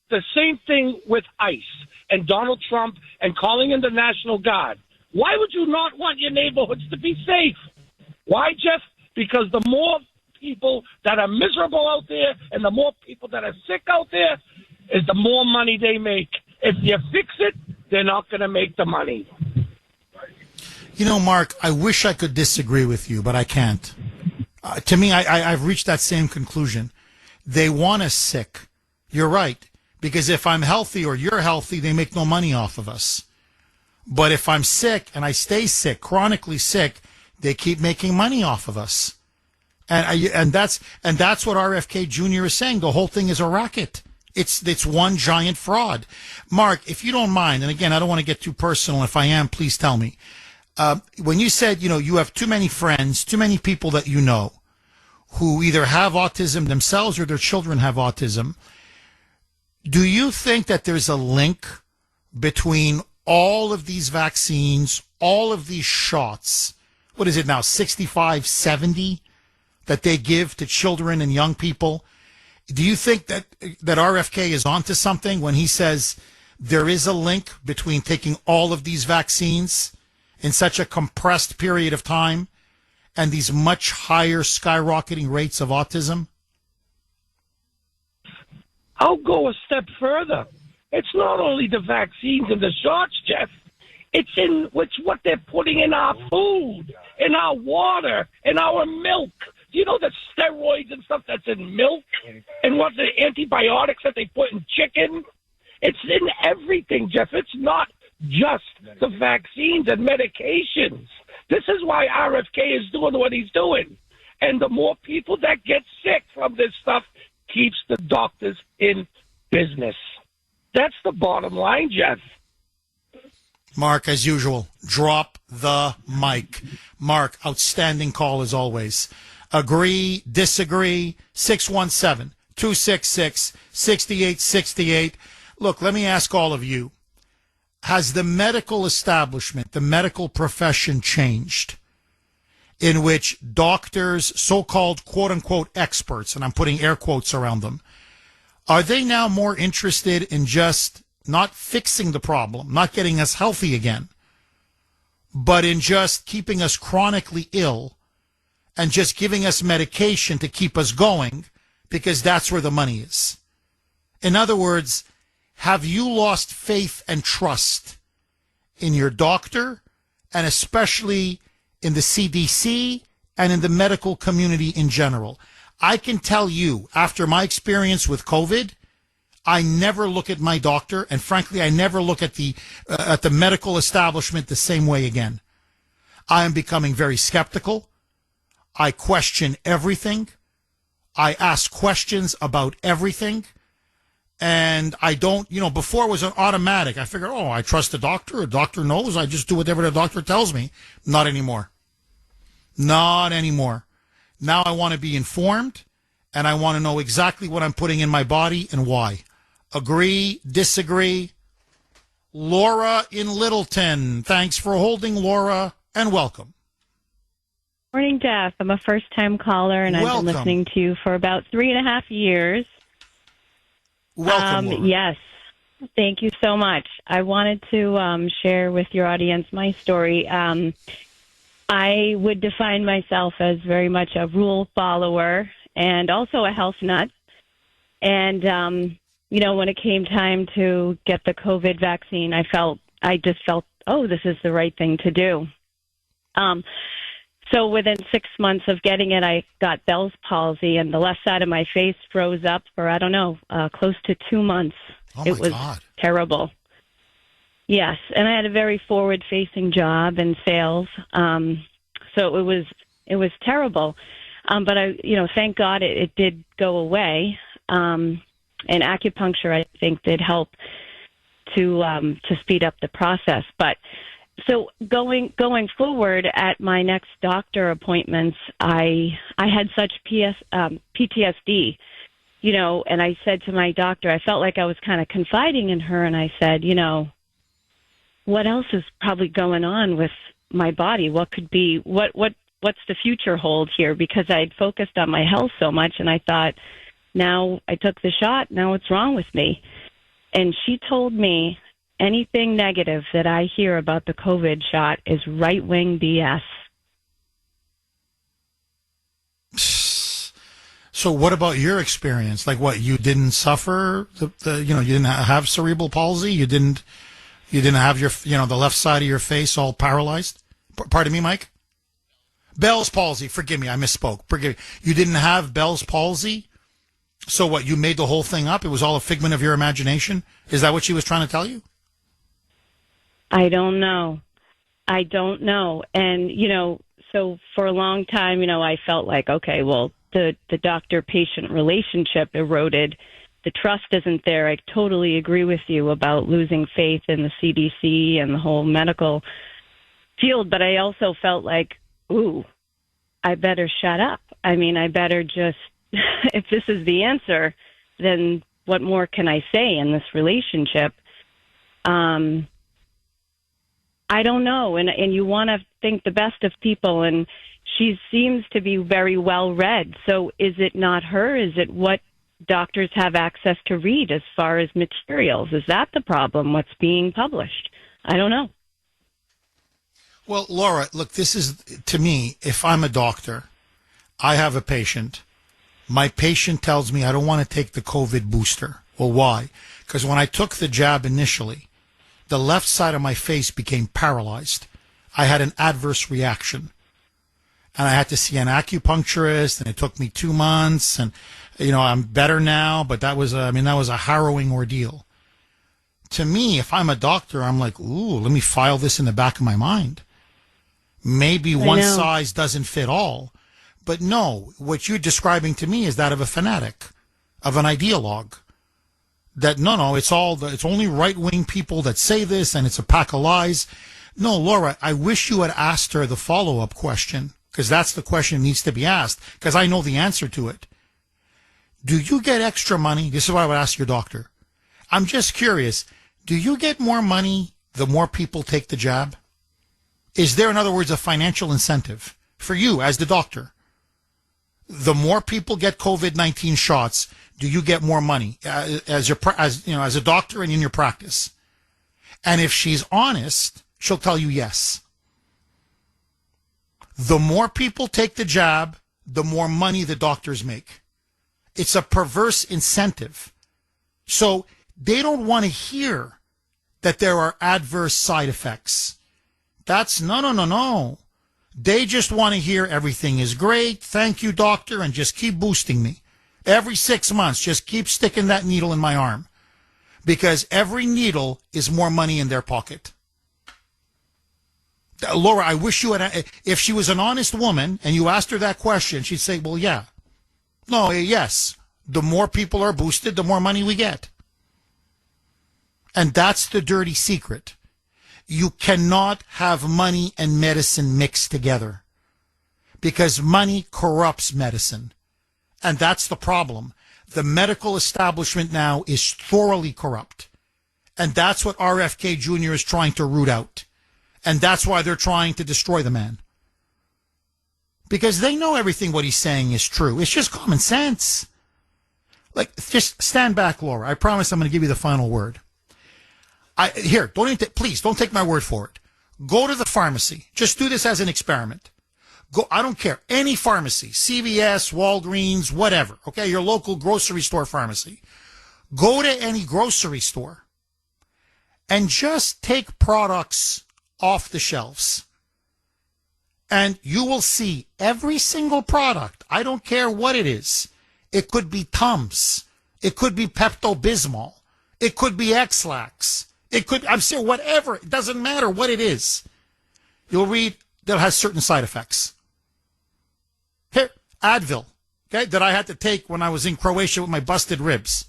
the same thing with ICE and Donald Trump and calling in the National Guard. Why would you not want your neighborhoods to be safe? Why, Jeff? Because the more people that are miserable out there and the more people that are sick out there is the more money they make. If you fix it, they're not going to make the money. You know, Mark, I wish I could disagree with you, but I can't. To me, I've reached that same conclusion. They want us sick. You're right. Because if I'm healthy or you're healthy, they make no money off of us. But if I'm sick and I stay sick, chronically sick, they keep making money off of us. And that's what RFK Jr. is saying. The whole thing is a racket. It's one giant fraud. Mark, if you don't mind, and again, I don't want to get too personal. If I am, please tell me. When you said, you have too many friends, too many people that you know who either have autism themselves or their children have autism, do you think that there's a link between all of these vaccines, all of these shots, what is it now, 65, 70, that they give to children and young people? Do you think that RFK is onto something when he says there is a link between taking all of these vaccines in such a compressed period of time and these much higher skyrocketing rates of autism? I'll go a step further. It's not only the vaccines and the shots, Jeff. It's what they're putting in our food, in our water, in our milk. Do you know the steroids and stuff that's in milk and what the antibiotics that they put in chicken? It's in everything, Jeff. It's not just the vaccines and medications. This is why RFK is doing what he's doing. And the more people that get sick from this stuff keeps the doctors in business. That's the bottom line, Jeff. Mark, as usual, drop the mic. Mark, outstanding call as always. Agree, disagree, 617-266-6868. Look, let me ask all of you. Has the medical establishment, the medical profession changed in which doctors, so-called quote-unquote experts, and I'm putting air quotes around them, are they now more interested in just not fixing the problem, not getting us healthy again, but in just keeping us chronically ill and just giving us medication to keep us going because that's where the money is? In other words, have you lost faith and trust in your doctor and especially in the CDC and in the medical community in general? I can tell you, after my experience with COVID, I never look at my doctor, and frankly, I never look at the medical establishment the same way again. I am becoming very skeptical. I question everything. I ask questions about everything. And I don't, before it was an automatic. I figured, I trust the doctor. A doctor knows. I just do whatever the doctor tells me. Not anymore. Not anymore. Now I want to be informed, and I want to know exactly what I'm putting in my body and why. Agree, disagree. Laura in Littleton. Thanks for holding, Laura, and welcome. Morning, Jeff. I'm a first-time caller, and I've been listening to you for about 3.5 years. Welcome, Laura. Yes. Thank you so much. I wanted to share with your audience my story. I would define myself as very much a rule follower and also a health nut. And when it came time to get the COVID vaccine, I just felt, oh, this is the right thing to do. So within 6 months of getting it, I got Bell's palsy, and the left side of my face froze up for, close to 2 months. It was terrible. Yes, and I had a very forward-facing job in sales, so it was terrible. But thank God it did go away. And acupuncture, I think, did help to speed up the process. But so going forward at my next doctor appointments, I had such PTSD, and I said to my doctor, I felt like I was kind of confiding in her, and I said, what else is probably going on with my body? What could be, what's the future hold here? Because I'd focused on my health so much, and I thought, now I took the shot, now what's wrong with me? And she told me, anything negative that I hear about the COVID shot is right-wing BS. So what about your experience? Like what, you didn't suffer you didn't have cerebral palsy? You didn't have your, the left side of your face all paralyzed? Pardon me, Mike? Bell's palsy. Forgive me, I misspoke. Forgive me. You didn't have Bell's palsy? So what, you made the whole thing up? It was all a figment of your imagination? Is that what she was trying to tell you? I don't know. And, so for a long time, I felt like, okay, well, the doctor-patient relationship eroded. The trust isn't there. I totally agree with you about losing faith in the CDC and the whole medical field. But I also felt like, ooh, I better shut up. I mean, I better just, if this is the answer, then what more can I say in this relationship? I don't know. And you want to think the best of people, and she seems to be very well read. So is it not her? Is it what doctors have access to read as far as materials? Is that the problem, what's being published? I don't know. Well, Laura, look, this is, to me, if I'm a doctor, I have a patient. My patient tells me I don't want to take the COVID booster. Well, why? Because when I took the jab initially, the left side of my face became paralyzed. I had an adverse reaction. And I had to see an acupuncturist, and it took me 2 months, and, I'm better now, but that was a harrowing ordeal. To me, if I'm a doctor, I'm like, ooh, let me file this in the back of my mind. Maybe one size doesn't fit all. But no, what you're describing to me is that of a fanatic, of an ideologue. That, no, it's only right-wing people that say this, and it's a pack of lies. No, Laura, I wish you had asked her the follow-up question, because that's the question that needs to be asked, because I know the answer to it. Do you get extra money? This is what I would ask your doctor. I'm just curious. Do you get more money the more people take the jab? Is there, in other words, a financial incentive for you as the doctor? The more people get COVID-19 shots, do you get more money as a doctor and in your practice? And if she's honest, she'll tell you yes. The more people take the jab, the more money the doctors make. It's a perverse incentive. So they don't want to hear that there are adverse side effects. That's no. They just want to hear everything is great. Thank you, doctor, and just keep boosting me. Every 6 months, just keep sticking that needle in my arm. Because every needle is more money in their pocket. Laura, I wish you had, if she was an honest woman and you asked her that question, she'd say, well, yeah. No, yes. The more people are boosted, the more money we get. And that's the dirty secret. You cannot have money and medicine mixed together. Because money corrupts medicine. And that's the problem. The medical establishment now is thoroughly corrupt. And that's what RFK Jr. is trying to root out. And that's why they're trying to destroy the man. Because they know everything what he's saying is true. It's just common sense. Like, just stand back, Laura. I promise I'm going to give you the final word. Please, don't take my word for it. Go to the pharmacy. Just do this as an experiment. Go, I don't care. Any pharmacy, CVS, Walgreens, whatever. Okay, your local grocery store pharmacy. Go to any grocery store and just take products off the shelves. And you will see every single product. I don't care what it is. It could be Tums. It could be Pepto-Bismol. It could be X-Lax. It could, I'm saying whatever. It doesn't matter what it is. You'll read that it has certain side effects. Here, Advil, okay, that I had to take when I was in Croatia with my busted ribs.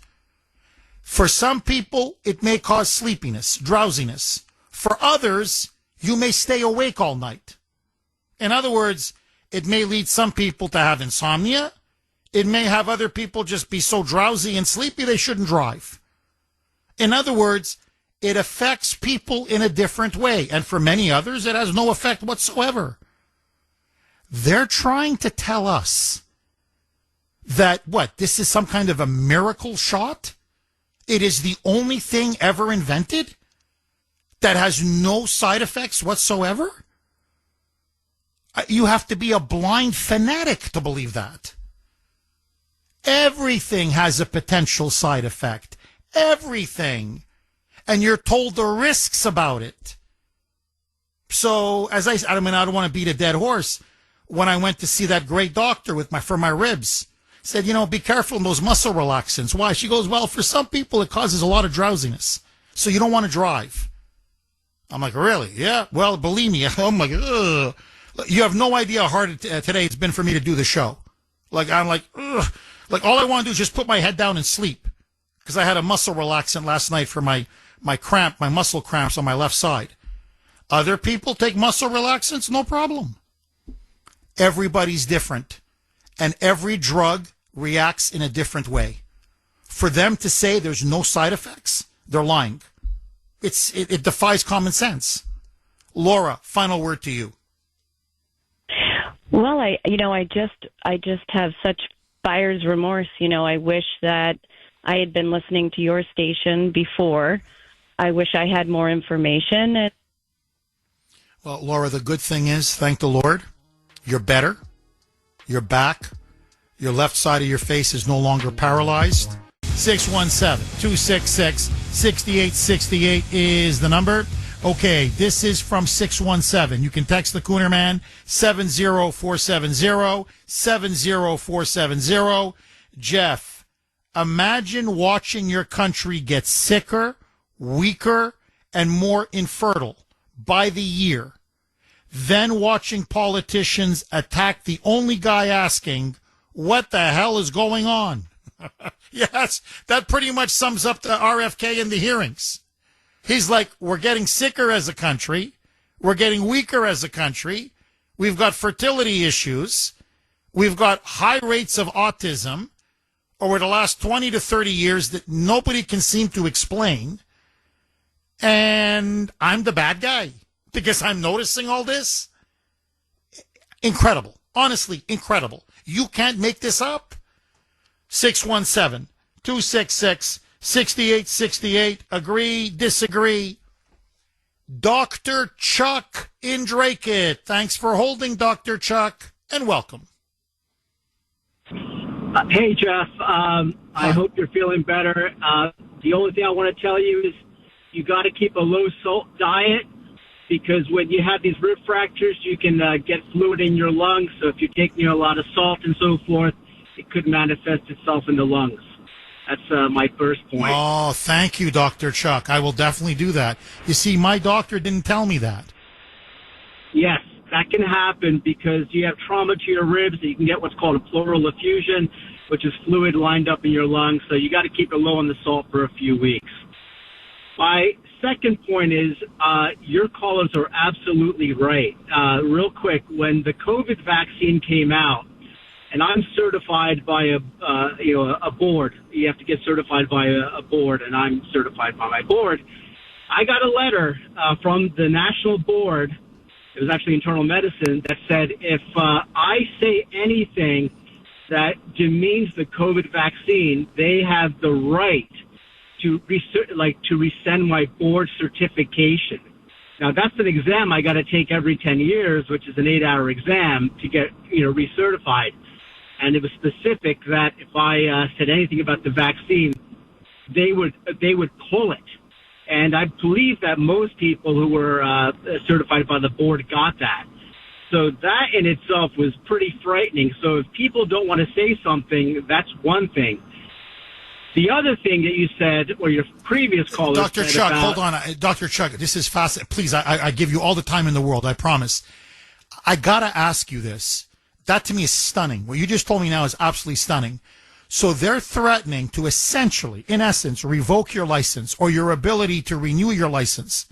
For some people, it may cause sleepiness, drowsiness. For others, you may stay awake all night. In other words, it may lead some people to have insomnia. It may have other people just be so drowsy and sleepy they shouldn't drive. In other words, it affects people in a different way. And for many others, it has no effect whatsoever. They're trying to tell us that, this is some kind of a miracle shot? It is the only thing ever invented that has no side effects whatsoever? You have to be a blind fanatic to believe that. Everything has a potential side effect. Everything. And you're told the risks about it. So, as I don't want to beat a dead horse. When I went to see that great doctor for my ribs, said, be careful in those muscle relaxants. Why? She goes, well, for some people, it causes a lot of drowsiness. So you don't want to drive. I'm like, really? Yeah. Well, believe me. Oh my God. You have no idea how hard today it's been for me to do the show. I'm like, ugh. All I want to do is just put my head down and sleep. Because I had a muscle relaxant last night for my muscle cramps on my left side. Other people take muscle relaxants, no problem. Everybody's different. And every drug reacts in a different way. For them to say there's no side effects, they're lying. It defies common sense. Laura, final word to you. Well, I just have such buyer's remorse. I wish that I had been listening to your station before. I wish I had more information. Well, Laura, the good thing is, thank the Lord, you're better. You're back. Your left side of your face is no longer paralyzed. 617-266-6868 is the number. Okay, this is from 617. You can text the Kuhner Man, 70470, 70470. Jeff, imagine watching your country get sicker, weaker, and more infertile by the year. Then watching politicians attack the only guy asking, what the hell is going on? Yes, that pretty much sums up the RFK in the hearings. He's like, we're getting sicker as a country. We're getting weaker as a country. We've got fertility issues. We've got high rates of autism over the last 20 to 30 years that nobody can seem to explain. And I'm the bad guy because I'm noticing all this. Incredible. Honestly, incredible. You can't make this up. 617-266-6868. Agree, disagree. Dr. Chuck in Drake. Thanks for holding, Dr. Chuck, and welcome. Hey, Jeff. I hope you're feeling better. The only thing I want to tell you is you got to keep a low-salt diet because when you have these rib fractures, you can get fluid in your lungs. So if you take a lot of salt and so forth, it could manifest itself in the lungs. That's my first point. Oh, thank you, Dr. Chuck. I will definitely do that. You see, my doctor didn't tell me that. Yes, that can happen because you have trauma to your ribs. You can get what's called a pleural effusion, which is fluid lined up in your lungs. So you got to keep it low on the salt for a few weeks. My second point is your callers are absolutely right. Real quick, when the COVID vaccine came out, and I'm certified by a board. You have to get certified by a board, and I'm certified by my board. I got a letter from the national board. It was actually internal medicine that said if I say anything that demeans the COVID vaccine, they have the right to rescind my board certification. Now that's an exam I got to take every 10 years, which is an 8-hour exam to get recertified. And it was specific that if I said anything about the vaccine, they would pull it. And I believe that most people who were certified by the board got that. So that in itself was pretty frightening. So if people don't want to say something, that's one thing. The other thing that you said, or your previous caller Dr. said Chuck, about, hold on. Dr. Chuck, this is fascinating. Please, I give you all the time in the world, I promise. I got to ask you this. That to me is stunning. What you just told me now is absolutely stunning. So they're threatening to essentially, in essence, revoke your license or your ability to renew your license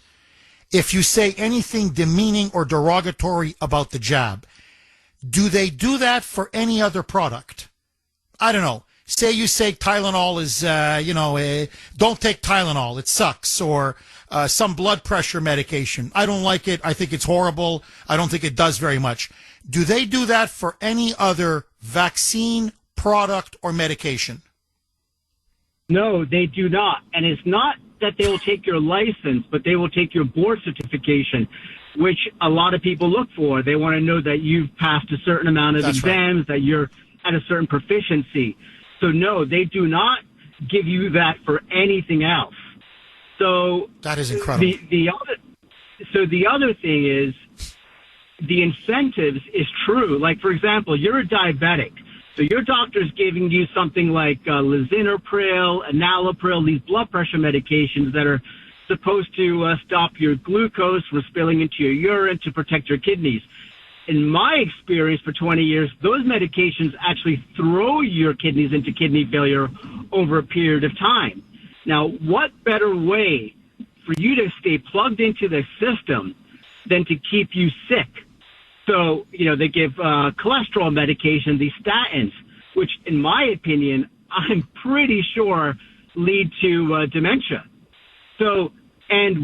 if you say anything demeaning or derogatory about the jab. Do they do that for any other product? I don't know. Say you say Tylenol is, don't take Tylenol. It sucks. Or some blood pressure medication. I don't like it. I think it's horrible. I don't think it does very much. Do they do that for any other vaccine, product, or medication? No, they do not. And it's not that they will take your license, but they will take your board certification, which a lot of people look for. They want to know that you've passed a certain amount of exams, that you're at a certain proficiency. So no, they do not give you that for anything else. So that is incredible. The other thing is the incentives is true. Like, for example, you're a diabetic. So your doctor's giving you something like lisinopril, enalapril, these blood pressure medications that are supposed to stop your glucose from spilling into your urine to protect your kidneys. In my experience for 20 years, those medications actually throw your kidneys into kidney failure over a period of time. Now, what better way for you to stay plugged into the system than to keep you sick? So, they give cholesterol medication, these statins, which in my opinion, I'm pretty sure lead to dementia. So, and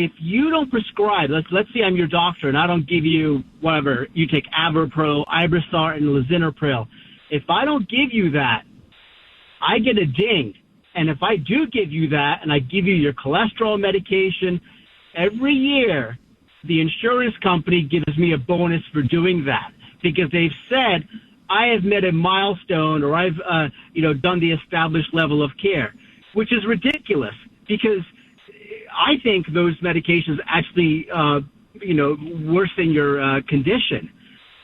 if you don't prescribe, let's say I'm your doctor and I don't give you whatever, you take Avapro, Ibrosart, and lisinopril. If I don't give you that, I get a ding. And if I do give you that and I give you your cholesterol medication, every year the insurance company gives me a bonus for doing that because they've said I have met a milestone or I've done the established level of care, which is ridiculous because I think those medications actually worsen your condition.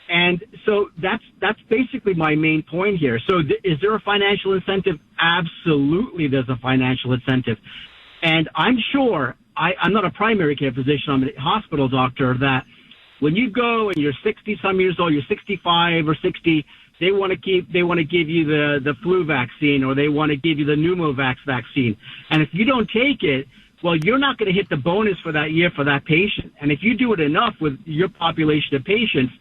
And so that's basically my main point here. So is there a financial incentive? Absolutely, there's a financial incentive. And I'm sure, I'm not a primary care physician, I'm a hospital doctor, that when you go and you're 60-some years old, you're 65 or 60, they want to give you the flu vaccine or they want to give you the pneumovax vaccine. And if you don't take it, well, you're not going to hit the bonus for that year for that patient. And if you do it enough with your population of patients,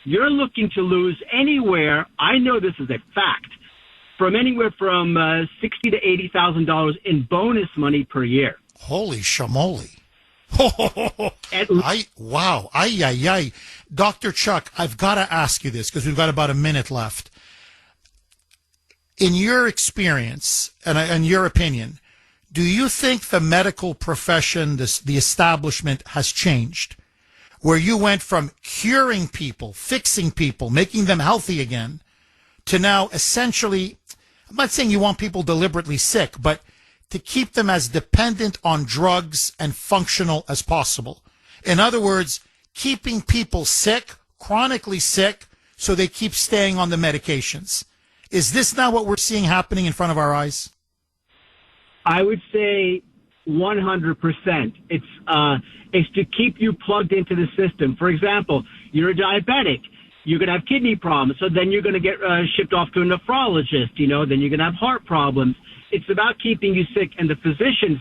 you're looking to lose anywhere, I know this is a fact, from anywhere from $60,000 to $80,000 in bonus money per year. Holy shamoly. Wow. Ay. Dr. Chuck, I've got to ask you this because we've got about a minute left. In your experience and your opinion, do you think the medical profession, the establishment has changed? Where you went from curing people, fixing people, making them healthy again, to now essentially, I'm not saying you want people deliberately sick, but to keep them as dependent on drugs and functional as possible. In other words, keeping people sick, chronically sick, so they keep staying on the medications. Is this now what we're seeing happening in front of our eyes? I would say 100%. It's to keep you plugged into the system. For example, you're a diabetic. You're going to have kidney problems. So then you're going to get shipped off to a nephrologist. Then you're going to have heart problems. It's about keeping you sick. And the physicians,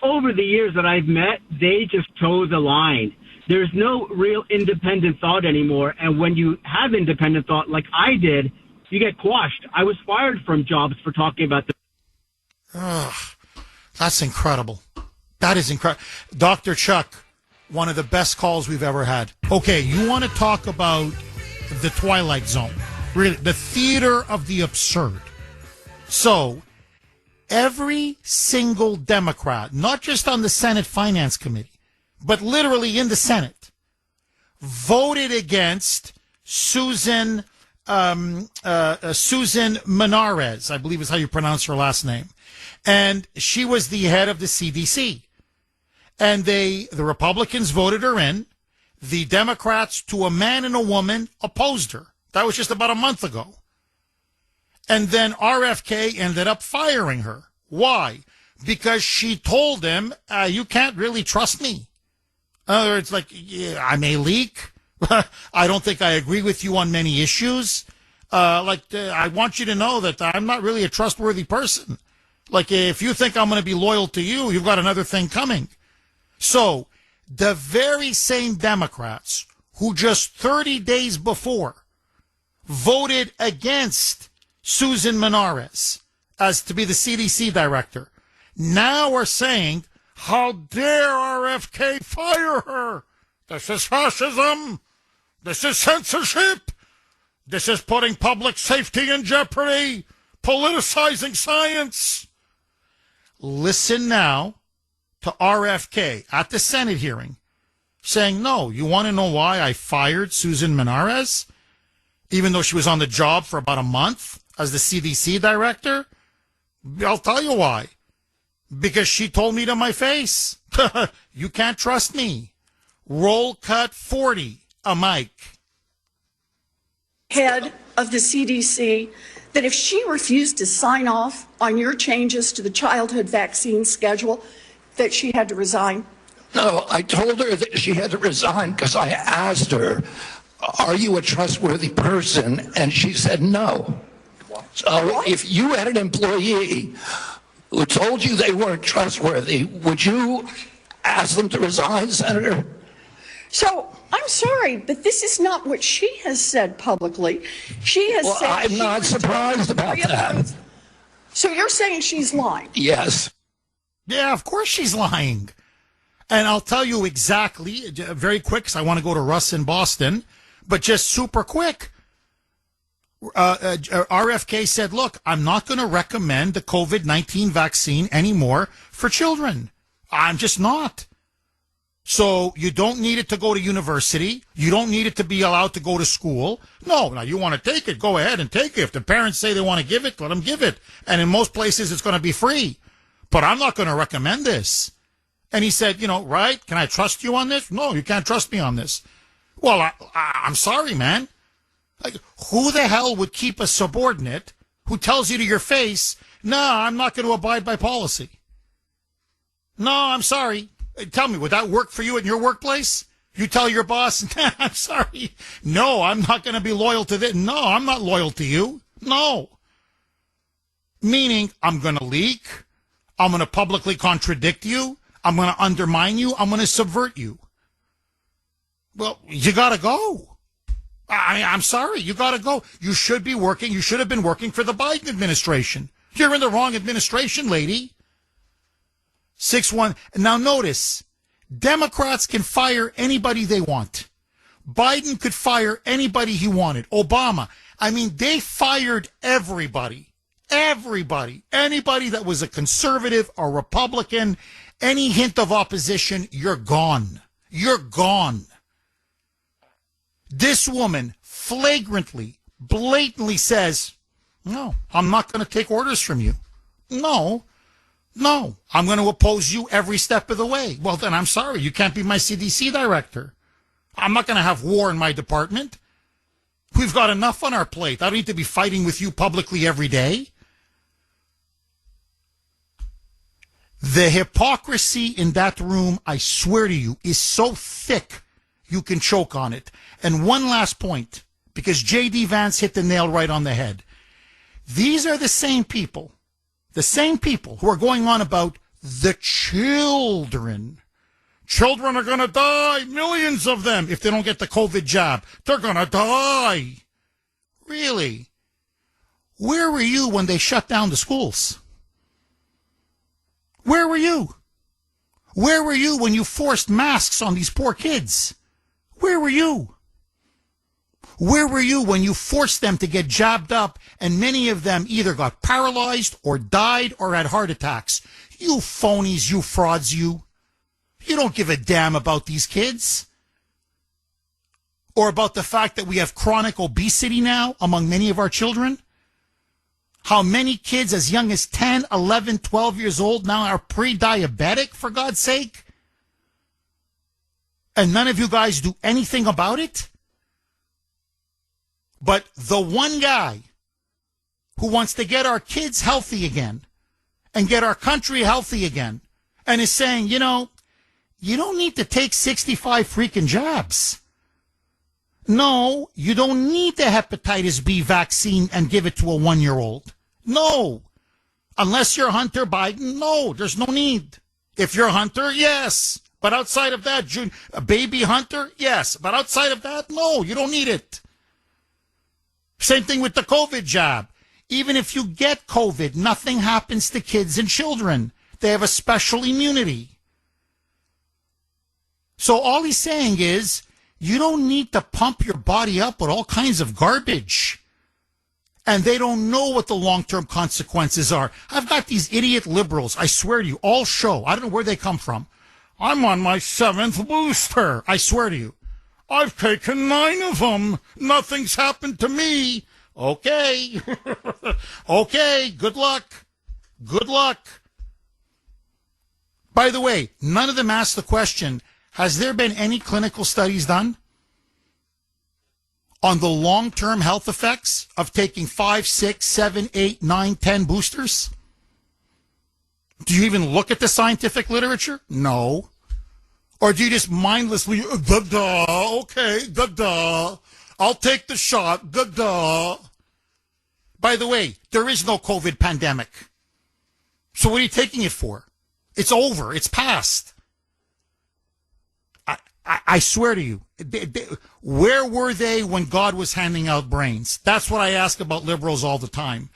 over the years that I've met, they just toe the line. There's no real independent thought anymore. And when you have independent thought, like I did, you get quashed. I was fired from jobs for talking about the... That's incredible. That is incredible. Dr. Chuck, one of the best calls we've ever had. Okay, you want to talk about the Twilight Zone, really, the theater of the absurd. So, every single Democrat, not just on the Senate Finance Committee, but literally in the Senate, voted against Susan Menares, I believe is how you pronounce her last name. And she was the head of the CDC. And the Republicans voted her in. The Democrats, to a man and a woman, opposed her. That was just about a month ago. And then RFK ended up firing her. Why? Because she told him, you can't really trust me. In other words, like, yeah, I may leak. I don't think I agree with you on many issues. I want you to know that I'm not really a trustworthy person. Like, if you think I'm going to be loyal to you, you've got another thing coming. So, the very same Democrats who just 30 days before voted against Susan Menarez as to be the CDC director now are saying, how dare RFK fire her? This is fascism. This is censorship. This is putting public safety in jeopardy. Politicizing science. Listen now to RFK at the Senate hearing saying, no, you want to know why I fired Susan Menarez? Even though she was on the job for about a month as the CDC director? I'll tell you why. Because she told me to my face, you can't trust me. Roll cut 40, a mic. Head of the CDC, that if she refused to sign off on your changes to the childhood vaccine schedule, that she had to resign? No, I told her that she had to resign because I asked her, are you a trustworthy person? And she said no. So if you had an employee who told you they weren't trustworthy, would you ask them to resign, Senator? So, I'm sorry, but this is not what she has said publicly. She has said... I'm not surprised about that. So you're saying she's lying? Yes. Yeah, of course she's lying. And I'll tell you exactly, very quick, because I want to go to Russ in Boston, but just super quick. RFK said, look, I'm not going to recommend the COVID-19 vaccine anymore for children. I'm just not. So you don't need it to go to university. You don't need it to be allowed to go to school. No, now you want to take it, go ahead and take it. If the parents say they want to give it, let them give it. And in most places, it's going to be free. But I'm not going to recommend this. And he said, right? Can I trust you on this? No, you can't trust me on this. Well, I'm sorry, man. Like, who the hell would keep a subordinate who tells you to your face, no, I'm not going to abide by policy? No, I'm sorry. Tell me, would that work for you in your workplace? You tell your boss, I'm sorry. No, I'm not going to be loyal to this. No, I'm not loyal to you. No. Meaning, I'm going to leak. I'm going to publicly contradict you. I'm going to undermine you. I'm going to subvert you. Well, you got to go. I'm sorry. You got to go. You should be working. You should have been working for the Biden administration. You're in the wrong administration, lady. 6-1. Now notice, Democrats can fire anybody they want. Biden could fire anybody he wanted. Obama. I mean, they fired everybody. Everybody. Anybody that was a conservative or Republican, any hint of opposition, you're gone. You're gone. This woman flagrantly, blatantly says, no, I'm not going to take orders from you. No, I'm going to oppose you every step of the way. Well, then I'm sorry. You can't be my CDC director. I'm not going to have war in my department. We've got enough on our plate. I don't need to be fighting with you publicly every day. The hypocrisy in that room, I swear to you, is so thick you can choke on it. And one last point, because J.D. Vance hit the nail right on the head. These are the same people who are going on about the children. Children are going to die, millions of them, if they don't get the COVID jab. They're going to die. Really? Where were you when they shut down the schools? Where were you? Where were you when you forced masks on these poor kids? Where were you? Where were you when you forced them to get jabbed up and many of them either got paralyzed or died or had heart attacks? You phonies, you frauds, you. You don't give a damn about these kids. Or about the fact that we have chronic obesity now among many of our children. How many kids as young as 10, 11, 12 years old now are pre-diabetic, for God's sake? And none of you guys do anything about it? But the one guy who wants to get our kids healthy again and get our country healthy again and is saying, you know, you don't need to take 65 freaking jabs. No, you don't need the hepatitis B vaccine and give it to a 1-year-old. No. Unless you're Hunter Biden, no, there's no need. If you're Hunter, yes. But outside of that, a baby Hunter, yes. But outside of that, no, you don't need it. Same thing with the COVID jab. Even if you get COVID, nothing happens to kids and children. They have a special immunity. So all he's saying is, you don't need to pump your body up with all kinds of garbage. And they don't know what the long-term consequences are. I've got these idiot liberals, I swear to you, all show. I don't know where they come from. I'm on my 7th booster. I swear to you. I've taken 9 of them. Nothing's happened to me. Okay. Okay, good luck. Good luck. By the way, none of them asked the question, has there been any clinical studies done on the long-term health effects of taking 5, 6, 7, 8, 9, 10 boosters? Do you even look at the scientific literature? No. Or do you just mindlessly, okay, I'll take the shot, By the way, there is no COVID pandemic. So what are you taking it for? It's over. It's past. I swear to you, where were they when God was handing out brains? That's what I ask about liberals all the time.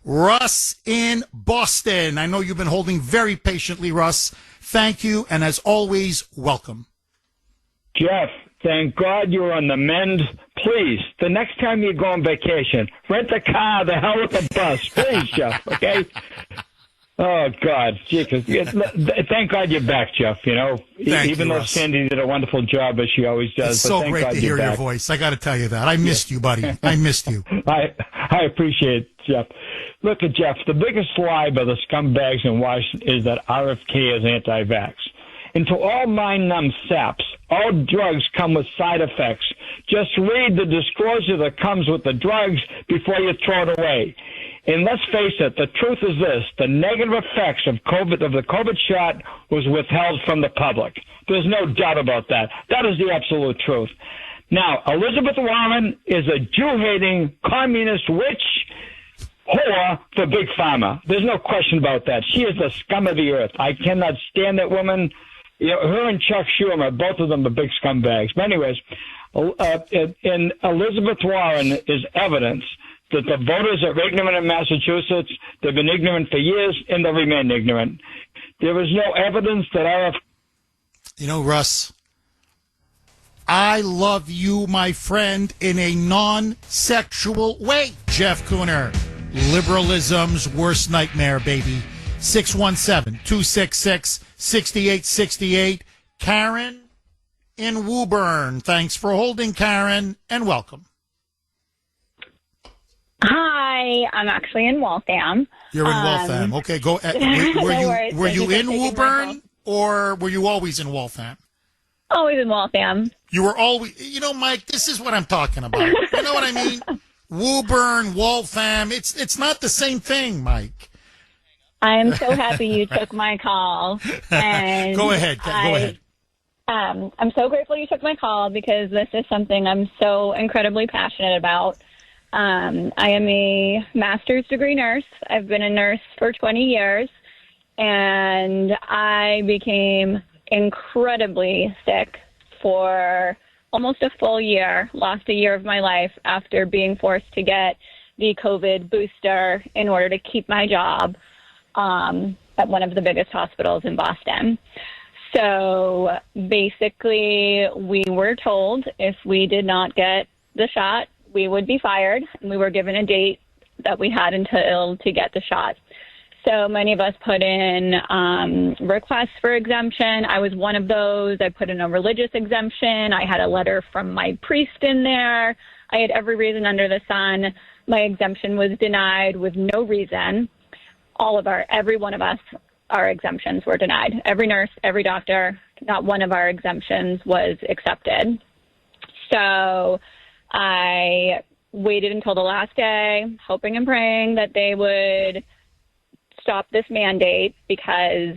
Russ in Boston. I know you've been holding very patiently, Russ. Thank you, and as always, welcome. Jeff, thank God you're on the mend. Please, the next time you go on vacation, rent a car, the hell with a bus. Please, Jeff, okay? Oh, God. Thank God you're back, Jeff, you know. Even though Sandy did a wonderful job, as she always does. It's so great to hear your voice. I got to tell you that. I missed you, buddy. I missed you. I appreciate it, Jeff. Look at Jeff. The biggest lie by the scumbags in Washington is that RFK is anti-vax. And to all mind-numb saps, all drugs come with side effects. Just read the disclosure that comes with the drugs before you throw it away. And let's face it, the truth is this: the negative effects of the COVID shot was withheld from the public. There's no doubt about that. That is the absolute truth. Now, Elizabeth Warren is a Jew-hating communist witch whore for Big Pharma. There's no question about that. She is the scum of the earth. I cannot stand that woman. You know, her and Chuck Schumer, both of them are big scumbags. But anyways, and Elizabeth Warren is evidence that the voters are ignorant in Massachusetts. They've been ignorant for years, and they'll remain ignorant. There is no evidence that You know, Russ, I love you, my friend, in a non-sexual way. Jeff Kuhner, liberalism's worst nightmare, baby. 617-266-6868. Karen in Woburn. Thanks for holding, Karen, and welcome. Hi, I'm actually in Waltham. You're in Waltham. Okay, go. Were you in Woburn, or were you always in Waltham? Always in Waltham. You were always, you know, Mike, this is what I'm talking about. You know what I mean? Woburn, Waltham, it's not the same thing, Mike. I am so happy you took my call. And go ahead. Go ahead. I'm so grateful you took my call because this is something I'm so incredibly passionate about. I am a master's degree nurse. I've been a nurse for 20 years, and I became incredibly sick for almost a full year, lost a year of my life after being forced to get the COVID booster in order to keep my job at one of the biggest hospitals in Boston. So basically, we were told if we did not get the shot, we would be fired, and we were given a date that we had until to get the shot. So many of us put in requests for exemption. I was one of those. I put in a religious exemption. I had a letter from my priest in there. I had every reason under the sun My exemption was denied with no reason. Every one of us, our exemptions were denied. Every nurse, every doctor, not one of our exemptions was accepted. So I waited until the last day, hoping and praying that they would stop this mandate because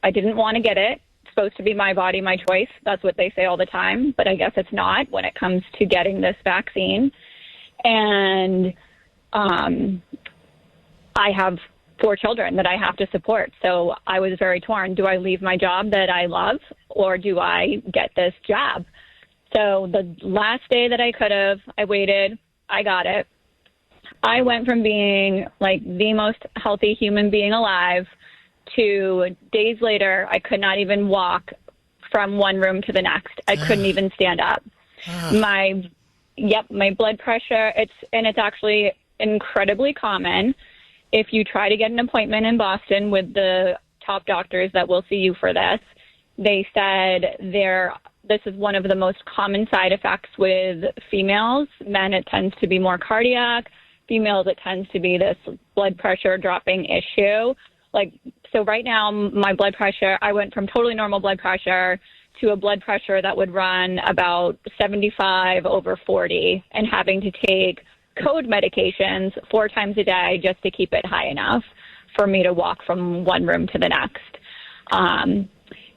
I didn't want to get it. It's supposed to be my body, my choice. That's what they say all the time, but I guess it's not when it comes to getting this vaccine. And I have 4 children that I have to support. So I was very torn. Do I leave my job that I love or do I get this jab? So the last day that I could have, I waited. I got it. I went from being like the most healthy human being alive to days later, I could not even walk from one room to the next. I couldn't even stand up. My blood pressure, it's actually incredibly common. If you try to get an appointment in Boston with the top doctors that will see you for this, they said this is one of the most common side effects with females. Men, it tends to be more cardiac. Females, it tends to be this blood pressure dropping issue. So right now, my blood pressure, I went from totally normal blood pressure to a blood pressure that would run about 75/40 and having to take code medications 4 times a day just to keep it high enough for me to walk from one room to the next.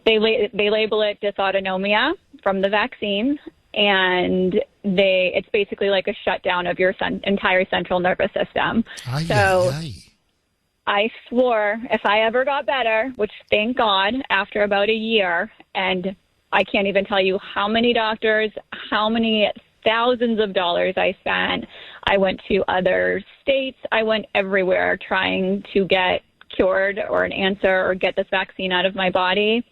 They label it dysautonomia from the vaccine, and it's basically like a shutdown of your entire central nervous system. I swore if I ever got better, which thank God after about a year, and I can't even tell you how many doctors, how many thousands of dollars I spent. I went to other states. I went everywhere trying to get cured or an answer or get this vaccine out of my body.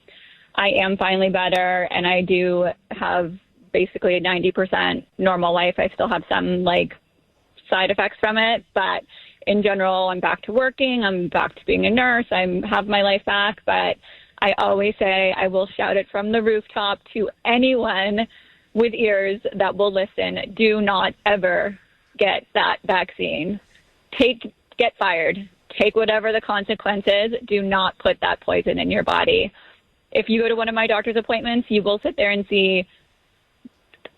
I am finally better, and I do have basically a 90% normal life. I still have some side effects from it, but in general, I'm back to working. I'm back to being a nurse. I have my life back, but I always say I will shout it from the rooftop to anyone with ears that will listen. Do not ever get that vaccine. Get fired. Take whatever the consequence is. Do not put that poison in your body. If you go to one of my doctor's appointments, you will sit there and see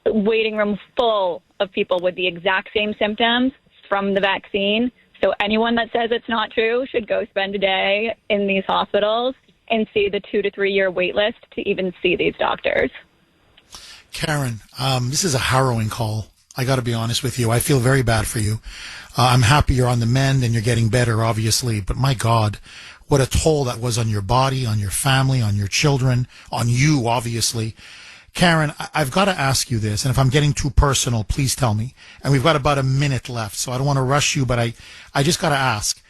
a waiting room full of people with the exact same symptoms from the vaccine. So anyone that says it's not true should go spend a day in these hospitals and see the 2 to 3 year wait list to even see these doctors. Karen, this is a harrowing call. I got to be honest with you. I feel very bad for you. I'm happy you're on the mend and you're getting better, obviously. But my God, what a toll that was on your body, on your family, on your children, on you, obviously. Karen, I've got to ask you this, and if I'm getting too personal, please tell me. And we've got about a minute left, so I don't want to rush you, but I just got to ask.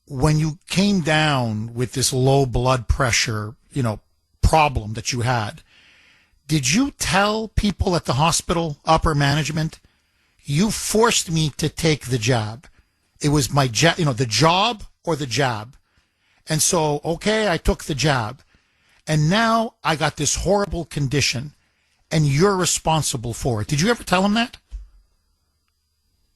When you came down with this low blood pressure, problem that you had, did you tell people at the hospital, upper management, you forced me to take the jab? It was my jab, the job or the jab. And so, okay, I took the jab. And now I got this horrible condition, and you're responsible for it. Did you ever tell them that?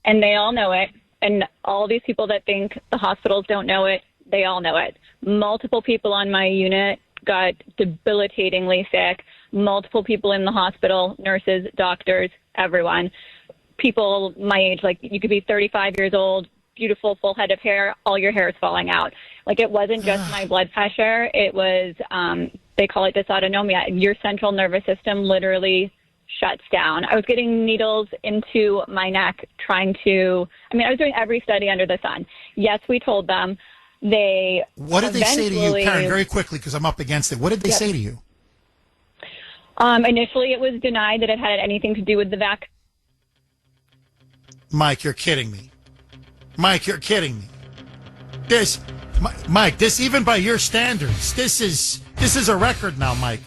And they all know it. And all these people that think the hospitals don't know it, they all know it. Multiple people on my unit got debilitatingly sick. Multiple people in the hospital, nurses, doctors, everyone. People my age, you could be 35 years old, beautiful full head of hair, all your hair is falling out. It wasn't just my blood pressure. It was, they call it dysautonomia. Your central nervous system literally shuts down. I was getting needles into my neck I was doing every study under the sun. Yes, we told them. What did they say to you, Karen, very quickly, because I'm up against it. What did they say to you? Initially, it was denied that it had anything to do with the vaccine. Mike, you're kidding me. Mike, you're kidding me. Mike, this, even by your standards, this is a record now, Mike.